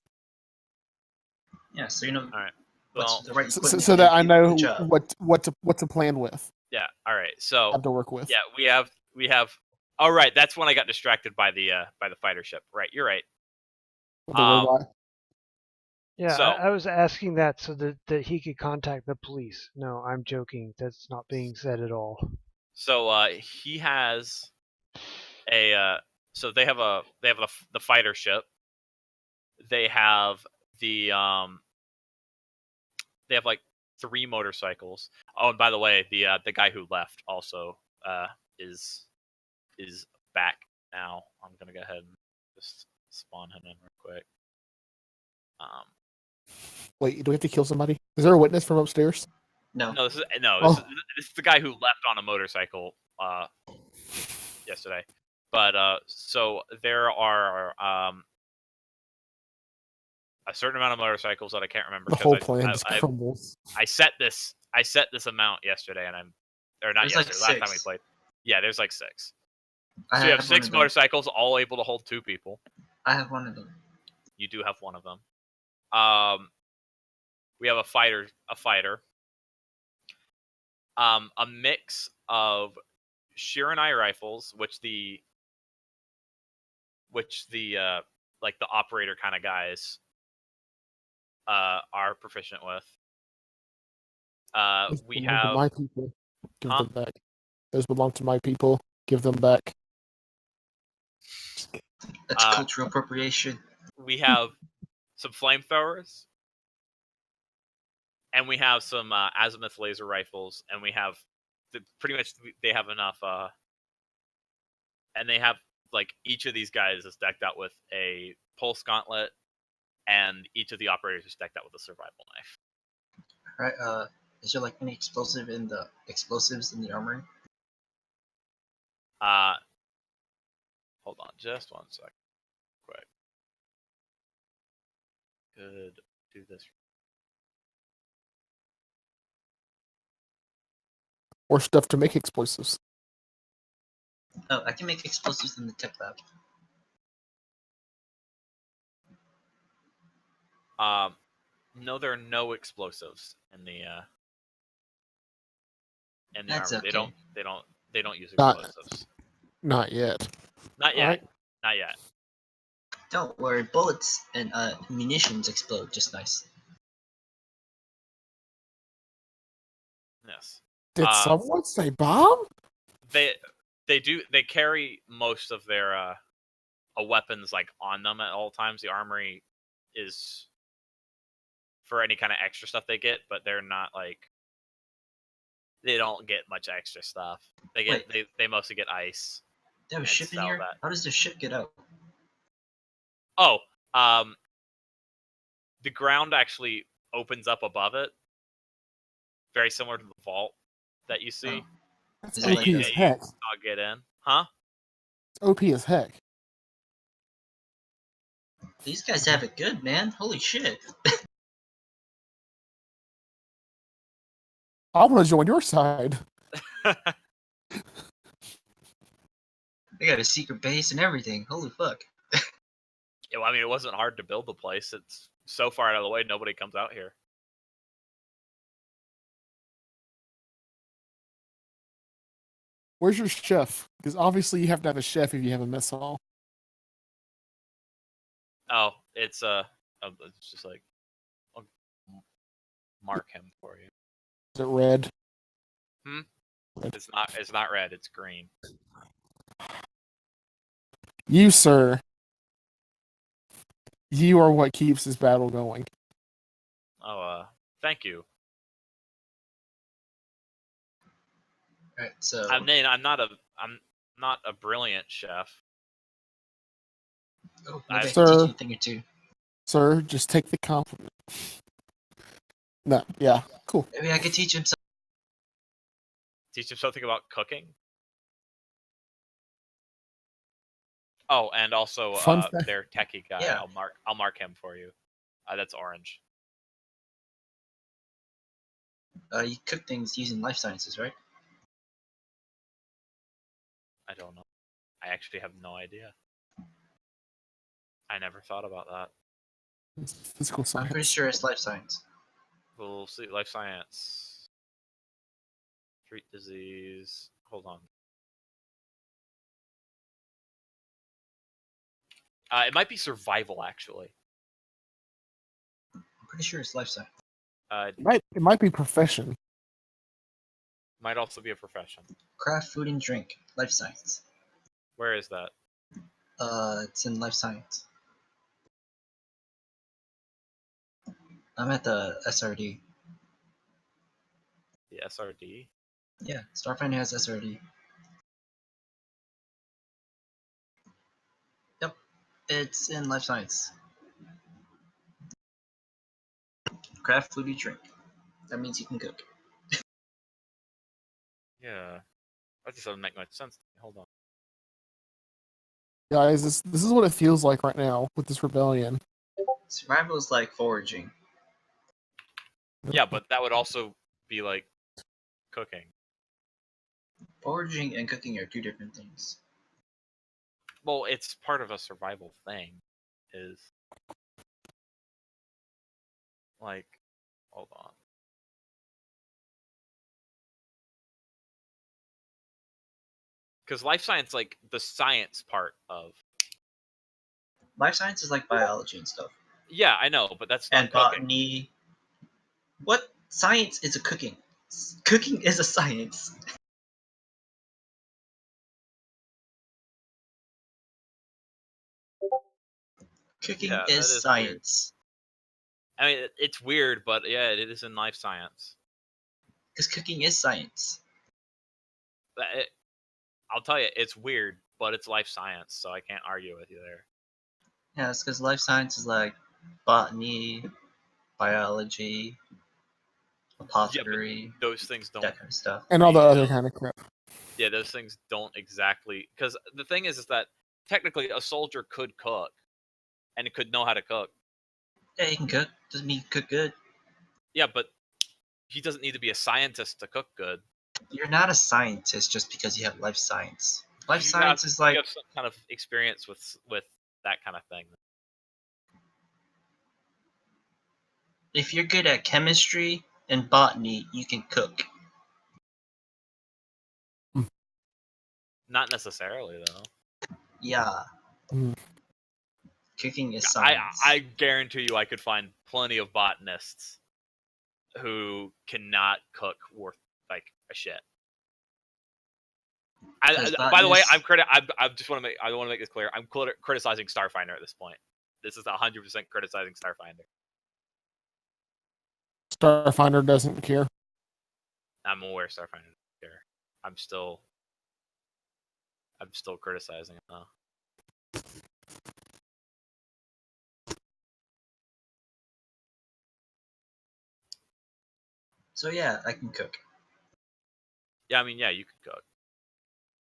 Yeah, so you know all right. what's Well, the right so, equipment so to that give I you for the know job. what to plan with, yeah. All right. So have to work with. yeah, we have. All right, that's when I got distracted by the fighter ship. Right, you're right. With the robot. Yeah, So- I was asking that so that he could contact the police. No, I'm joking. That's not being said at all. So he has a so they have the fighter ship. They have they have like 3 motorcycles. Oh, and by the way, the guy who left also is back now. I'm gonna go ahead and just spawn him in real quick. Wait, do we have to kill somebody? Is there a witness from upstairs? No. No, this Oh. is the guy who left on a motorcycle yesterday. But so there are a certain amount of motorcycles that I can't remember The whole plan just crumbles. I set this amount yesterday, and not There's like yesterday. Last time we 6. played, yeah, there's like 6. I So you have one 6 of them. motorcycles, all able to hold 2 people. I have one of them. You do have one of them. We have a fighter. A mix of Shiranai rifles, which the like the operator kind of guys are proficient with. Those We belong to have my people. Give Huh? them back. Those belong to my people. Give them back. That's Uh, cultural appropriation. we have some flamethrowers, and we have some azimuth laser rifles, and we have pretty much they have enough. And they have like each of these guys is decked out with a pulse gauntlet, and each of the operators is decked out with a survival knife. Alright, is there like any explosives in the armory? Hold on, just one sec, quick. Could do this. Or stuff to make explosives. Oh, I can make explosives in the tech lab. No, there are no explosives in the That's armor. okay. They don't use Not- explosives. Not yet. Not yet. Alright. Not yet. Don't worry, bullets and munitions explode just nice. Yes. Did someone say bomb? They do. They carry most of their weapons like on them at all times. The armory is for any kind of extra stuff they get, but they're not like they don't get much extra stuff. They get they mostly get ice. They have a And ship in sell here? that. How does the ship get out? Oh, the ground actually opens up above it, very similar to the vault that you see. Oh. That's Is it OP like as a- heck. I'll get in, huh? It's OP as heck. These guys have it good, man. Holy shit. I want to join your side. They got a secret base and everything. Holy fuck. Yeah, well, I mean, it wasn't hard to build the place. It's so far out of the way, nobody comes out here. Where's your chef? Because obviously you have to have a chef if you have a mess hall. Oh, it's just like I'll mark him for you. Is it red? It's not red. It's green. You, sir. You are what keeps this battle going. Oh, thank you. Alright, so I mean, I'm not a brilliant chef. maybe I can Sir. teach you a thing or two. Sir, just take the compliment. No, yeah, cool. Maybe I could teach him something. Teach him something about cooking. Oh, and also Fun fact. their techie guy. Yeah. I'll mark him for you. That's orange. You cook things using life sciences, right? I don't know. I actually have no idea. I never thought about that. It's physical I'm science. pretty sure it's life science. We'll see. Life science. Treat disease. Hold on. It might be survival, actually. I'm pretty sure it's life science. It might be profession. Might also be a profession. Craft food and drink, life science. Where is that? It's in life science. I'm at the SRD. The SRD? Yeah, Starfinder has SRD. Yep, it's in life science. Craft food and drink. That means you can cook. Yeah. That just doesn't make much sense. Hold on. Guys, this is what it feels like right now with this rebellion. Survival is like foraging. Yeah, but that would also be like cooking. Foraging and cooking are two different things. Well, it's part of a survival thing. Is like, hold on. Because life science, like the science part of. Life science is like biology and stuff. Yeah, I know, but that's not And cooking. botany. What science is a cooking? Cooking is a science. Cooking Yeah, is that is weird. science. I mean, it's weird, but yeah, it is in life science. Because cooking is science. I'll tell you, it's weird, but it's life science, so I can't argue with you there. Yeah, it's because life science is like botany, biology, apothecary, Those things don't. that kind of stuff. And all the other Those- kind of crap. Yeah, those things don't exactly. Because the thing is that technically a soldier could cook, and it could know how to cook. Yeah, you can cook. Doesn't mean you cook good. Yeah, but he doesn't need to be a scientist to cook good. You're not a scientist just because you have life science. Life You science have, is like you have some kind of experience with that kind of thing. if you're good at chemistry and botany, you can cook. Not necessarily though. Yeah, Mm. cooking is I science. guarantee you, I could find plenty of botanists who cannot cook worth like a shit. By the way, I just want to make this clear. I'm criticizing Starfinder at this point. This is 100% criticizing Starfinder. Starfinder doesn't care. I'm aware Starfinder doesn't care. I'm still criticizing it though. So yeah, I can cook. Yeah, I mean, yeah, you could cook.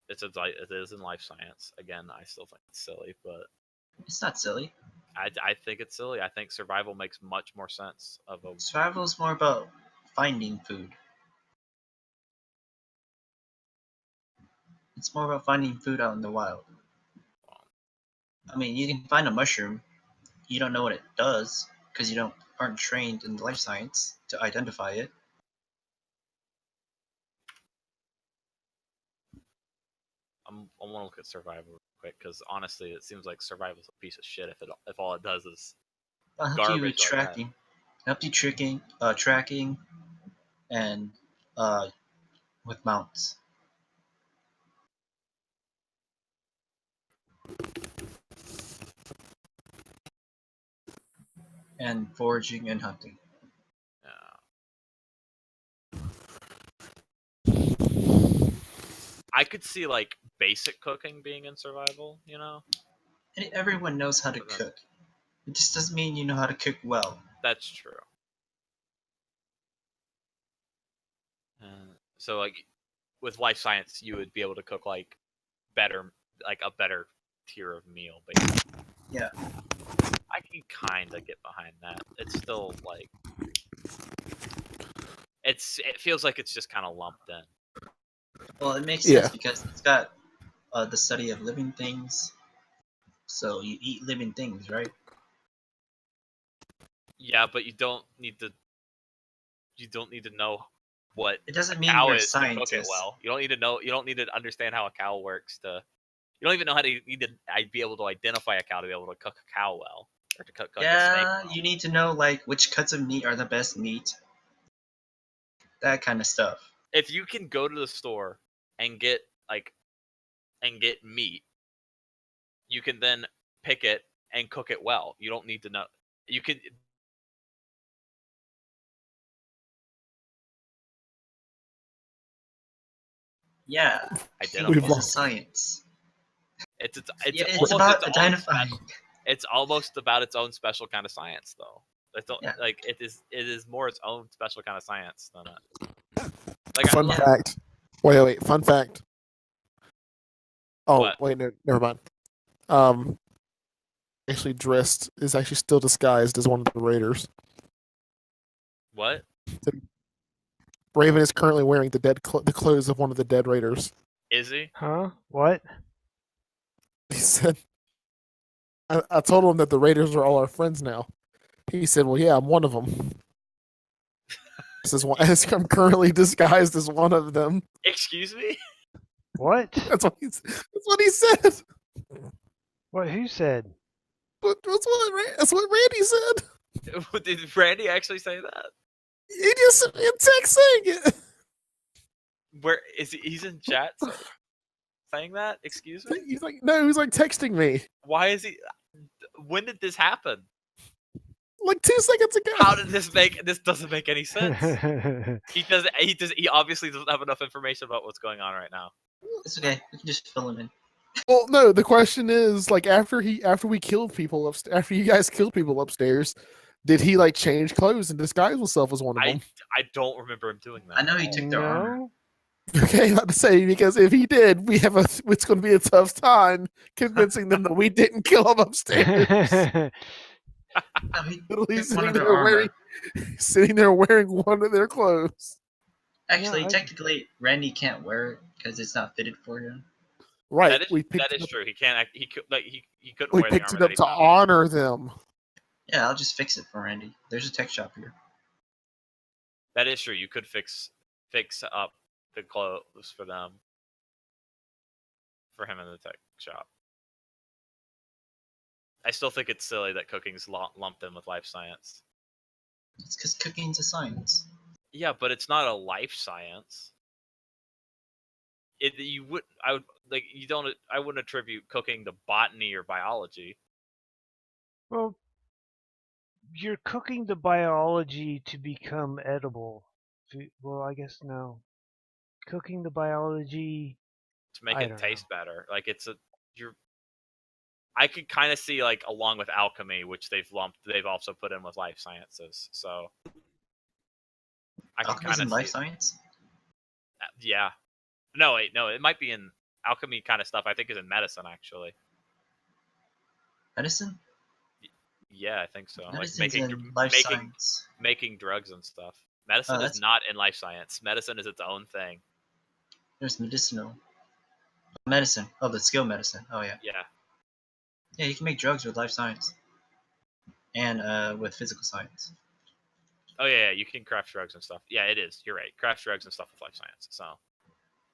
It is in life science. Again, I still think it's silly, but It's not silly. I think it's silly. I think survival makes much more sense of a. Survival is more about finding food. It's more about finding food out in the wild. I mean, you can find a mushroom. You don't know what it does because you aren't trained in life science to identify it. I want to look at survival real quick because honestly, it seems like survival's a piece of shit if all it does is It'll help you garbage with like that. tracking. Help you tracking, and with mounts. And foraging and hunting. I could see like basic cooking being in survival, you know? And everyone knows how to But then- cook. It just doesn't mean you know how to cook well. That's true. So like with life science, you would be able to cook like better, like a better tier of meal, basically. Yeah. I can kind of get behind that. It's still like it feels like it's just kind of lumped in. Well, it makes Yeah. sense because it's got the study of living things. So you eat living things, right? Yeah, but you don't need to know what It doesn't a mean cow you're a is to cook it scientist. well. You don't need to know. You don't need to understand how a cow works to. You don't even know how to need to be able to identify a cow to be able to cook a cow well or to cook like a steak Yeah, well. you need to know like which cuts of meat are the best meat. That kind of stuff. If you can go to the store and get meat, you can then pick it and cook it well. You don't need to know. You can. Yeah, Identify. We've cooking is a lost. science. It's Yeah, it's almost about its own identifying. it's almost about its own special kind of science, though. It's Yeah. like it is more its own special kind of science than it. Like Fun Yeah. fact. Wait. Fun fact. Oh, What? wait, no, never mind. Actually dressed is actually still disguised as one of the raiders. What? Raven is currently wearing the clothes of one of the dead raiders. Is he? Huh? What? He said, I told him that the raiders are all our friends now. He said, well, yeah, I'm one of them. I'm currently disguised as one of them. Excuse me? What? That's what he said. What? Who said? That's what Randy said. Did Randy actually say that? He just sent me a text saying it. Where is he? He's in chat saying that? Excuse me? He's like, no, he's like texting me Why is he? When did this happen? like 2 seconds ago. How did this make? This doesn't make any sense. He obviously doesn't have enough information about what's going on right now. It's okay. We can just fill him in. Well, no, the question is like after we killed people upstairs, after you guys killed people upstairs, did he like change clothes and disguise himself as one of them? I don't remember him doing that. I know he took their armor. No. Okay, not to say because if he did, it's going to be a tough time convincing them that we didn't kill him upstairs. No, he Literally took one sitting of their there armor. sitting there wearing one of their clothes. Actually, No, I- technically, Randy can't wear it because it's not fitted for him. Right, That is we picked that is it up, true. He can't. He could like he couldn't we wear the picked armor it that up he to found. honor them. Yeah, I'll just fix it for Randy. There's a tech shop here. That is true. You could fix up the clothes for them, for him in the tech shop. I still think it's silly that cooking's lumped in with life science. It's because cooking's a science. Yeah, but it's not a life science. I wouldn't attribute cooking to botany or biology. Well, you're cooking the biology to become edible. Well, I guess no. Cooking the biology. To make I it don't taste better. Like I could kind of see like along with alchemy, which they've also put in with life sciences. So I can Alchemy's kind in of life see. science? Yeah. No, wait, no, it might be in alchemy kind of stuff. I think is in medicine actually. Medicine? Yeah, I think so. Like Medicine's in life science. making drugs and stuff. Medicine is that's- not in life science. Medicine is its own thing. There's medicinal. Medicine. Oh, the skill medicine. Oh, yeah. Yeah. Yeah, you can make drugs with life science. And with physical science. Oh yeah, you can craft drugs and stuff. Yeah, it is. You're right. Craft drugs and stuff with life science. So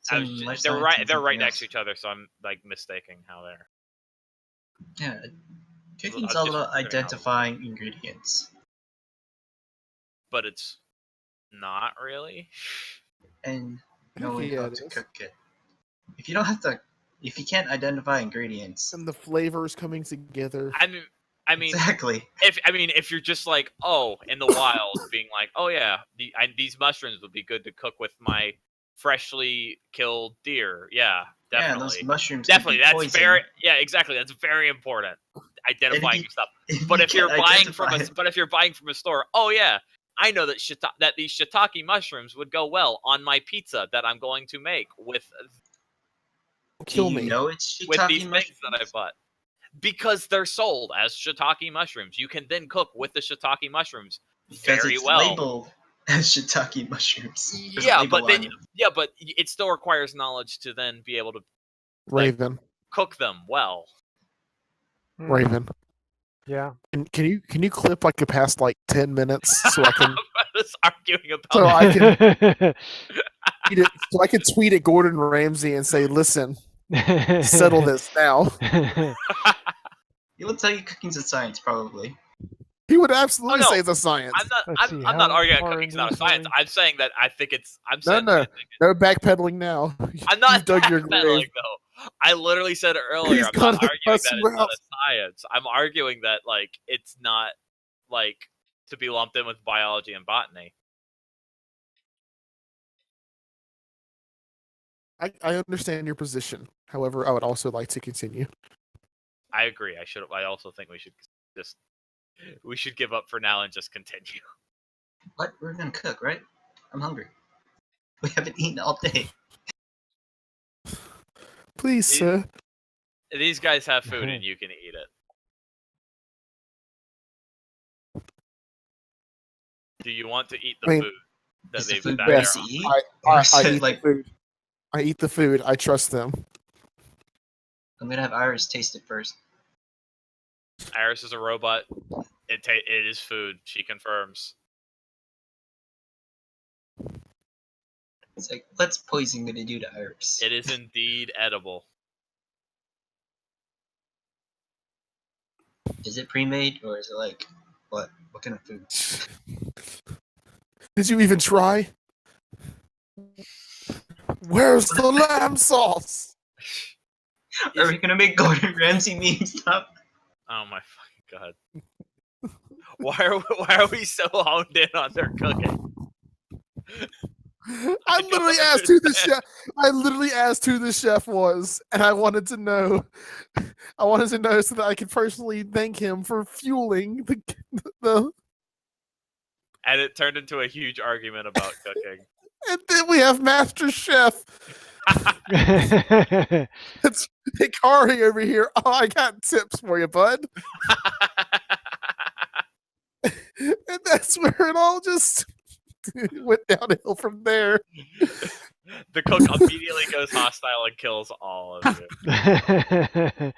So in life they're science right. and They're right something next to else. each other. So I'm like mistaking how they're. Yeah. Cooking's was all just about wondering how- identifying ingredients. But it's not really. And knowing Yeah, how it to is. cook it. If you can't identify ingredients. And the flavors coming together. I mean, Exactly. if you're just like, oh, in the wild, being like, oh yeah, these mushrooms would be good to cook with my freshly killed deer. Yeah, Yeah, definitely. those mushrooms. Definitely, could be that's poison. exactly. That's very important. Identifying you- stuff. If But you if you're can't buying from a store, oh yeah, I know that that these shiitake mushrooms would go well on my pizza that I'm going to make with kill Do you me. know it's shiitake with these mushrooms? things that I bought. Because they're sold as shiitake mushrooms. You can then cook with the shiitake mushrooms Because very it's well. labeled as shiitake mushrooms. There's a Yeah, label but then on it. but it still requires knowledge to then be able to Raven. cook them well. Hmm, Raven. yeah. Can you clip like the past like 10 minutes so I can Just arguing about so I can can tweet it, so I can tweet at Gordon Ramsay and say, listen, settle this now. He will tell you cooking's a science, probably. He would absolutely no. say it's a science. Let's see, I'm not how arguing that far cooking's into not a this are science. we? I'm saying that I think it's. I'm No, saying no, no backpedaling now. I'm not You've dug your backpedaling grave. though. I literally said earlier He's I'm not gonna arguing cuss that you it's not out. a science. I'm arguing that like it's not like to be lumped in with biology and botany. I understand your position. However, I would also like to continue. I agree. I also think we should give up for now and just continue. What? We're gonna cook, right? I'm hungry. We haven't eaten all day. Please, sir. These guys have food and you can eat it. Do you want to eat the I mean, food that Is the they've food got nice there? to eat? I is it eat like the food. I eat the food. I trust them. I'm gonna have Iris taste it first. Iris is a robot. It is food. She confirms. It's like, what's poison gonna do to Iris? It is indeed edible. Is it pre-made or is it like what? What kind of food? Did you even try? Where's the lamb sauce? Are we gonna make Gordon Ramsay meme stuff? Oh my fucking god! Why are we so honed in on their cooking? I literally asked who the chef. I literally asked who the chef was, and I wanted to know. I wanted to know so that I could personally thank him for fueling the. And it turned into a huge argument about cooking. And then we have Master Chef. It's Hikari over here. Oh, I got tips for you, bud. And that's where it all just went downhill from there. The cook immediately goes hostile and kills all of you.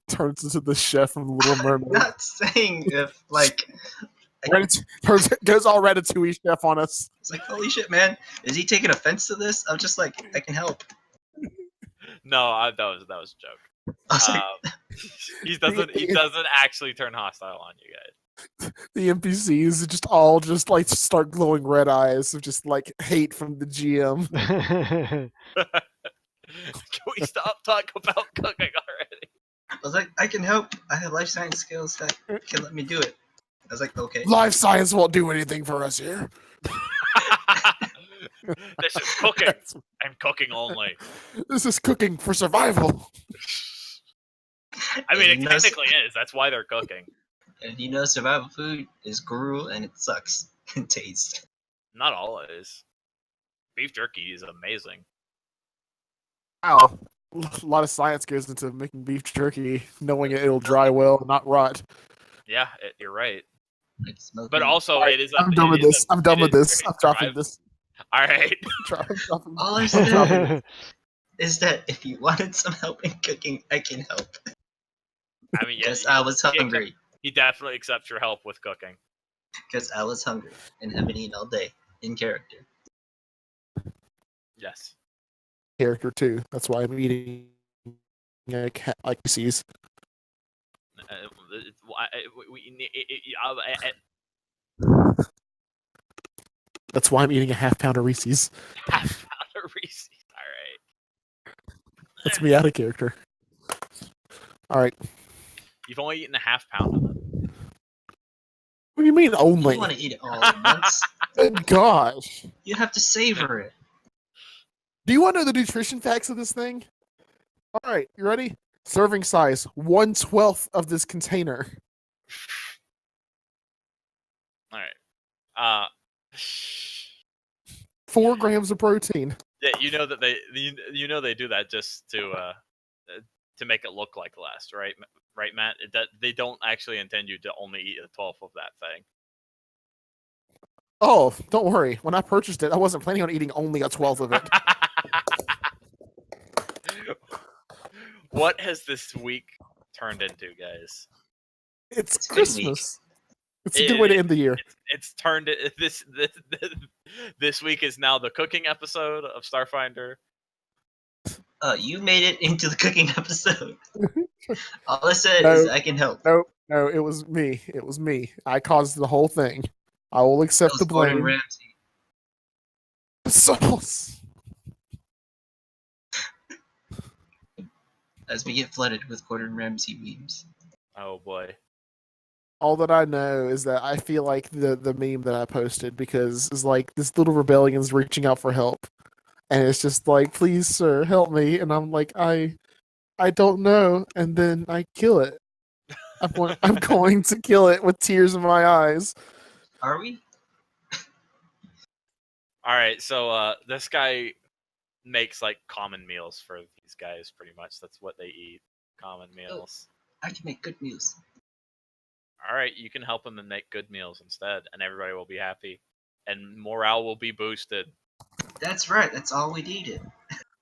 Turns into the chef from Little I'm Mermaid. not saying if like Goes all Ratatouille chef on us. it's like holy shit, man. Is he taking offense to this? I'm just like I can help. No, that was a joke. I was like, He doesn't actually turn hostile on you guys. The NPCs just all just like start glowing red eyes of just like hate from the GM. Can we stop talking about cooking already? I was like, I can help. I have life science skills that can let me do it. I was like, okay. Life science won't do anything for us here. This is cooking. I'm cooking only. This is cooking for survival. I mean, it And technically is. That's why they're cooking. And you know, survival food is gruel and it sucks in taste. Not all it is. Beef jerky is amazing. Wow. A lot of science goes into making beef jerky, knowing it'll dry well and not rot. Yeah, you're right. Like smoking. But also, Alright, it is. I'm done with this. I'm done with this. I'm dropping survival. this. All right. Dropping. all I'm I'm saying dropping this. is that if you wanted some help in cooking, I can help. I mean, Because yeah, I was hungry. he definitely accepts your help with cooking. Because I was hungry and haven't eaten all day in character. Yes. Character too. That's why I'm eating a cat like Reese's. That's why I'm eating a half pound of Reese's. Half pound of Reese's. All right. That's me out of character. All right. You've only eaten a half pound of them. What do you mean only? You want to eat it all at once? Good gosh. You have to savor it. Do you want to know the nutrition facts of this thing? All right, you ready? Serving size 1/12 of this container. All right. 4 grams of protein. Yeah, you know that they do that just to make it look like less, right? Right, Matt. That they don't actually intend you to only eat a 12th of that thing. Oh, don't worry. When I purchased it, I wasn't planning on eating only a 12th of it. What has this week turned into, guys? It's It's a good week. Christmas. It's a good way to end the year. It's turned this week is now the cooking episode of Starfinder. You made it into the cooking episode. All I said is I can help. No, it was me. It was me. I caused the whole thing. I will That accept was the Gordon blame. Ramsay. Sauce. As we get flooded with Gordon Ramsay memes. Oh boy. All that I know is that I feel like the meme that I posted because it's like this little rebellion's reaching out for help, and it's just like, please, sir, help me, and I'm like, I don't know, and then I kill it. I'm going to kill it with tears in my eyes. Are we? All right, so this guy makes like common meals for these guys. Pretty much, that's what they eat. Common meals. I can make good meals. All right, you can help them and make good meals instead, and everybody will be happy, and morale will be boosted. That's right. That's all we needed.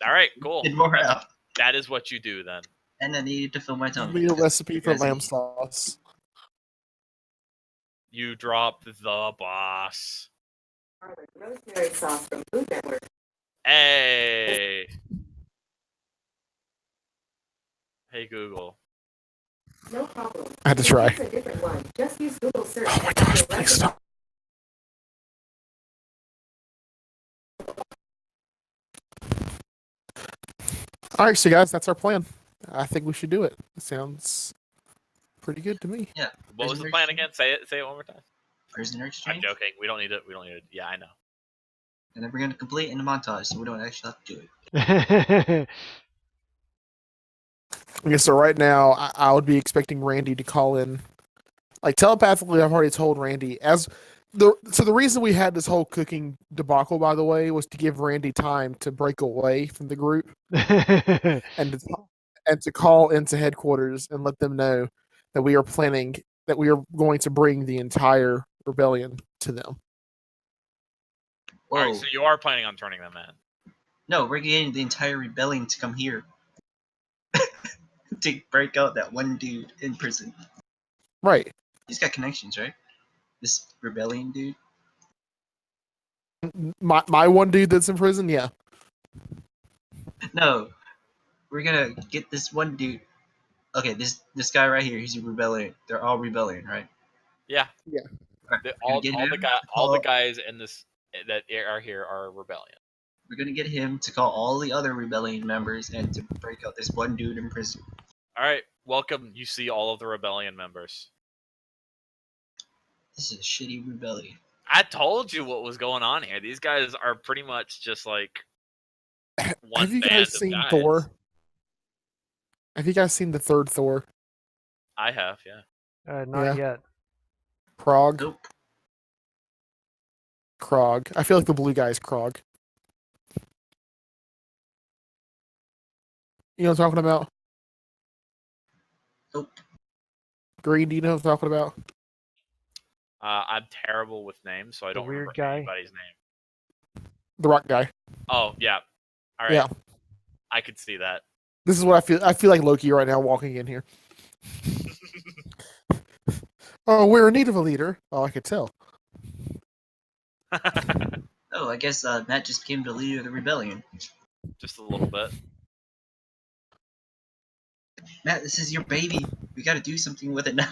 All right, cool. Did more out. That is what you do then. And I needed to fill my Give tummy. me a because recipe for guys lamb eat. sauce. You drop the boss. Rosemary sauce from Food Network. Hey. Hey Google. No problem. I had to try. Choose a different one. Just use Google search. Oh my gosh, please stop. All right, so guys, that's our plan. I think we should do it. It sounds pretty good to me. Yeah. What was the prisoner plan exchange. again? Say it one more time. Prisoner I'm exchange. joking. We don't need it. We don't need it. Yeah, I know. And then we're going to complete in a montage so we don't actually have to do it. Okay, so right now, I would be expecting Randy to call in. Like telepathically, I've already told Randy the reason we had this whole cooking debacle, by the way, was to give Randy time to break away from the group and to call into headquarters and let them know that we are planning that we are going to bring the entire rebellion to them. Whoa. All right, so you are planning on turning them in. No, we're getting the entire rebellion to come here. To break out that one dude in prison. Right. He's got connections, right? This rebellion dude. My one dude that's in prison, yeah. No, we're gonna get this one dude. Okay, this guy right here. He's a rebellion. They're all rebellion, right? Yeah. Yeah. Right, All we're gonna get the him to guys in this that are here are rebellion. We're gonna get him to call all the other rebellion members and to break out this one dude in prison. All right, welcome. You see all of the rebellion members. This is a shitty rebellion. I told you what was going on here. These guys are pretty much just like one Have you band guys of seen guys. Thor? Have you guys seen the third Thor? I have, yeah. Not yet. Krog? Nope. Krog. I feel like the blue guy is Krog. You know what I'm talking about? Nope. Green, do you know what I'm talking about? I'm terrible with names, so I The don't weird remember guy? anybody's name. The rock guy. Oh, yeah. All right. Yeah. I could see that. This is what I feel. I feel like Loki right now walking in here. Oh, we're in need of a leader. Oh, I could tell. Oh, I guess Matt just became the leader of the rebellion. Just a little bit. Matt, this is your baby. We gotta do something with it now.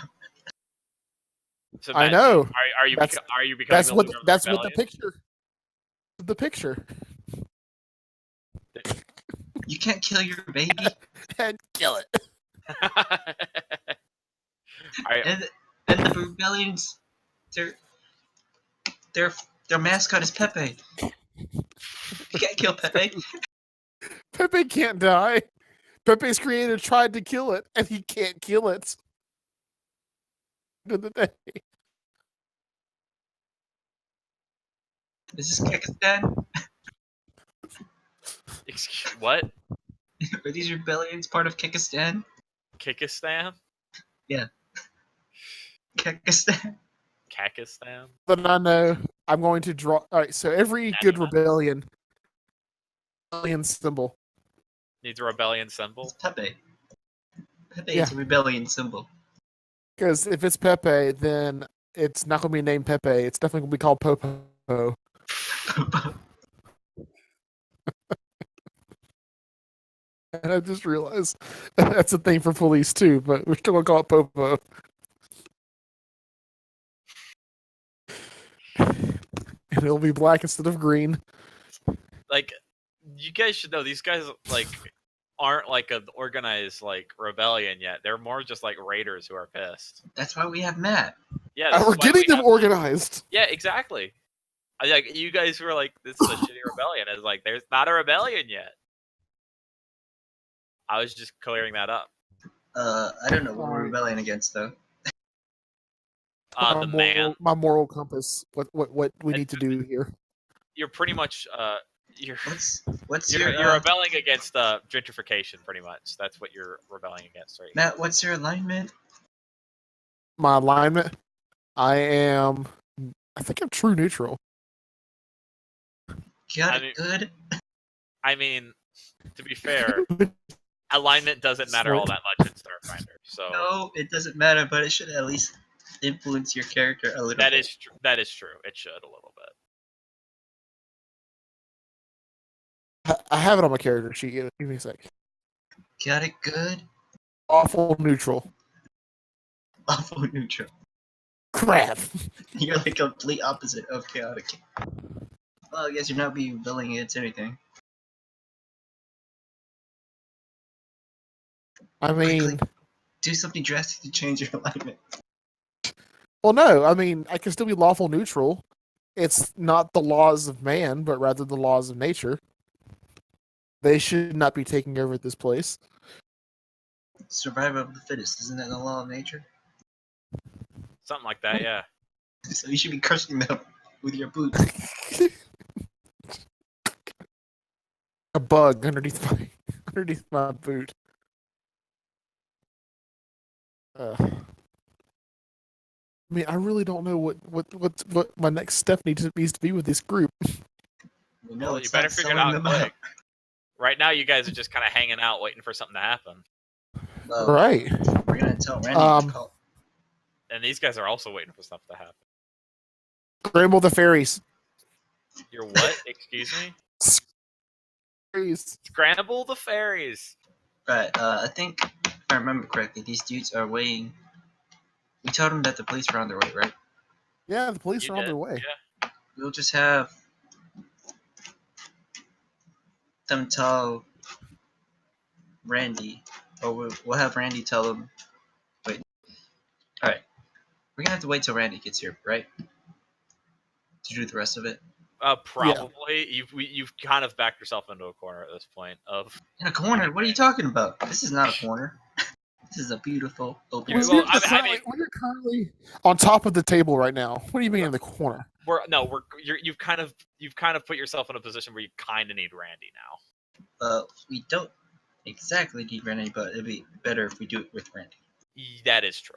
So, I Matt, know. Are you That's- becoming That's the what. leader of That's the what the rebellion? picture. The picture. You can't kill your baby. And kill it. And the rebellions, their mascot is Pepe. You can't kill Pepe. Pepe can't die. Pepe's creator tried to kill it, and he can't kill it. End of the day. Is this Kyrgyzstan? What? Are these rebellions part of Kyrgyzstan? Kyrgyzstan? Kyrgyzstan? Kakistan? Then I know I'm going to draw. All right, so every good National- rebellion symbol. Needs a rebellion symbol. It's Pepe. Pepe Yeah. is a rebellion symbol. Because if it's Pepe, then it's not going to be named Pepe. It's definitely going to be called Popo. And I just realized that's a thing for police too, but we're still going to call it Popo. And it'll be black instead of green. Like, you guys should know these guys like aren't like an organized like rebellion yet. They're more just like raiders who are pissed. That's why we have Matt. Yeah, And this we're is why getting we them have- organized. Yeah, exactly. Like you guys were like, this is a shitty rebellion. It's like there's not a rebellion yet. I was just clearing that up. I don't know what we're Alright. rebelling against though. The man. My moral compass. What we need to do here. You're pretty much you're What's you're, your you're rebelling against gentrification, pretty much. That's what you're rebelling against, right? Matt? What's your alignment? My alignment. I think I'm true neutral. Got I it mean- good. I mean, to be fair, alignment doesn't matter all that much in Starfinder. So No, it doesn't matter, but it should at least influence your character a little that bit. is that is true. It should a little bit. I have it on my character sheet. Give me a sec. Got it good. Awful neutral. Awful neutral. Crap. You're the complete opposite of chaotic. Well, I guess you're not being rebelling against anything. I mean, Do something drastic to change your alignment. well, no. I mean, I can still be lawful neutral. It's not the laws of man, but rather the laws of nature. They should not be taking over this place. Survival of the fittest, isn't that the law of nature? Something like that, yeah. So you should be crushing them with your boots. A bug underneath my boot. I mean, I really don't know what my next step needs to be with this group. We know Well, it's you better not figure it selling out them quick. Right now, you guys are just kind of hanging out, waiting for something to happen. Well, Right. we're gonna tell Randy to call. And these guys are also waiting for something to happen. Scramble the fairies. You're what? Excuse me? Fairies. Scramble the fairies. Right, I think, if I remember correctly, these dudes are waiting. We told them that the police were on their way, right? Yeah, the police You are on did, their way. Yeah. We'll just have them tell Randy, or we'll have Randy tell them. Wait. Alright. We're gonna have to wait till Randy gets here, right? To do the rest of it. Probably. You've kind of backed yourself into a corner at this point. Of In a corner? What are you talking about? This is not a corner. This is a beautiful open Yeah, When well, space. you're I mean- when you're currently on top of the table right now, what do you mean in the corner? you've kind of put yourself in a position where you kind of need Randy now. We don't exactly need Randy, but it'd be better if we do it with Randy. That is true.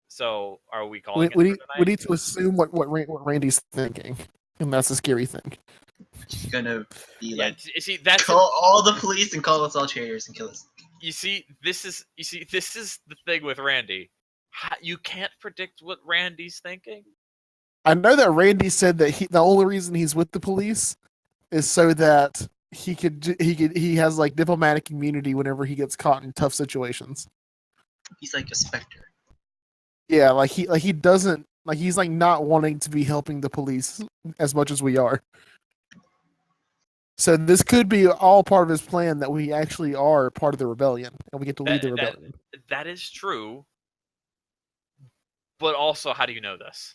So, are we We, calling it we, for need, tonight? we need to assume what Randy's thinking, and that's a scary thing. He's gonna be Yeah, like, you see, that's call all the police and call us all traitors and kill us. this is the thing with Randy. You can't predict what Randy's thinking. I know that Randy said that the only reason he's with the police is so that he has like diplomatic immunity whenever he gets caught in tough situations. He's like a specter. Yeah, he doesn't like he's like not wanting to be helping the police as much as we are. So this could be all part of his plan that we actually are part of the rebellion and we get to lead the rebellion. That is true. But also, how do you know this?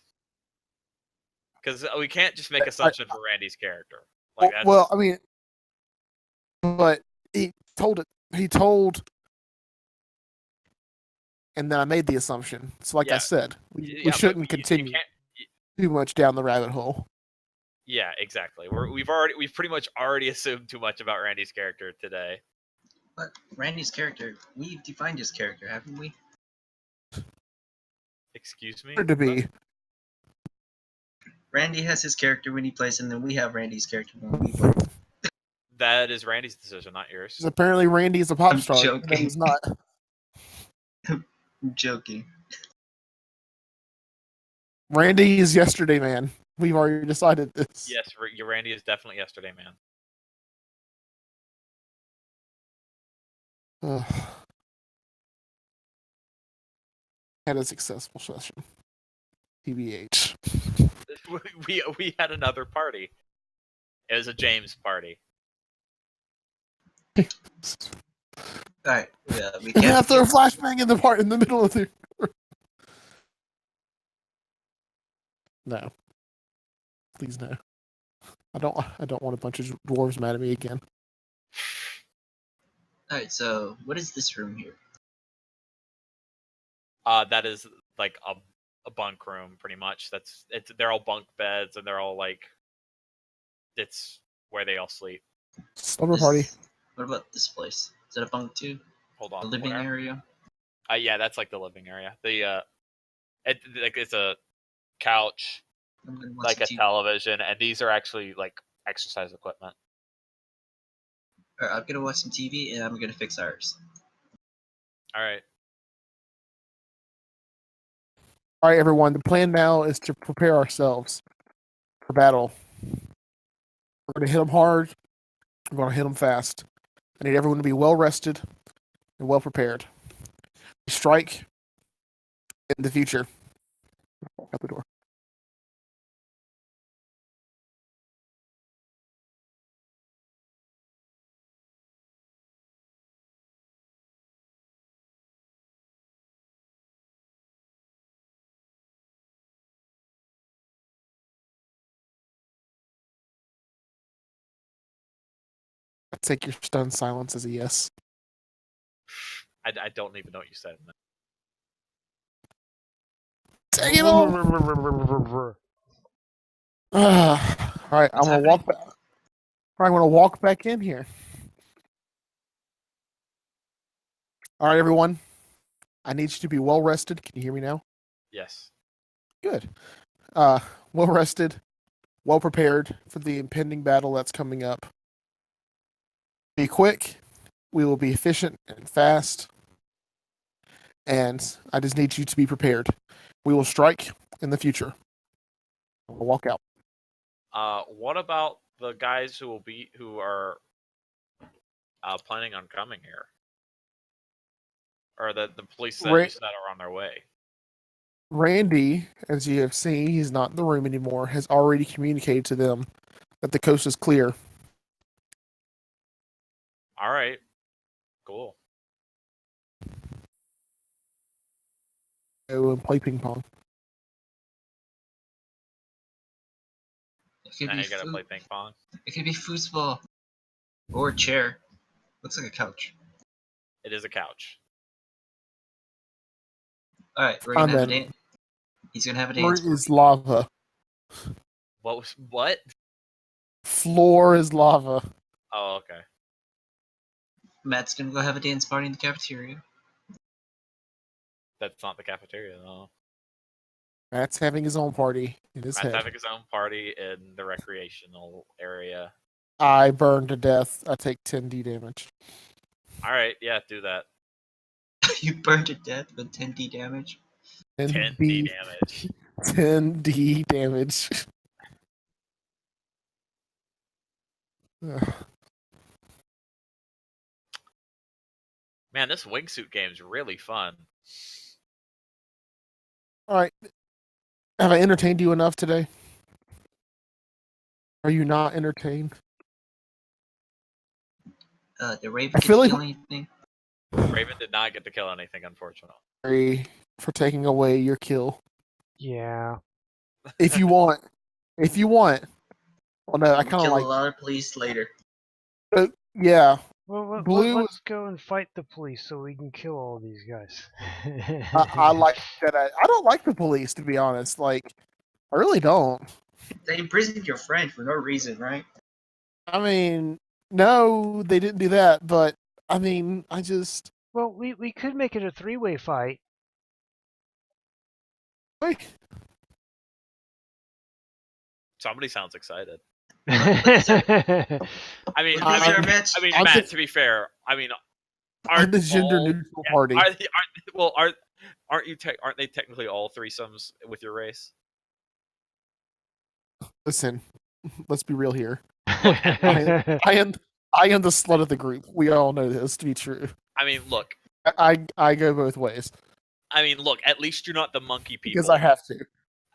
Because we can't just make assumptions for Randy's character. Like that's, Well, I mean, but he told, and then I made the assumption. So, like I Yeah. said, we yeah, but shouldn't you continue can't- too much down the rabbit hole. Yeah, exactly. We've pretty much already assumed too much about Randy's character today. But Randy's character, we've defined his character, haven't we? Excuse me. To be. Randy has his character when he plays, and then we have Randy's character when we play. That is Randy's decision, not yours. 'Cause apparently Randy is a pop I'm star. even though joking. He's not. I'm joking. Randy is yesterday man. We've already decided this. Yes, Randy is definitely yesterday man. Had a successful session. TBH. We had another party. It was a James party. Alright, yeah, we And can't. after a flashbang in the middle of the. No. Please no. I don't want a bunch of dwarves mad at me again. Alright, so what is this room here? That is like a bunk room, pretty much. They're all bunk beds, and they're all like, it's where they all sleep. Slumber party. What about this place? Is that a bunk too? Hold A on. living where? area? Yeah, that's like the living area. It's a couch, I'm gonna watch like a some TV. television, and these are actually like exercise equipment. Alright, I'm gonna watch some TV and I'm gonna fix ours. All right. All right, everyone. The plan now is to prepare ourselves for battle. We're going to hit them hard. We're going to hit them fast. I need everyone to be well rested and well prepared. We strike in the future. Out the door. I take your stunned silence as a yes. I don't even know what you said. Take it all. All right, I'm gonna walk back. All right, I'm gonna walk back in here. All right, everyone. I need you to be well rested. Can you hear me now? Yes. Good. Well rested, well prepared for the impending battle that's coming up. Be quick. We will be efficient and fast. And I just need you to be prepared. We will strike in the future. I'll walk out. What about the guys who are planning on coming here, or the police that you said are on their way? Randy, as you have seen, he's not in the room anymore, has already communicated to them that the coast is clear. All right. Cool. Go and play ping pong. It could Now be you gotta play ping pong. It could be foosball. Or a chair. Looks like a couch. It is a couch. Alright, we're gonna have a dance. He's gonna have a dance. Floor is lava. What? Floor is lava. Oh, okay. Matt's gonna go have a dance party in the cafeteria. That's not the cafeteria, though. Matt's having his own party in his Matt's head. having his own party in the recreational area. I burn to death. I take 10d damage. All right, yeah, do that. You burned to death with 10d damage. 10d damage. 10d damage. Ugh. Man, this wingsuit game's really fun. All right. Have I entertained you enough today? Are you not entertained? The Raven I feel didn't like- kill anything. Raven did not get to kill anything, unfortunately. Sorry for taking away your kill. Yeah. If you want. If you want. Well, no, I kind of Kill like. a lot of police later. Yeah. Well, Blue- let's go and fight the police so we can kill all these guys. I like that. I don't like the police, to be honest. Like, I really don't. They imprisoned your friend for no reason, right? I mean, no, they didn't do that, but I mean, I just Well, we could make it a three-way fight. like Somebody sounds excited. Let's Well, I mean, Let's I- our match. I'm Matt. the- To be fair, I mean, I'm aren't the gender all- neutral party. aren't they technically all threesomes with your race? Listen, let's be real here. Look, I am the slut of the group. We all know this to be true. I mean, look. I go both ways I mean, look. At least you're not the monkey people. because I have to.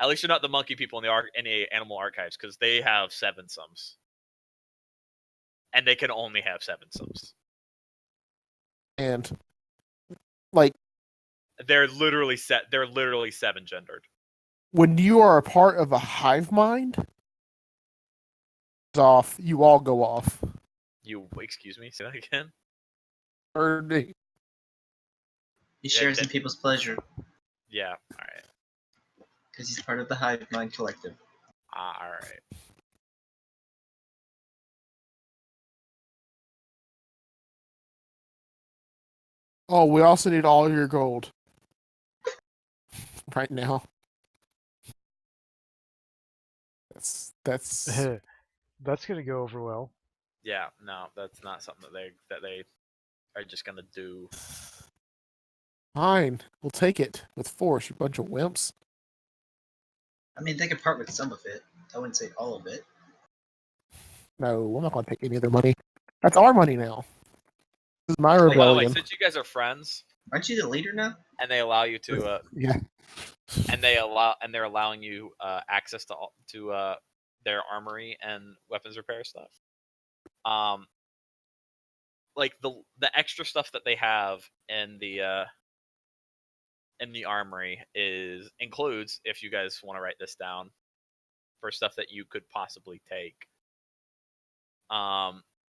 At least you're not the monkey people in the animal archives because they have seven sums, and they can only have seven sums. And like They're literally set. They're literally seven gendered. when you are a part of a hive mind, off, you all go off. You excuse me. Say that again. Or me. He Yeah, shares in that- people's pleasure Yeah. All right. because he's part of the Hive Mind Collective. All right. Oh, we also need all your gold right now. That's That's gonna go over well. Yeah. No, that's not something that they are just gonna do. fine. We'll take it with force, you bunch of wimps. I mean, they could part with some of it. I wouldn't say all of it. No, I'm not going to take any of their money. That's our money now. This is my By the way, rebellion. since you guys are friends Aren't you the leader now? and they allow you to, Yeah. they're allowing you access to their armory and weapons repair stuff. Like the extra stuff that they have in the armory includes, if you guys want to write this down, for stuff that you could possibly take,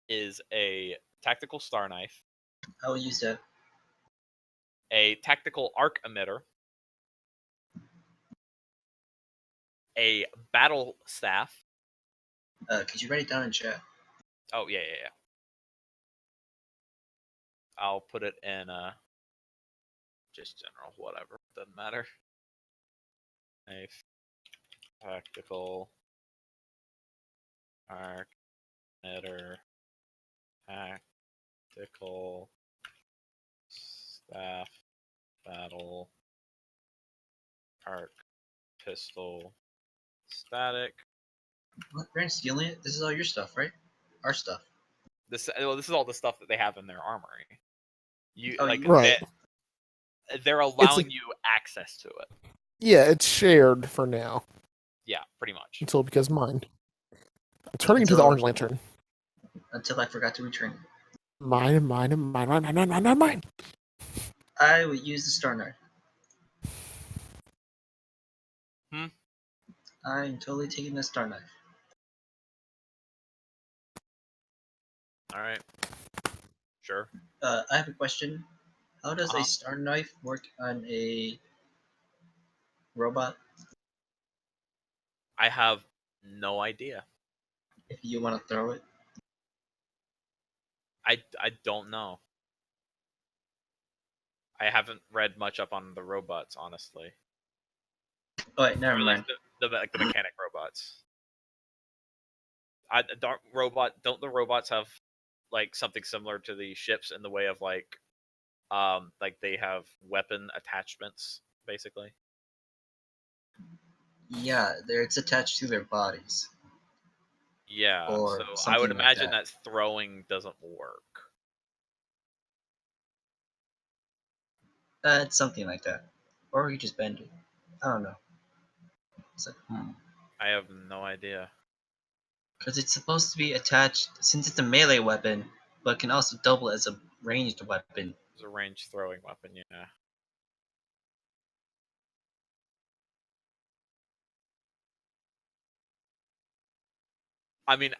is a tactical star knife, I will use that. a tactical arc emitter, a battle staff. Could you write it down in chat? Oh yeah. I'll put it in just general, whatever, doesn't matter. Knife, tactical, arc, emitter, tactical, staff, battle, arc, pistol, static. What? Brandon stealing it? This is all your stuff, right? Our stuff. This is all the stuff that they have in their armory. You Oh, like you- Right. they're allowing you access to it. Yeah, it's shared for now Yeah, pretty much. until it becomes mine. I'm turning into the Until- Orange Lantern. Until I forgot to return it. Mine. I would use the Star Knife. I'm totally taking the Star Knife. All right. Sure. I have a question. How does Uh-huh. a Star Knife work on a robot? I have no idea. If you want to throw it? I don't know. I haven't read much up on the robots, honestly. Oh, wait, never Or at mind. least the mechanic robots. Don't the robots have like something similar to the ships in the way of like they have weapon attachments, basically? Yeah, it's attached to their bodies. Yeah. Or So I something would like imagine that. that throwing doesn't work. It's something like that. Or you just bend it. I don't know. It's like, I have no idea. Because it's supposed to be attached, since it's a melee weapon, but can also double as a ranged weapon. It's a ranged throwing weapon, yeah. I mean,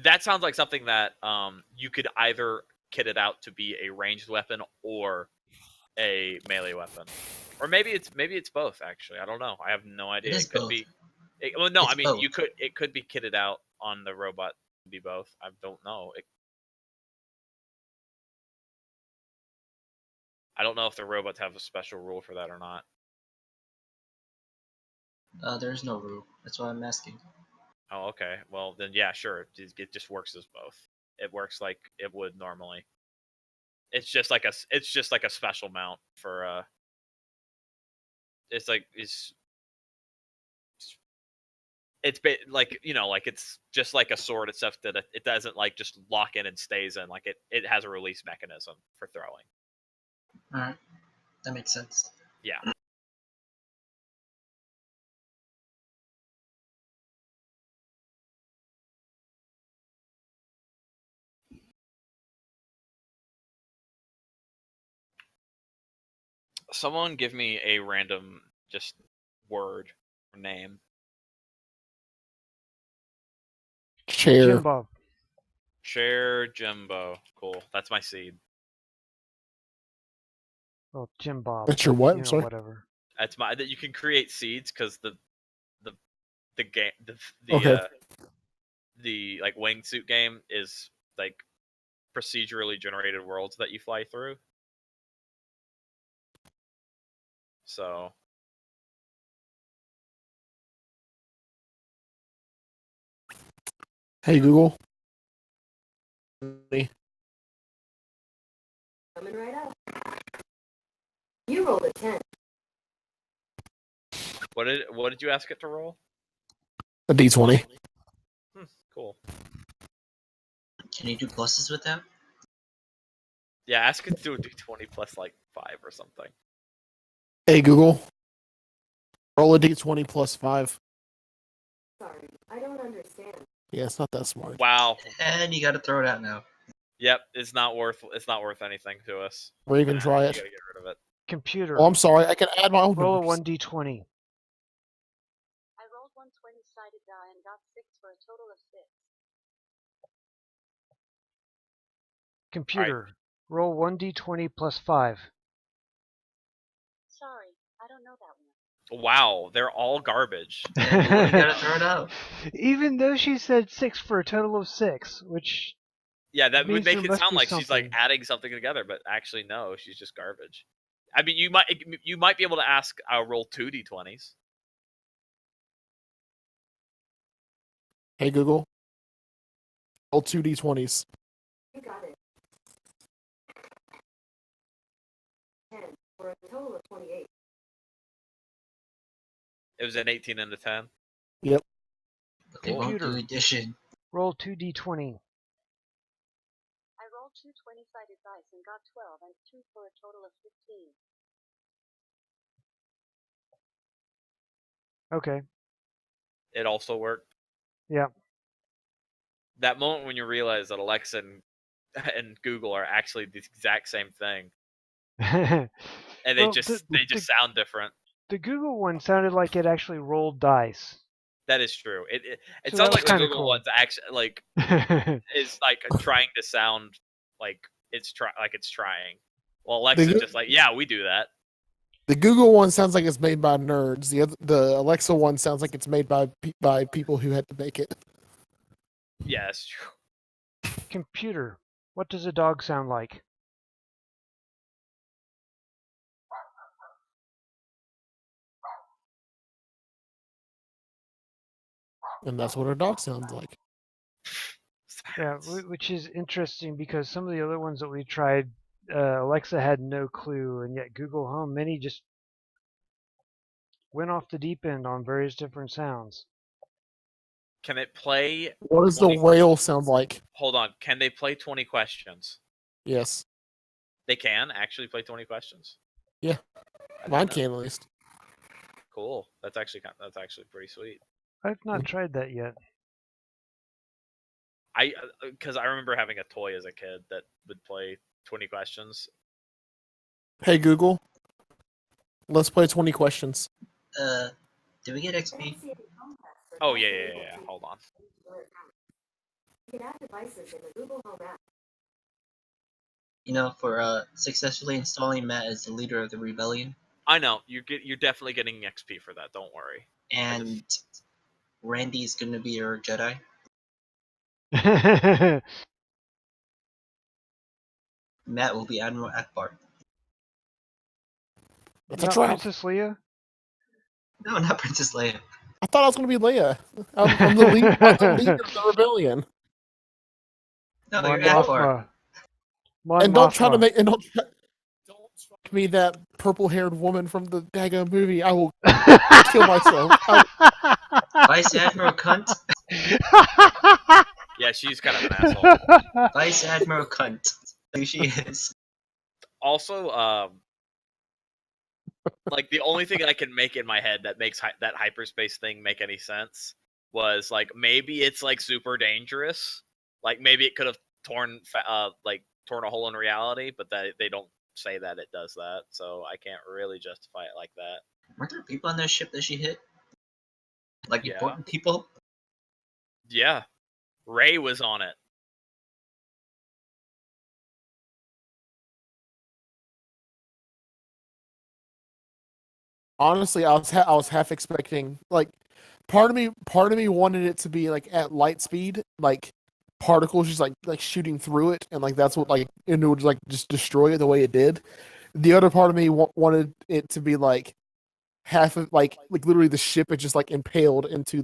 that sounds like something that you could either kit it out to be a ranged weapon or a melee weapon, or maybe it's both. Actually, I don't know. I have no idea. is It could both. be. Well, no, It's I mean both. it could be kitted out on the robot to be both. I don't know. I don't know if the robots have a special rule for that or not. There's no rule. That's why I'm asking. Oh, okay. Well, then yeah, sure. It just works as both. It works like it would normally. It's just like a special mount for it's like like like it's just like a sword except that it doesn't like just lock in and stays in. Like it has a release mechanism for throwing. All right, that makes sense. Yeah. Someone give me a random just word or name. Chair. Jimbo. Chair Jimbo. Cool. That's my seed. Well, Jim Bob. That's your what? You I'm know, sorry. whatever. That's my that you can create seeds because the game Okay. The like wingsuit game is like procedurally generated worlds that you fly through. So Hey Google. Coming right up. You rolled a 10. what did you ask it to roll? A D20. Cool. Can you do pluses with that? Yeah, ask it to do a D20 plus like 5 or something. Hey Google. Roll a D20 plus 5. Sorry, I don't understand. Yeah, it's not that smart. Wow. And you got to throw it out now. Yep, it's not worth anything to us. Or even try You it. gotta get rid of it. Computer. Oh, I'm sorry. I can add my own Roll a numbers. 1d20. I rolled one 20-sided die and got 6 for a total of 6. Computer. Roll 1d20 plus 5. Sorry, I don't know that one. Wow, they're all garbage. You got to throw it out. Even though she said 6 for a total of 6, which Yeah, that would means make there it must sound be like she's like something. adding something together, but actually no, she's just garbage. I mean, you might be able to ask roll 2 d20s. Hey Google. Roll 2 D20s. You got it. 10 for a total of 28. It was an 18 and a 10. They won't Computer. do addition. Roll 2d20. I rolled two 20-sided dice and got 12 and 2 for a total of 15. Okay. It also worked. Yeah. That moment when you realize that Alexa and Google are actually the exact same thing, and they Well, just the sound different. The Google one sounded like it actually rolled dice. That is true. It So sounds that was like the kinda Google cool. one's actually like is like trying to sound like it's trying. Well, Alexa The- just like, yeah, we do that. The Google one sounds like it's made by nerds. The Alexa one sounds like it's made by people who had to make it. Yeah, that's true. Computer. What does a dog sound like? And that's what a dog sounds like. Yeah, Silence. which is interesting because some of the other ones that we tried, Alexa had no clue, and yet Google Home Mini just went off the deep end on various different sounds. Can it play? What does the 20 whale sound like? Hold on. Can they play 20 questions? Yes. They can actually play 20 questions. Yeah. I didn't Mine know. can at least. Cool. That's actually pretty sweet. I've not tried that yet. Because I remember having a toy as a kid that would play 20 questions. Hey Google. Let's play 20 questions. Did we get XP? Oh yeah. Hold on. You can add devices in the Google Home app. You know, for successfully installing Matt as the leader of the rebellion. I know you're definitely getting XP for that. Don't worry. And Randy's gonna be your Jedi. Matt will be Admiral Akbar. That's a Not trap. Princess Leia. No, not Princess Leia. I thought I was going to be Leia. I'm the lead. I'm the leader of the rebellion. No, Mon you're Akbar. Mothma. Mon And don't try to Mothma. make don't strike me that purple-haired woman from the daggone movie. I will kill myself. Vice Admiral Cunt. Yeah, she's kind of an asshole. Vice Admiral Cunt. Who she is. Also, like the only thing I can make in my head that makes that hyperspace thing make any sense was like maybe it's like super dangerous. Like maybe it could have torn a hole in reality, but that they don't say that it does that, so I can't really justify it like that. Weren't there people on that ship that she hit? Like Yeah. important people? Yeah, Ray was on it. Honestly, I was half expecting like part of me wanted it to be like at light speed, like particles just like shooting through it, and like that's what like and it would like just destroy it the way it did. The other part of me wanted it to be like half of like literally the ship is just like impaled into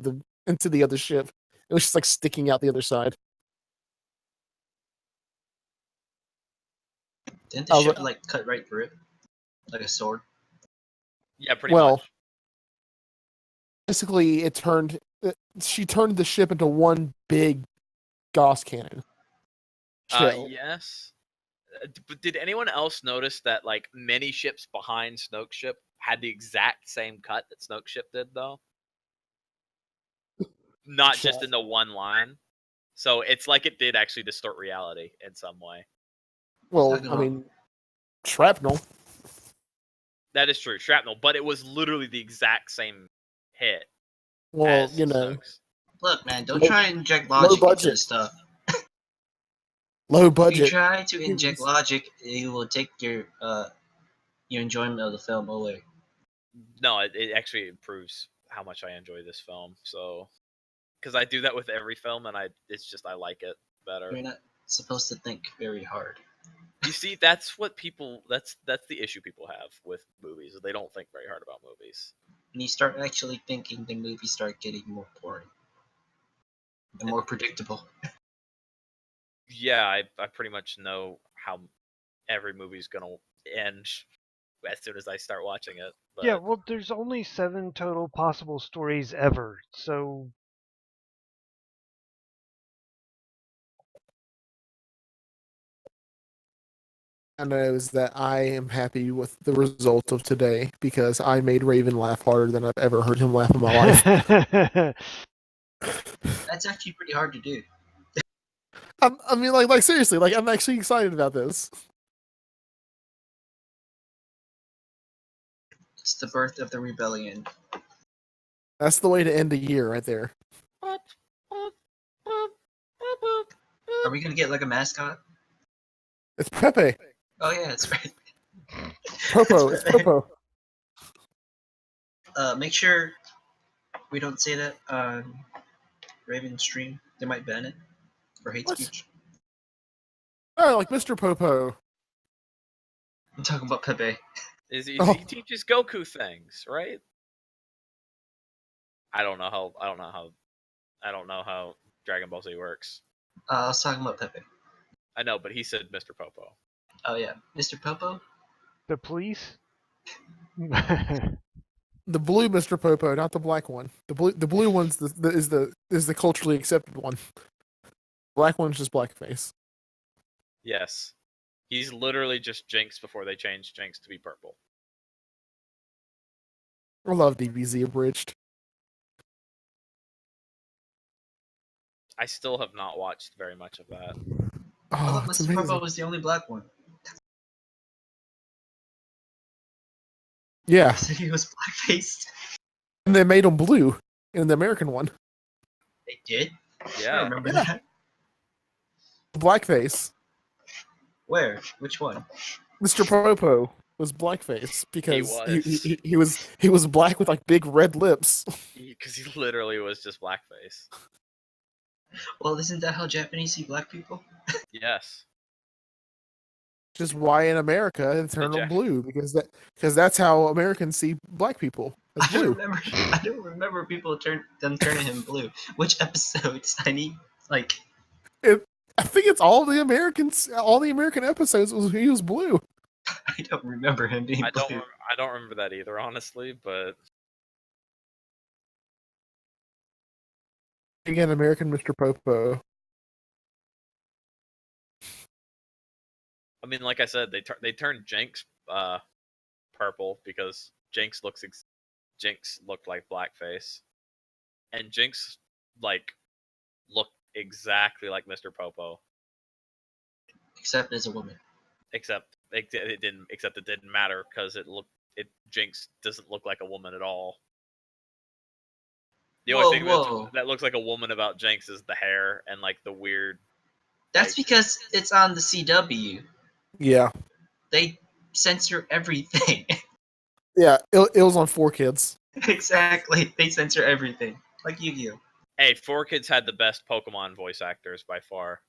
the other ship. It was just like sticking out the other side. Didn't I the was ship like- like cut right through it? Like a sword? Yeah, pretty Well, much. basically, she turned the ship into one big Gauss cannon. Shell. Yes. But did anyone else notice that like many ships behind Snoke's ship had the exact same cut that Snoke's ship did, though? Not just in the one line. So it's like it did actually distort reality in some way. Well, Talking I about- mean, shrapnel. That is true, shrapnel, but it was literally the exact same hit Well, as you know, Snoke's. Look, man, don't Low- try and inject logic into budget. this stuff. low If you budget. try to inject movies. logic, it will take your enjoyment of the film away. No, it actually improves how much I enjoy this film. So, because I do that with every film, and it's just I like it better. You're not supposed to think very hard. You see, that's what people. That's the issue people have with movies. They don't think very hard about movies. When you start actually thinking, the movies start getting more boring and more predictable. Yeah, I pretty much know how every movie's gonna end as soon as I start watching it. But Yeah, well, there's only 7 total possible stories ever, so I know is that I am happy with the result of today because I made Raven laugh harder than I've ever heard him laugh in my life. That's actually pretty hard to do. I mean, like seriously, like I'm actually excited about this. It's the birth of the rebellion. That's the way to end the year, right there. Are we gonna get like a mascot? It's Pepe, Oh yeah, that's right. Popo, it's Popo. Make sure we don't say that on Raven's stream. They might ban it for hate What? speech. Oh, like Mr. Popo. I'm talking about Pepe. he Oh. teaches Goku things, right? I don't know how Dragon Ball Z works. I was talking about Pepe. I know, but he said Mr. Popo. Oh yeah, Mr. Popo. the police. The blue Mr. Popo, not the black one. The blue one's is the culturally accepted one. Black one's just blackface. Yes. He's literally just Jinx before they changed Jinx to be purple. I love DBZ abridged. I still have not watched very much of that. I Oh, thought it's Mr. amazing. Popo was the only black one. Yeah, I said he was blackfaced. and they made him blue in the American one. They did? I Yeah. remember Yeah. that. Blackface. Where? Which one? Mr. Popo. was blackface because was. he was black with like big red lips. Because he literally was just blackface. Well, isn't that how Japanese see black people? Yes. Which is why in America they turn them blue because that's how Americans see black people as blue. I don't remember people turning him blue. Which episodes? I need like. I think it's all the American episodes he was blue. I don't remember him being blue. I don't remember that either, honestly. But Again, American Mr. Popo. I mean, like I said, they turned Jinx purple because Jinx looked like blackface, and Jinx like looked exactly like Mr. Popo, Except as a woman. except it didn't matter because Jinx doesn't look like a woman at all. The only thing that looks like a woman about Jinx is the hair and like the weird. That's because it's on the CW. Yeah. They censor everything. Yeah, it was on 4Kids. Exactly. They censor everything. Like Yu-Gi-Oh! Hey, 4Kids had the best Pokemon voice actors by far.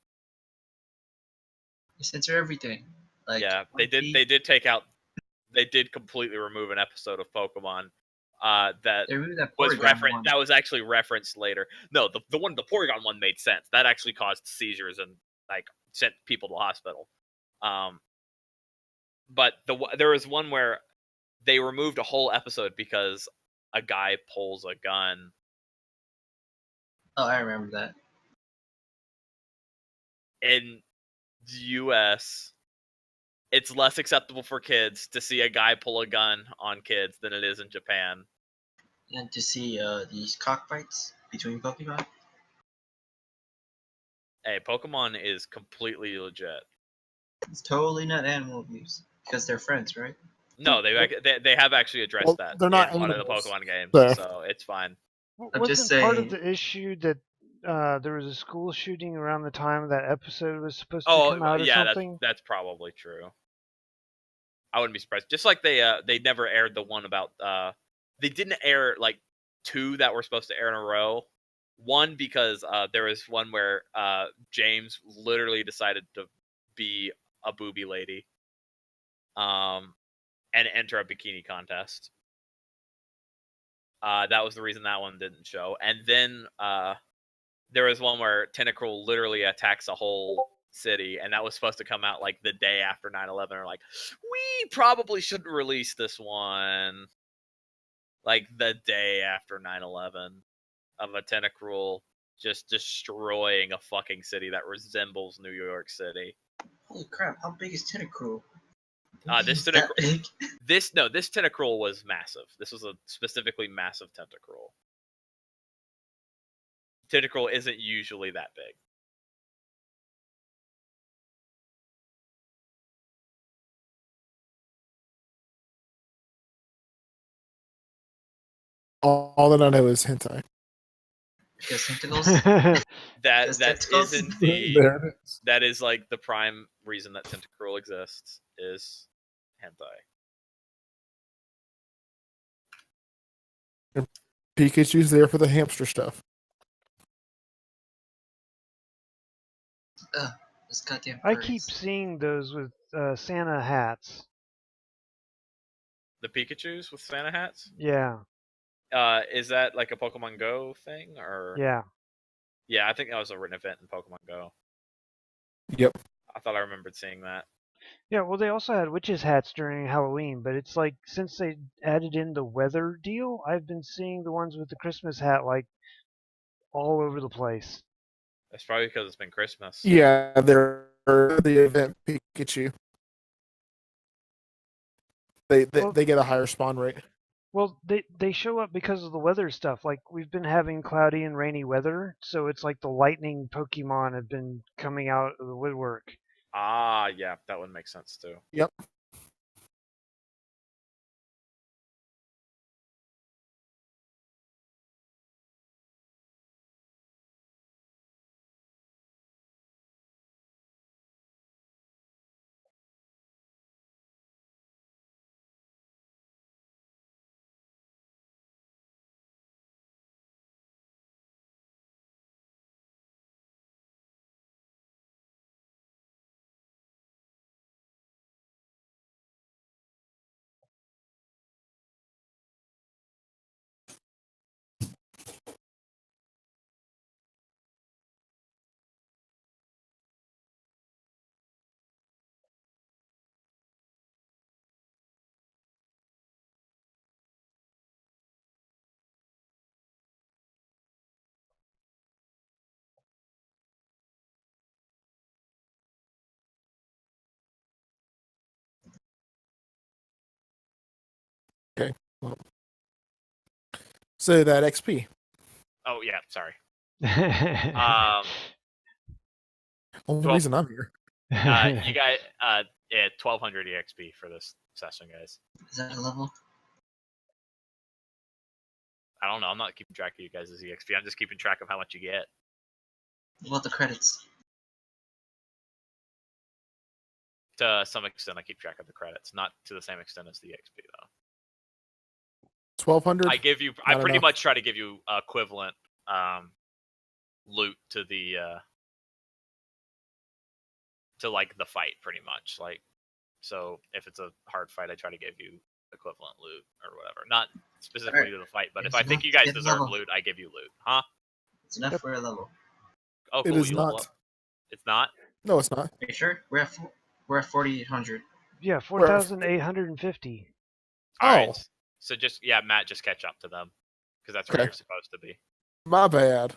They censor everything. Like, yeah, they did. They did completely remove an episode of Pokemon that was actually referenced later. No, the Porygon one made sense. That actually caused seizures and like sent people to the hospital. But there was one where they removed a whole episode because a guy pulls a gun. Oh, I remember that. In the U.S., it's less acceptable for kids to see a guy pull a gun on kids than it is in Japan. And to see these cockfights between Pokemon. Hey, Pokemon is completely legit. It's totally not animal abuse because they're friends, right? No, they have actually addressed that they're not in one of the animals, Pokemon games, so it's fine. Wasn't part of the issue that there was a school shooting around the time that episode was supposed to come out or something? That's probably true. I wouldn't be surprised. Just like they never aired the one about they didn't air like two that were supposed to air in a row. One because there was one where James literally decided to be a booby lady, and enter a bikini contest. That was the reason that one didn't show. And then there was one where Tentacruel literally attacks a whole city, and that was supposed to come out like the day after 9/11. Or like, we probably shouldn't release this one like the day after 9/11 of a Tentacruel just destroying a fucking city that resembles New York City. Holy crap! How big is Tentacruel? This Tentacruel was massive. This was a specifically massive Tentacruel. Tentacruel isn't usually that big. All that I know is hentai. Because tentacles. that is like the prime reason that Tentacruel exists is hentai. Pikachu's there for the hamster stuff. This goddamn I keep seeing those with Santa hats. The Pikachus with Santa hats? Yeah. Is that like a Pokemon Go thing, or? Yeah. Yeah, I think that was a written event in Pokemon Go. Yep. I thought I remembered seeing that. Yeah, well, they also had witches' hats during Halloween, but it's like since they added in the weather deal, I've been seeing the ones with the Christmas hat like all over the place. That's probably because it's been Christmas. Yeah, they're the event Pikachu. They get a higher spawn rate. Well, they show up because of the weather stuff. Like we've been having cloudy and rainy weather, so it's like the lightning Pokemon have been coming out of the woodwork. Ah, yeah, that would make sense too. Yep. So that XP. Oh yeah, sorry. Only 12 reason I'm here. You guys, yeah, 1200 EXP for this session, guys. Is that a level? I don't know. I'm not keeping track of you guys' EXP. I'm just keeping track of how much you get. What about the credits? To some extent, I keep track of the credits, not to the same extent as the EXP though. 1200. I Not pretty enough. much try to give you equivalent loot to the to like the fight, pretty much. Like, so if it's a hard fight, I try to give you equivalent loot or whatever. Not specifically to the fight, but if I think you guys Get deserve level. loot, I give you loot. Huh? It's enough for a level. Oh, It cool. is You level not. up. It's not. No, it's not. Are you sure? We're at 4,800. Yeah, Where- 4,850. All right. Oh. So just Matt, just catch up to them because that's where Okay. you're supposed to be. My bad.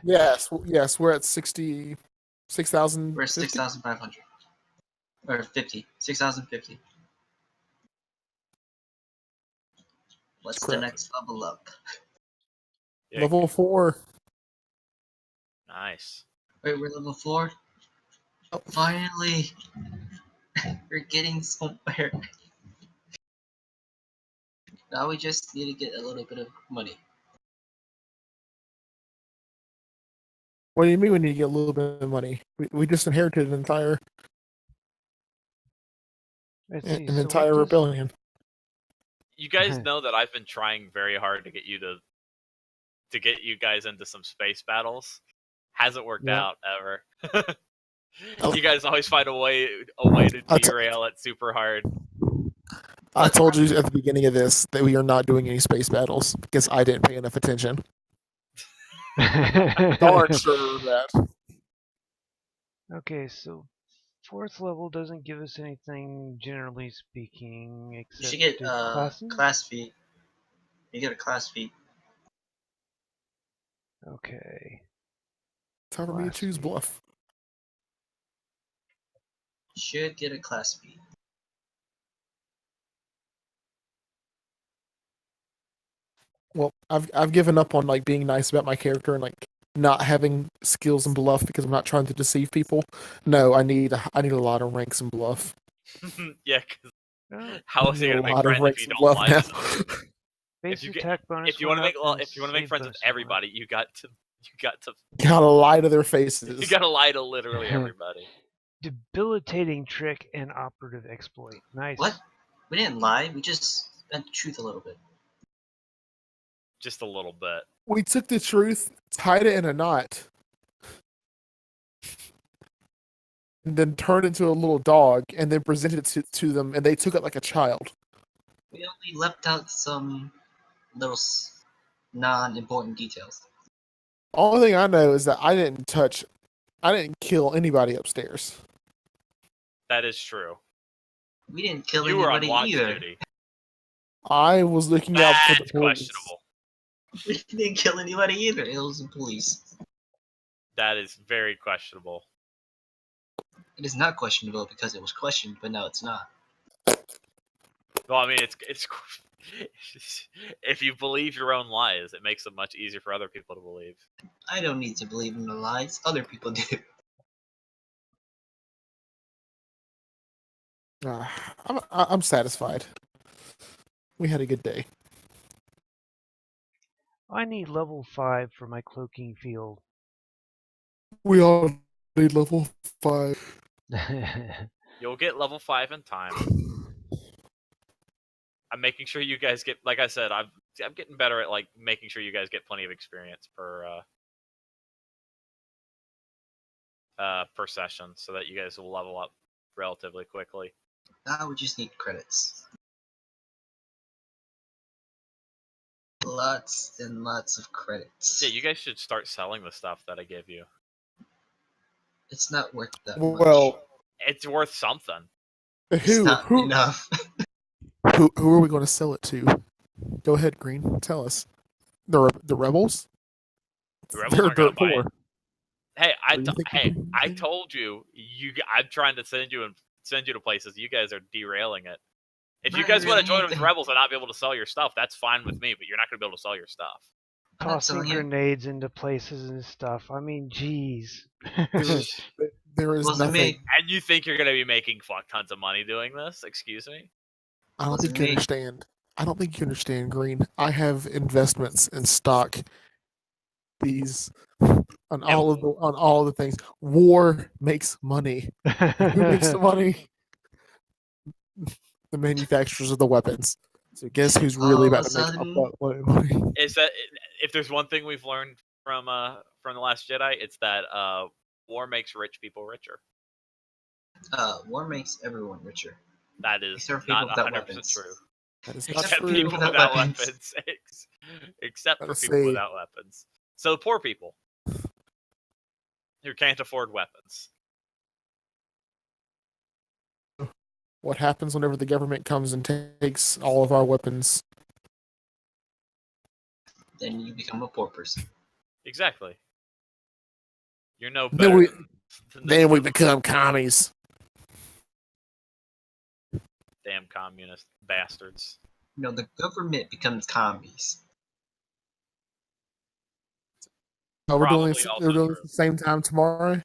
Yes, we're at 6,000. We're at 6,500. Or 50. 6,050. What's the Crap. next level up? Yeah, Level 4. Nice. Wait, we're level 4? Oh. Finally! We're getting somewhere. Now we just need to get a little bit of money. What do you mean we need to get a little bit of money? We just inherited an entire Let's see. an So entire what does, rebellion. You guys know that I've been trying very hard to get you guys into some space battles. Hasn't worked Yeah. out ever. Oh. You guys always find a way to I'll t- derail it super hard. I told you at the beginning of this that we are not doing any space battles because I didn't pay enough attention. Y'all aren't sure of that. Okay, so fourth level doesn't give us anything, generally speaking, You except should get classes. class feat. You get a class feat. Okay. Time for me to Class choose feat. bluff. Should get a class feat. Well, I've given up on like being nice about my character and like not having skills in bluff because I'm not trying to deceive people. No, I need a lot of ranks in bluff. Yeah, because Oh, how is I he need gonna a make lot of friends if ranks you in don't bluff lie now. to them? base you get- attack bonus. If you want to went make up and if you want to make save friends with bonus went up. everybody, you got to Gotta lie to their faces. you got to lie to literally everybody. Debilitating trick and operative exploit. Nice. What? We didn't lie. We just spent the truth a little bit. Just a little bit. We took the truth, tied it in a knot, and then turned into a little dog, and then presented it to them, and they took it like a child. We only left out some little non-important details. Only thing I know is that I didn't kill anybody upstairs. That is true. We didn't kill You were on anybody watch either. duty. I was looking out for the That's police. questionable. We didn't kill anybody either. It was the police. That is very questionable. It is not questionable because it was questioned, but no, it's not. Well, I mean, it's if you believe your own lies, it makes it much easier for other people to believe. I don't need to believe in the lies. Other people do. I'm satisfied. We had a good day. I need level 5 for my cloaking field. We all need level 5. You'll get level 5 in time. I'm making sure you guys get, like I said, I'm getting better at like making sure you guys get plenty of experience per session, so that you guys will level up relatively quickly. Now we just need credits. Lots and lots of credits. Yeah, you guys should start selling the stuff that I give you. It's not worth that much. Well, It's worth something. It's not enough. who are we going to sell it to? Go ahead, Green. Tell us. The rebels. The rebels They're aren't gonna dirt buy it. poor. Hey, What do you think I told you. I'm trying to send you to places. You guys are derailing it. If you Bro, guys you're want to the join only with thing. Rebels and not be able to sell your stuff, that's fine with me. But you're not going to be able to sell your stuff. I'm not Tossing selling it. grenades into places and stuff. I mean, jeez. There is Wasn't nothing. me. And you think you're going to be making fuck tons of money doing this? Excuse me? I don't Wasn't think you me. understand. I don't think you understand, Green. I have investments in stock. These on all of the things. War makes money. Who makes the money? The manufacturers of the weapons. So guess who's really All of about a to make a sudden, buttload of money? Is that if there's one thing we've learned from the Last Jedi, it's that war makes rich people richer. war makes everyone richer. That is Except for not people without 100% weapons. true. That is not Except true. people Without without weapons. weapons. Except for Gotta people say- without weapons. So poor people who can't afford weapons. What happens whenever the government comes and takes all of our weapons? Then you become a poor person. Exactly. You're no Then better we- than Then we become commies. damn communist bastards. The government becomes commies. Oh, we're doing Probably this. also We're doing this true. at the same time tomorrow.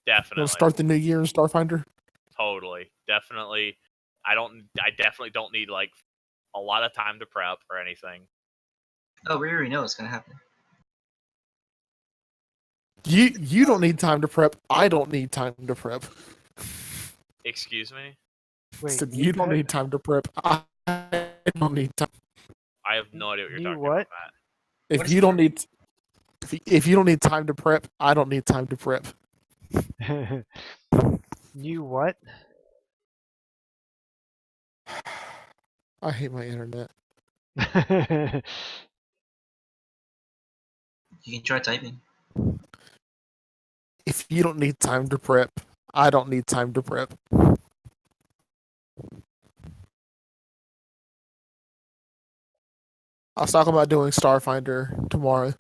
Definitely. We'll start the new year in Starfinder. Totally. Definitely. I definitely don't need like a lot of time to prep or anything. Oh, we already know what's gonna happen. You don't need time to prep. I don't need time to prep. Excuse me? Wait, Said you don't need time to prep. I don't need time. I have no idea what you're You talking what? about, Matt. If What is you don't prep? need, if you don't need time to prep, I don't need time to prep. You what? I hate my internet. You can try typing. If you don't need time to prep, I don't need time to prep. I was talking about doing Starfinder tomorrow.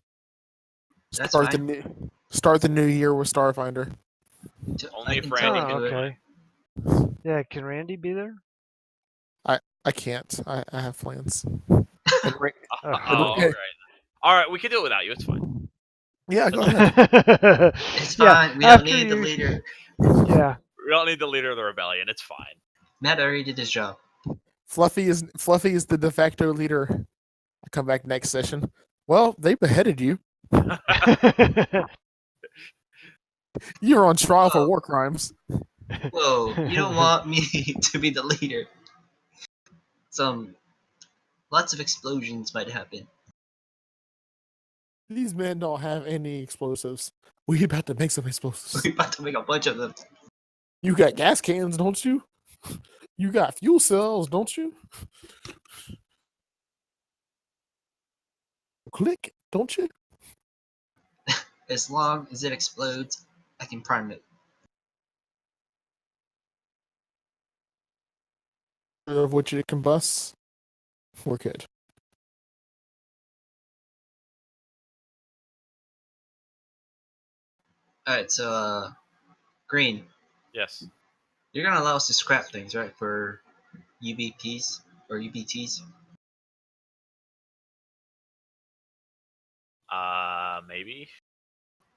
That's Start fine. start the new year with Starfinder. Only I if can Randy totally Oh, do it. okay. Yeah, can Randy be there? I can't. I have plans. And Oh, all right. All right, we can do it without you. It's fine. yeah, go ahead. It's Yeah, fine. We don't after need the you- leader. Yeah. We don't need the leader of the rebellion. It's fine. Matt already did his job. Fluffy is the de facto leader. I come back next session. Well, they beheaded you. You're on trial for Whoa. war crimes. Whoa, you don't want me to be the leader. Lots of explosions might happen. These men don't have any explosives. We about to make some explosives. We're about to make a bunch of them. You got gas cans, don't you? You got fuel cells, don't you? Click, don't you? As long as it explodes, I can prime it. Of which it combusts. We're good. Alright, so, Green, Yes. you're gonna allow us to scrap things, right, for UBPs or UBTs? Maybe.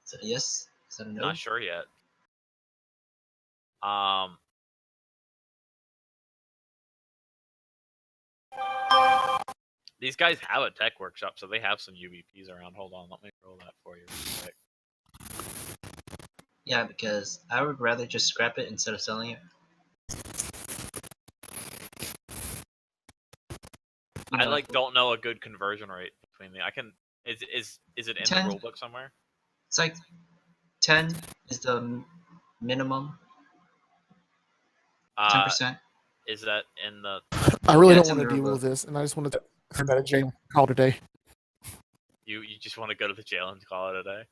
Is that a yes? Is that a no? Not sure yet. Um. These guys have a tech workshop, so they have some UVPs around. Hold on, let me roll that for you real quick. Yeah, because I would rather just scrap it instead of selling it. You I know, don't know a good conversion rate between the. I can. Is it in 10. the rulebook somewhere? It's like 10 is the minimum. 10%. Is that in the? I really Yeah, don't it's in want to the deal rulebook. with this, and I just wanted to turn that a jail call today. You just want to go to the jail and call it a day?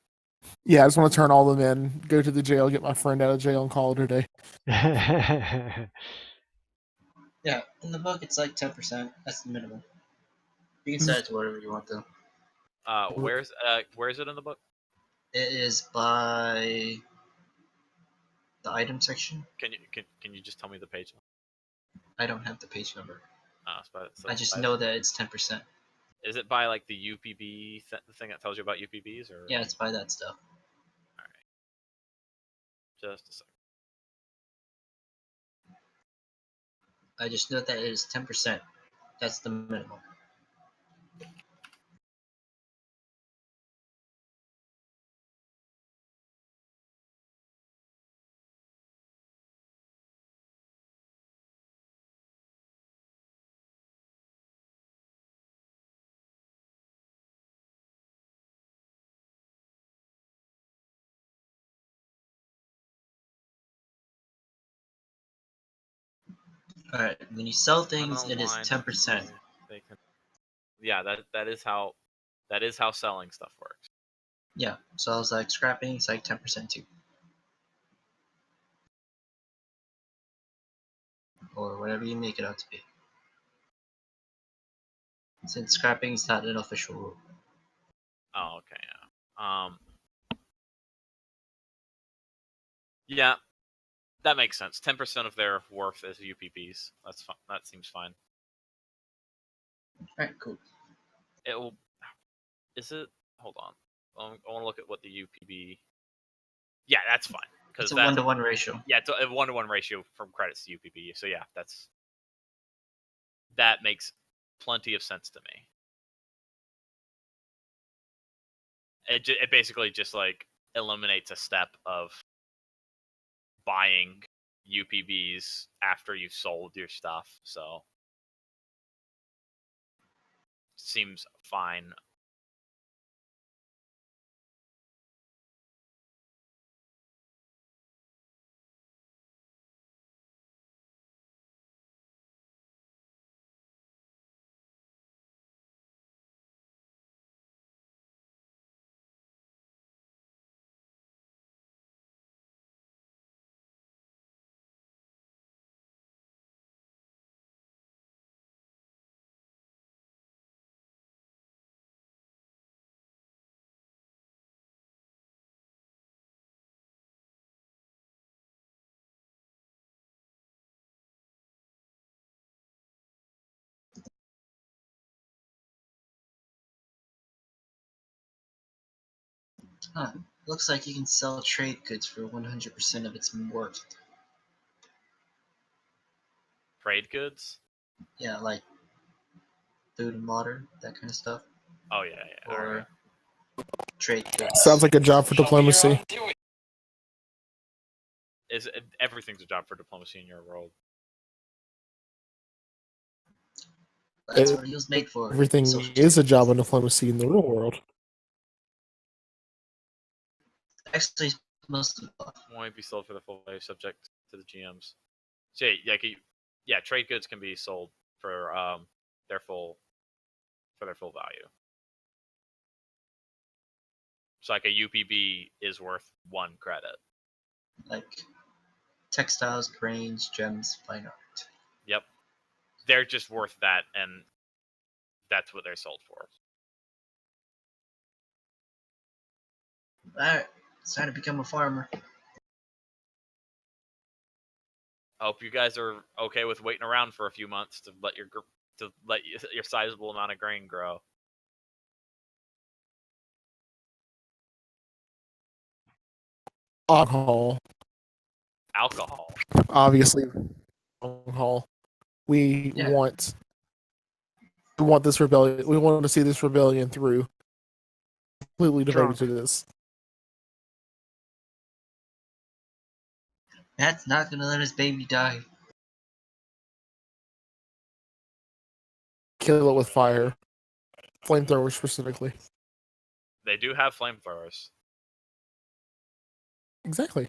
Yeah, I just want to turn all of them in, go to the jail, get my friend out of jail, and call it a day. Yeah, in the book it's like 10%. That's the minimum. You can set it to whatever you want though. Where's it in the book? It is by the item section. Can you just tell me the page? I don't have the page number. So I just know that it's 10%. Is it by like the UPB the thing that tells you about UPBs, or? Yeah, it's by that stuff. All right. Just a second. I just know that it is 10%. That's the minimum. Alright, when you sell things, it is 10%. They can. Yeah, that is how selling stuff works. Yeah, so I was like, scrapping is like 10% too. Or whatever you make it out to be. Since scrapping is not an official rule. Oh, okay, yeah. Yeah, that makes sense. 10% of their worth is UPBs. That's fine. That seems fine. Alright, cool. It will. Is it? Hold on. I want to look at what the UPB. Yeah, that's fine. It's a 1-to-1 ratio. Yeah, it's a 1-to-1 ratio from credits to UPB. So yeah, that makes plenty of sense to me. It basically just like eliminates a step of buying UPBs after you've sold your stuff. So seems fine. Huh. Looks like you can sell trade goods for 100% of its worth. Trade goods? Yeah, like food and water, that kind of stuff. Oh yeah. Or Alright. trade goods. Sounds like a job for diplomacy. Everything's a job for diplomacy in your world. That's what he was made for. Everything social is a justice. job in diplomacy in the real world. Actually, most of the Won't be sold for the full value, subject to the GMs. So yeah, trade goods can be sold for their full value. So like a UPB is worth 1 credit. like textiles, grains, gems, fine art. Yep. They're just worth that, and that's what they're sold for. Alright, it's time to become a farmer. I hope you guys are okay with waiting around for a few months to let your sizable amount of grain grow. Alcohol, Alcohol. obviously, alcohol. We Yeah. want this rebellion. We want to see this rebellion through. Completely devoted Drunk. to this. Matt's not gonna let his baby die. Kill it with fire, flamethrowers specifically. They do have flamethrowers. Exactly.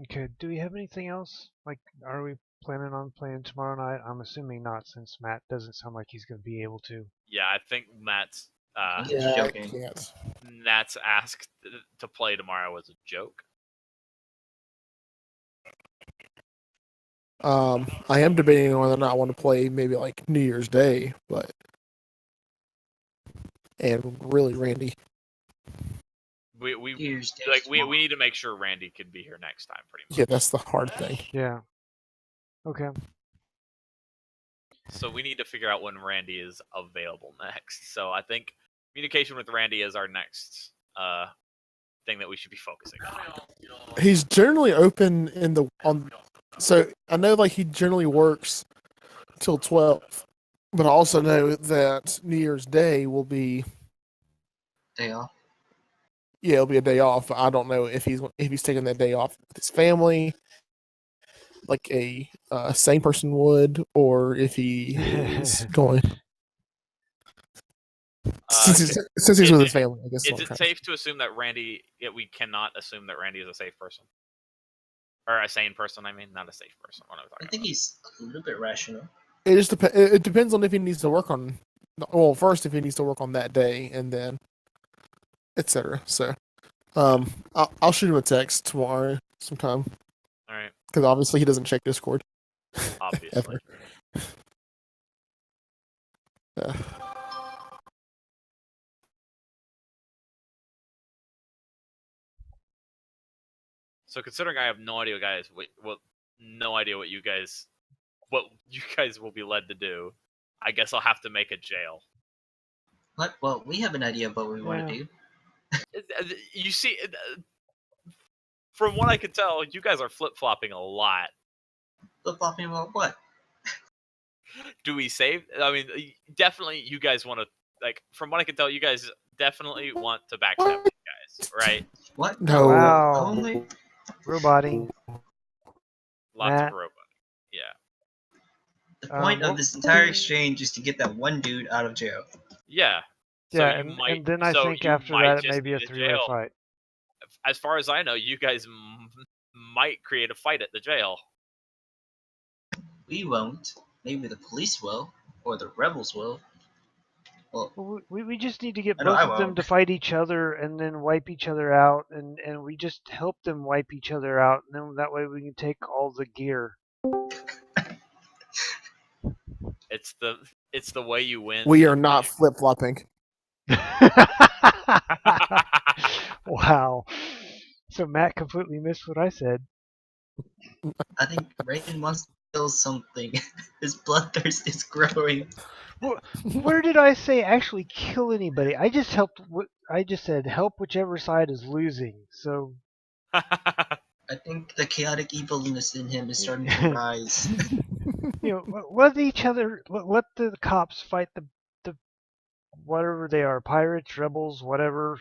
Okay. Do we have anything else? Like, are we planning on playing tomorrow night? I'm assuming not, since Matt doesn't sound like he's going to be able to. Yeah, I think Matt's He's Yeah, I joking. can't. Nat's asked to play tomorrow was a joke. I am debating on whether or not I want to play maybe like New Year's Day, and really Randy. We Here's Dave like we tomorrow. need to make sure Randy can be here next time, pretty much. Yeah, that's the hard thing. Yeah. Okay. So we need to figure out when Randy is available next. So I think communication with Randy is our next thing that we should be focusing on. He's generally open so I know like he generally works till 12, but I also know that New Year's Day will be Day off. it'll be a day off. I don't know if he's taking that day off with his family, like a sane person would, or if he is going since he's with his family. I guess Is it safe to assume that Randy? We cannot assume that Randy is a safe person, or a sane person. I mean, not a safe person. What am I I talking think about? he's a little bit rational. It just it depends on if he needs to work on. Well, first if he needs to work on that day, and then etc. So, I'll shoot him a text tomorrow sometime All right, because obviously he doesn't check Discord obviously. ever. So considering I have no idea, guys, no idea what you guys will be led to do, I guess I'll have to make a jail. What? Well, we have an idea of what we want to do. You see, from what I can tell, you guys are flip-flopping a lot. Flip-flopping about what? Do we save? I mean, definitely you guys want to, like, from what I can tell, you guys definitely want to backstab these guys, right? What? No. Wow. Only? Roboting. Lots Matt. of robot. Yeah. The point well- of this entire exchange is to get that one dude out of jail. Yeah. So Yeah, you might, and then I so think you after might that it just may be a need three-way jail. fight. As far as I know, you guys might create a fight at the jail. We won't. Maybe the police will, or the rebels will. Well, We just need to get I know both I of them won't. to fight each other and then wipe each other out, and we just help them wipe each other out, and then that way we can take all the gear. It's the way you win. We are not flip flopping. Wow. So Matt completely missed what I said. I think Raymond wants to kill something. His bloodthirst is growing. Where did I say actually kill anybody? I just helped. I just said help whichever side is losing. So I think the chaotic evilness in him is starting to rise. let each other. Let the cops fight the whatever they are, pirates, rebels, whatever.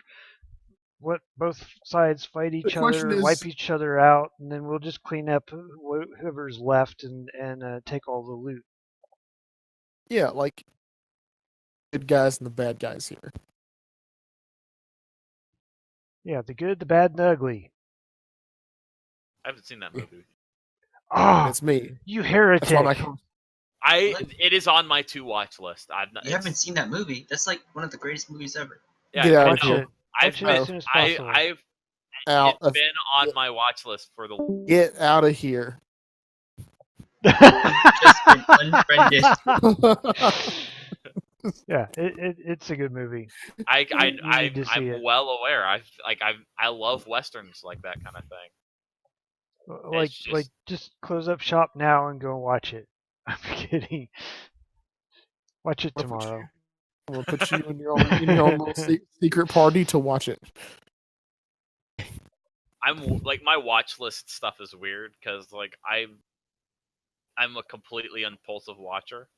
Let both sides fight each other, wipe each other out, and then we'll just clean up whoever's left and take all the loot. Yeah, like good guys and the bad guys here. Yeah, the good, the bad, and the ugly. I haven't seen that movie. Ah, That's me. you That's why heretic! It is on my to watch list. You haven't seen that movie? That's like one of the greatest movies ever. Yeah, Get out Watch of here. it. Watch it as soon as possible. Out It's of, been on my watch list for the. get out of here. Just been unfriended. Yeah, it's a good movie. I'm see it. well aware. I love westerns like that kind of thing. Just close up shop now and go watch it. I'm kidding. Watch it tomorrow. I'm gonna put you in your own little secret party to watch it. I'm like my watch list stuff is weird because like I'm a completely impulsive watcher.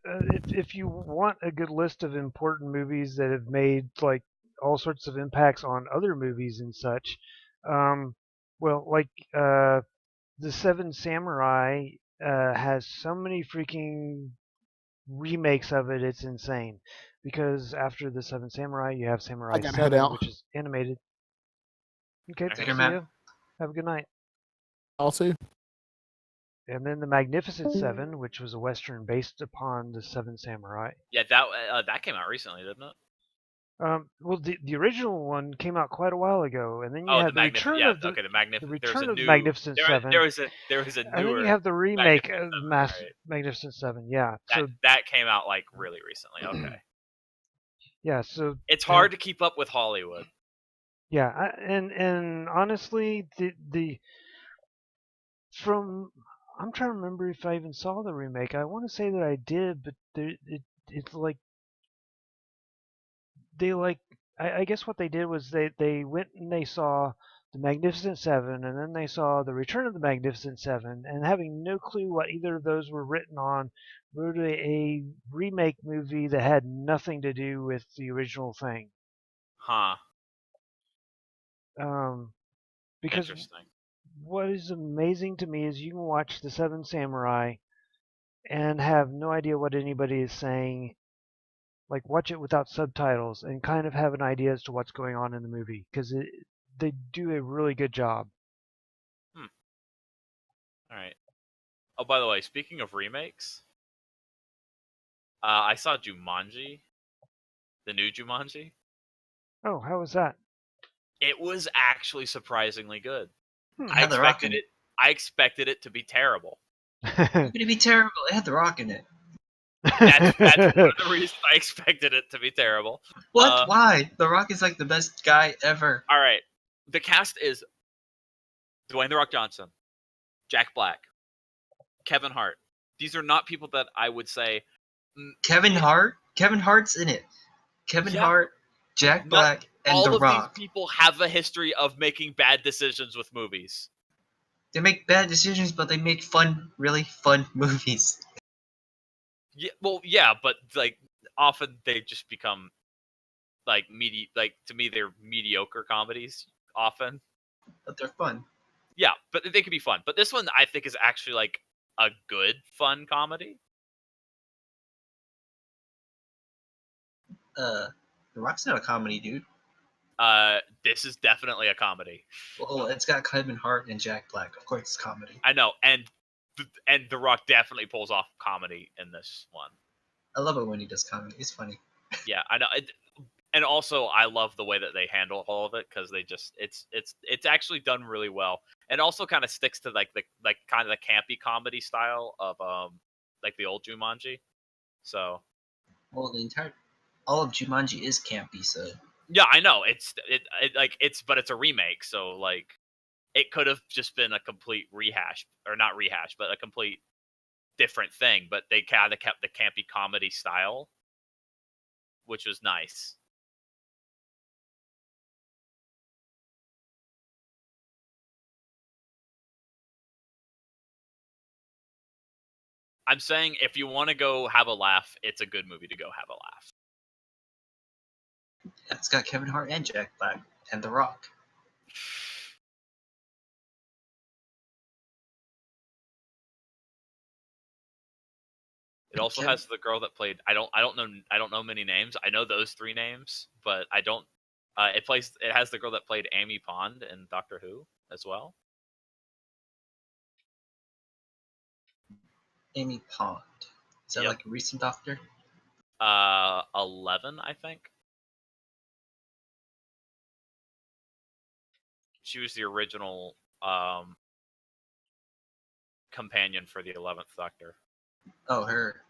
If you want a good list of important movies that have made like all sorts of impacts on other movies and such, the Seven Samurai has so many freaking remakes of it. It's insane. Because after the Seven Samurai, you have Samurai gotta head 7, out. which is animated. Okay, Okay. see Matt. ya. Have a good night. Also, And then the Magnificent Seven, which was a western based upon the Seven Samurai. Yeah, that came out recently, didn't it? Well, the original one came out quite a while ago, and then you Oh, had the return of the okay, the the There's a return of the new. Magnificent Seven, There was a and then newer you have the remake Magnificent of the Seven, right? Magnificent Seven. Yeah. That So that came out like really recently. Okay. yeah. So It's hard to keep up with Hollywood. yeah, and honestly, the from I'm trying to remember if I even saw the remake. I want to say that I did, but it's like they like I guess what they did was they went and they saw the Magnificent Seven, and then they saw the Return of the Magnificent Seven, and having no clue what either of those were written on, wrote a remake movie that had nothing to do with the original thing. Huh. Because Interesting. what is amazing to me is you can watch the Seven Samurai and have no idea what anybody is saying. Like watch it without subtitles and kind of have an idea as to what's going on in the movie because they do a really good job. All right. Oh, by the way, speaking of remakes, I saw Jumanji, the new Jumanji. Oh, how was that? It was actually surprisingly good. Hmm. I Had The Rock expected in it. I expected it to be terrible. How could it be terrible? It had The Rock in it. That's one of the reasons I expected it to be terrible. What? Why? The Rock is like the best guy ever. All right, the cast is Dwayne the Rock Johnson, Jack Black, Kevin Hart. These are not people that I would say. Kevin Hart? Kevin Hart's in it. Kevin Yeah. Hart, Jack Not Black, and all The of Rock. these people have a history of making bad decisions with movies. They make bad decisions, but they make fun, really fun movies. Yeah, well, yeah, but like often they just become like like to me they're mediocre comedies often. But they're fun. Yeah, but they can be fun. But this one I think is actually like a good fun comedy. The Rock's not a comedy, dude. This is definitely a comedy. Well, it's got Kevin Hart and Jack Black. Of course, it's comedy. I know, and The Rock definitely pulls off comedy in this one. I love it when he does comedy. It's funny. Yeah, I know. And also, I love the way that they handle all of it because they just it's actually done really well, and also kind of sticks to like the kind of the campy comedy style of like the old Jumanji. So Well, all of Jumanji is campy, so yeah, I know but it's a remake, so like it could have just been a complete rehash or not rehash, but a complete different thing. But they kind of kept the campy comedy style, which was nice. I'm saying if you want to go have a laugh, it's a good movie to go have a laugh. it's got Kevin Hart and Jack Black and The Rock. It also has the girl that played. I don't know many names. I know those three names, but I don't. It has the girl that played Amy Pond in Doctor Who as well. Amy Pond. Is that Yep. like a recent Doctor? 11, I think. She was the original companion for the 11th Doctor. Oh, her.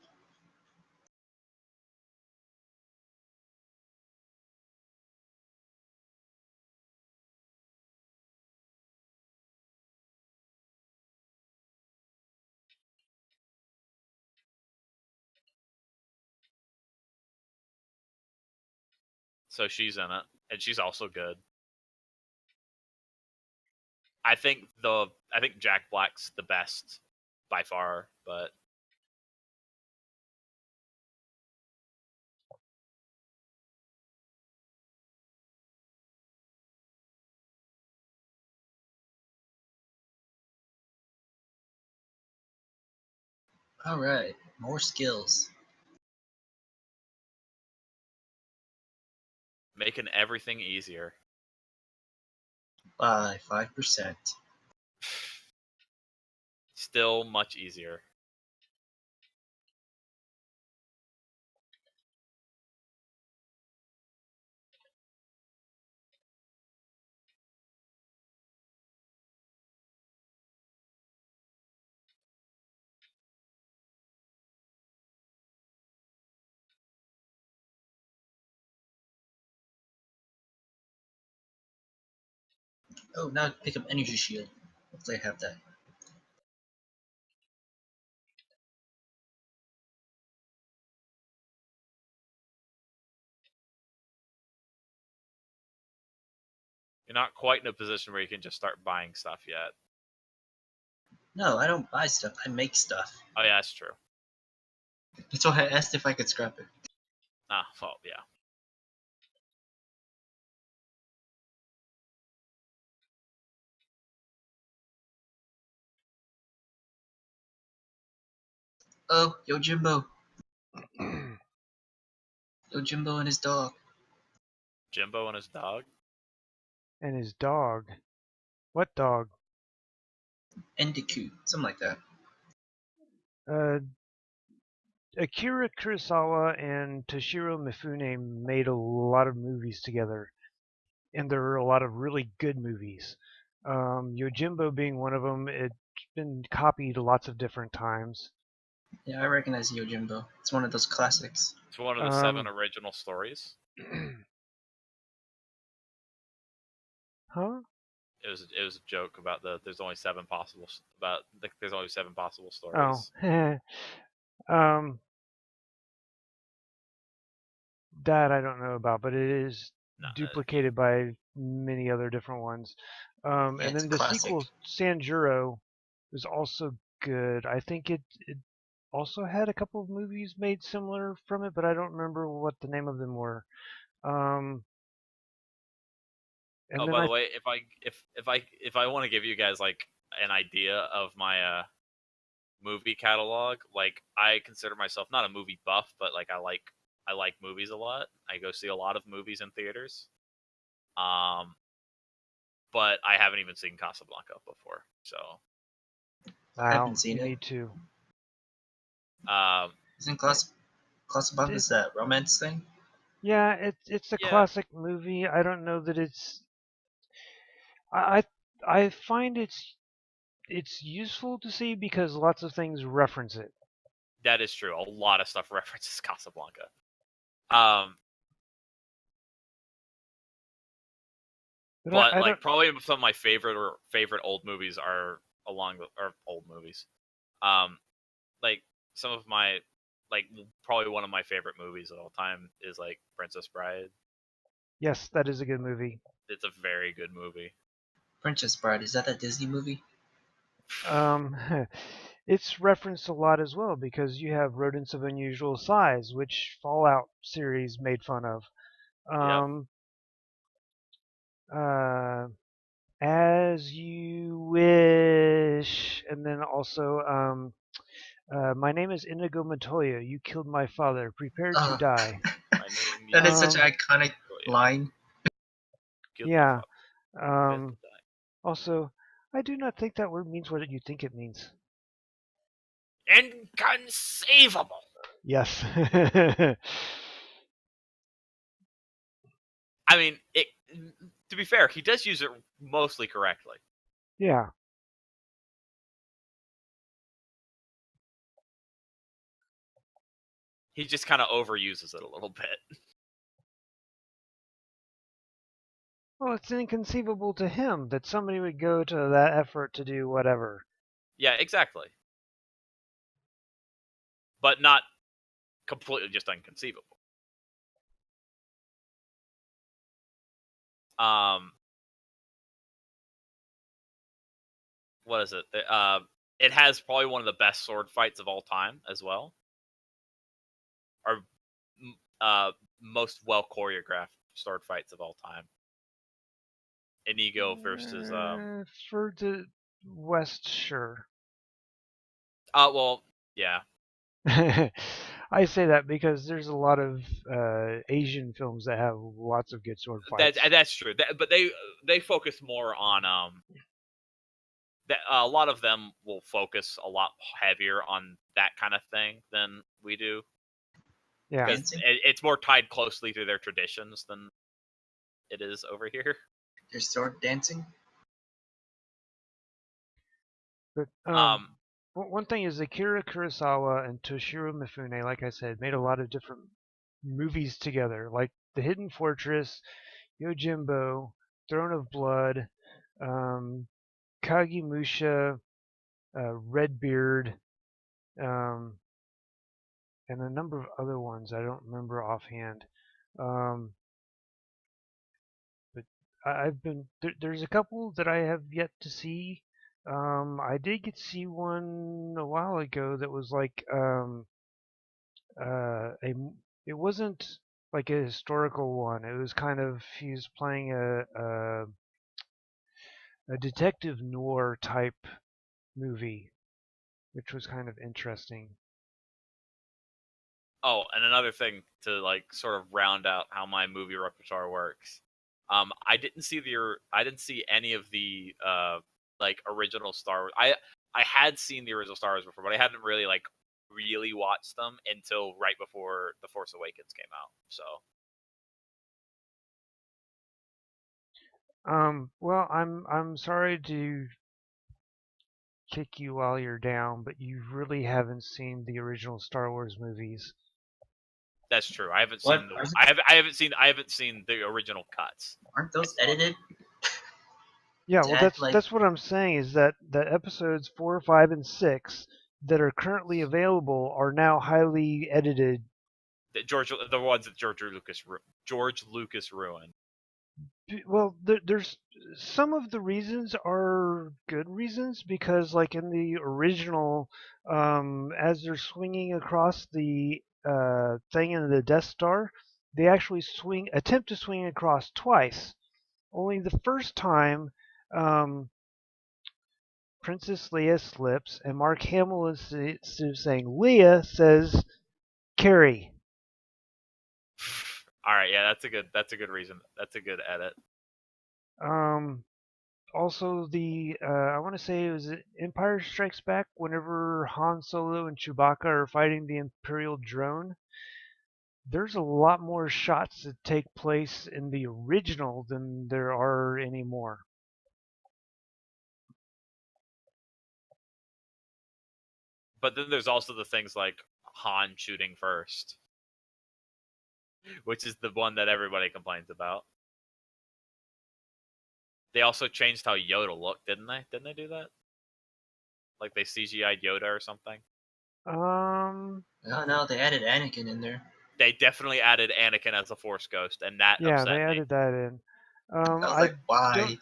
So she's in it, and she's also good. I think Jack Black's the best by far, but All right, more skills. making everything easier. by 5%. Still much easier. Oh, now pick up energy shield. Hopefully I have that. You're not quite in a position where you can just start buying stuff yet. No, I don't buy stuff. I make stuff. Oh yeah, that's true. That's why I asked if I could scrap it. Ah, well, yeah. Oh, Yojimbo. Yojimbo and his dog. Jimbo and his dog. And his dog. What dog? Endeku. Something like that. Akira Kurosawa and Toshiro Mifune made a lot of movies together, and there are a lot of really good movies. Yojimbo being one of them. It's been copied lots of different times. Yeah, I recognize Yojimbo. It's one of those classics. It's one of the 7 original stories. Huh? It was a joke about there's only 7 possible stories. Oh. That I don't know about, but it is No, duplicated by many other different ones. Yeah, And it's then a the classic. sequel, Sanjuro, was also good. I think it also had a couple of movies made similar from it, but I don't remember what the name of them were. And Oh, then by the way, if I want to give you guys like an idea of my movie catalog, like I consider myself not a movie buff, but like I like movies a lot. I go see a lot of movies in theaters. But I haven't even seen Casablanca before. So I haven't seen you it. need to. Isn't Casablanca's that romance thing? Yeah, it's a Yeah. classic movie. I don't know that it's. I find it's useful to see because lots of things reference it. that is true. A lot of stuff references Casablanca. But I like don't. probably some of my favorite old movies are old movies. Like some of my like probably one of my favorite movies of all time is like Princess Bride. Yes, that is a good movie. It's a very good movie. Princess Bride. Is that Disney movie? It's referenced a lot as well because you have rodents of unusual size, which Fallout series made fun of. As you wish, and then also, my name is Inigo Montoya. You killed my father. Prepare to die. My name That is is such an iconic line. Killed my Yeah. father. Prepare to die. Also, I do not think that word means what you think it means. Inconceivable. Yes. I mean, to be fair, he does use it mostly correctly. Yeah. He just kind of overuses it a little bit. Well, it's inconceivable to him that somebody would go to that effort to do whatever. Yeah, exactly. But not completely just inconceivable. What is it? It has probably one of the best sword fights of all time as well. Or most well choreographed sword fights of all time. Inigo versus For the West, sure. well, yeah. I say that because there's a lot of Asian films that have lots of good sword fights. That's true. But they focus more on a lot of them will focus a lot heavier on that kind of thing than we do. Yeah. Because Dancing? it's more tied closely to their traditions than it is over here. There's sword dancing. But one thing is Akira Kurosawa and Toshiro Mifune, like I said, made a lot of different movies together, like The Hidden Fortress, Yojimbo, Throne of Blood, Kagemusha, Redbeard, and a number of other ones I don't remember offhand. But I've been there's a couple that I have yet to see. I did get to see one a while ago that was like it wasn't like a historical one. It was kind of he was playing a detective noir type movie, which was kind of interesting. Oh, and another thing to like sort of round out how my movie repertoire works. I didn't see any of the like original Star Wars. I had seen the original Star Wars before, but I hadn't really really watched them until right before The Force Awakens came out. So Well, I'm sorry to kick you while you're down, but you really haven't seen the original Star Wars movies. that's true. I haven't What? seen I haven't seen the original cuts. Aren't those edited? Yeah, To well, act like that's what I'm saying is that episodes 4, 5, and 6 that are currently available are now highly edited. The ones that George Lucas ruined. Well, there's some of the reasons are good reasons because, like in the original, as they're swinging across the thing in the Death Star, they actually attempt to swing across twice. Only the first time, um, Princess Leia slips, and Mark Hamill instead of saying Leia says Carrie. All right, yeah, that's a good reason. That's a good edit. Also, I want to say it was Empire Strikes Back. Whenever Han Solo and Chewbacca are fighting the Imperial drone, there's a lot more shots that take place in the original than there are anymore. But then there's also the things like Han shooting first, which is the one that everybody complains about. They also changed how Yoda looked, didn't they? Didn't they do that? Like they CGI'd Yoda or something? Um, oh no, they added Anakin in there. They definitely added Anakin as a Force ghost, and that yeah, upset they me. added that in. I was like, why?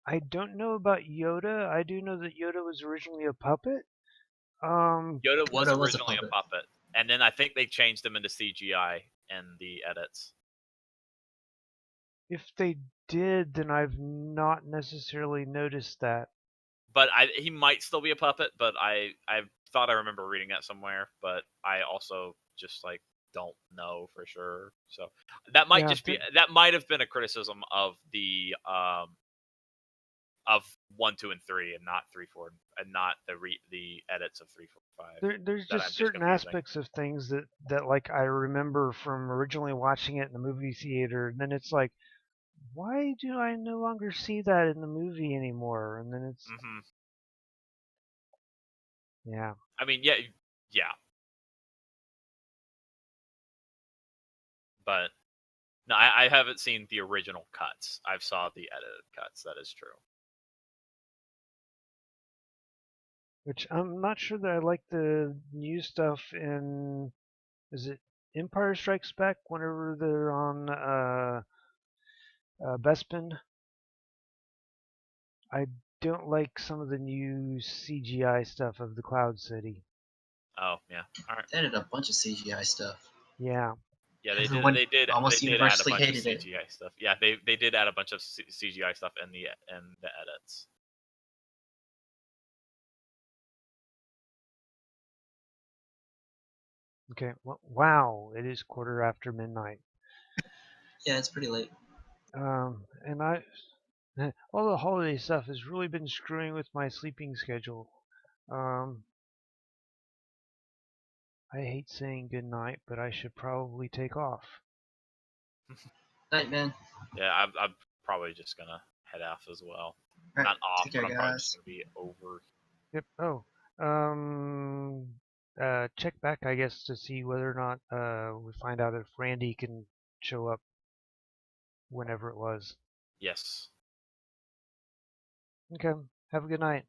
I don't know about Yoda. I do know that Yoda was originally a puppet. Yoda was Yoda was a originally a puppet. puppet, and then I think they changed him into CGI in the edits. If they did, then I've not necessarily noticed that. But he might still be a puppet, but I thought I remember reading that somewhere, but I also just don't know for sure. So that might that might have been a criticism of the of 1, 2, and 3, and not 3, 4, and not the edits of 3, 4, 5. There's that just I'm certain confusing. aspects of things that like I remember from originally watching it in the movie theater, and then it's like, why do I no longer see that in the movie anymore? And then it's yeah. I mean, yeah. But no, I haven't seen the original cuts. I've saw the edited cuts. That is true. Which I'm not sure that I like the new stuff in. Is it Empire Strikes Back? Whenever they're on Bespin, I don't like some of the new CGI stuff of the Cloud City. Oh yeah, all right. They added a bunch of CGI stuff. Yeah. Yeah, they Everyone did almost they did add a universally bunch of hated it. CGI stuff. Yeah, they did add a bunch of CGI stuff in the edits. Okay. Wow, it is quarter after midnight. Yeah, it's pretty late. And all the holiday stuff has really been screwing with my sleeping schedule. I hate saying good night, but I should probably take off. Night, man. Yeah, I'm probably just gonna head off as well. All right, Not off, take care, but I'm probably just guys. gonna be over. Yep. Oh. Check back, I guess, to see whether or not we find out if Randy can show up whenever it was. Yes. Okay. Have a good night.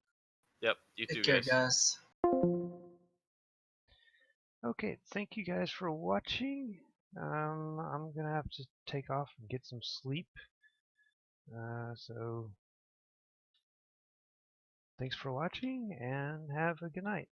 Yep. You Take too, care, guys. guys. Okay, thank you guys for watching. I'm gonna have to take off and get some sleep. So thanks for watching and have a good night.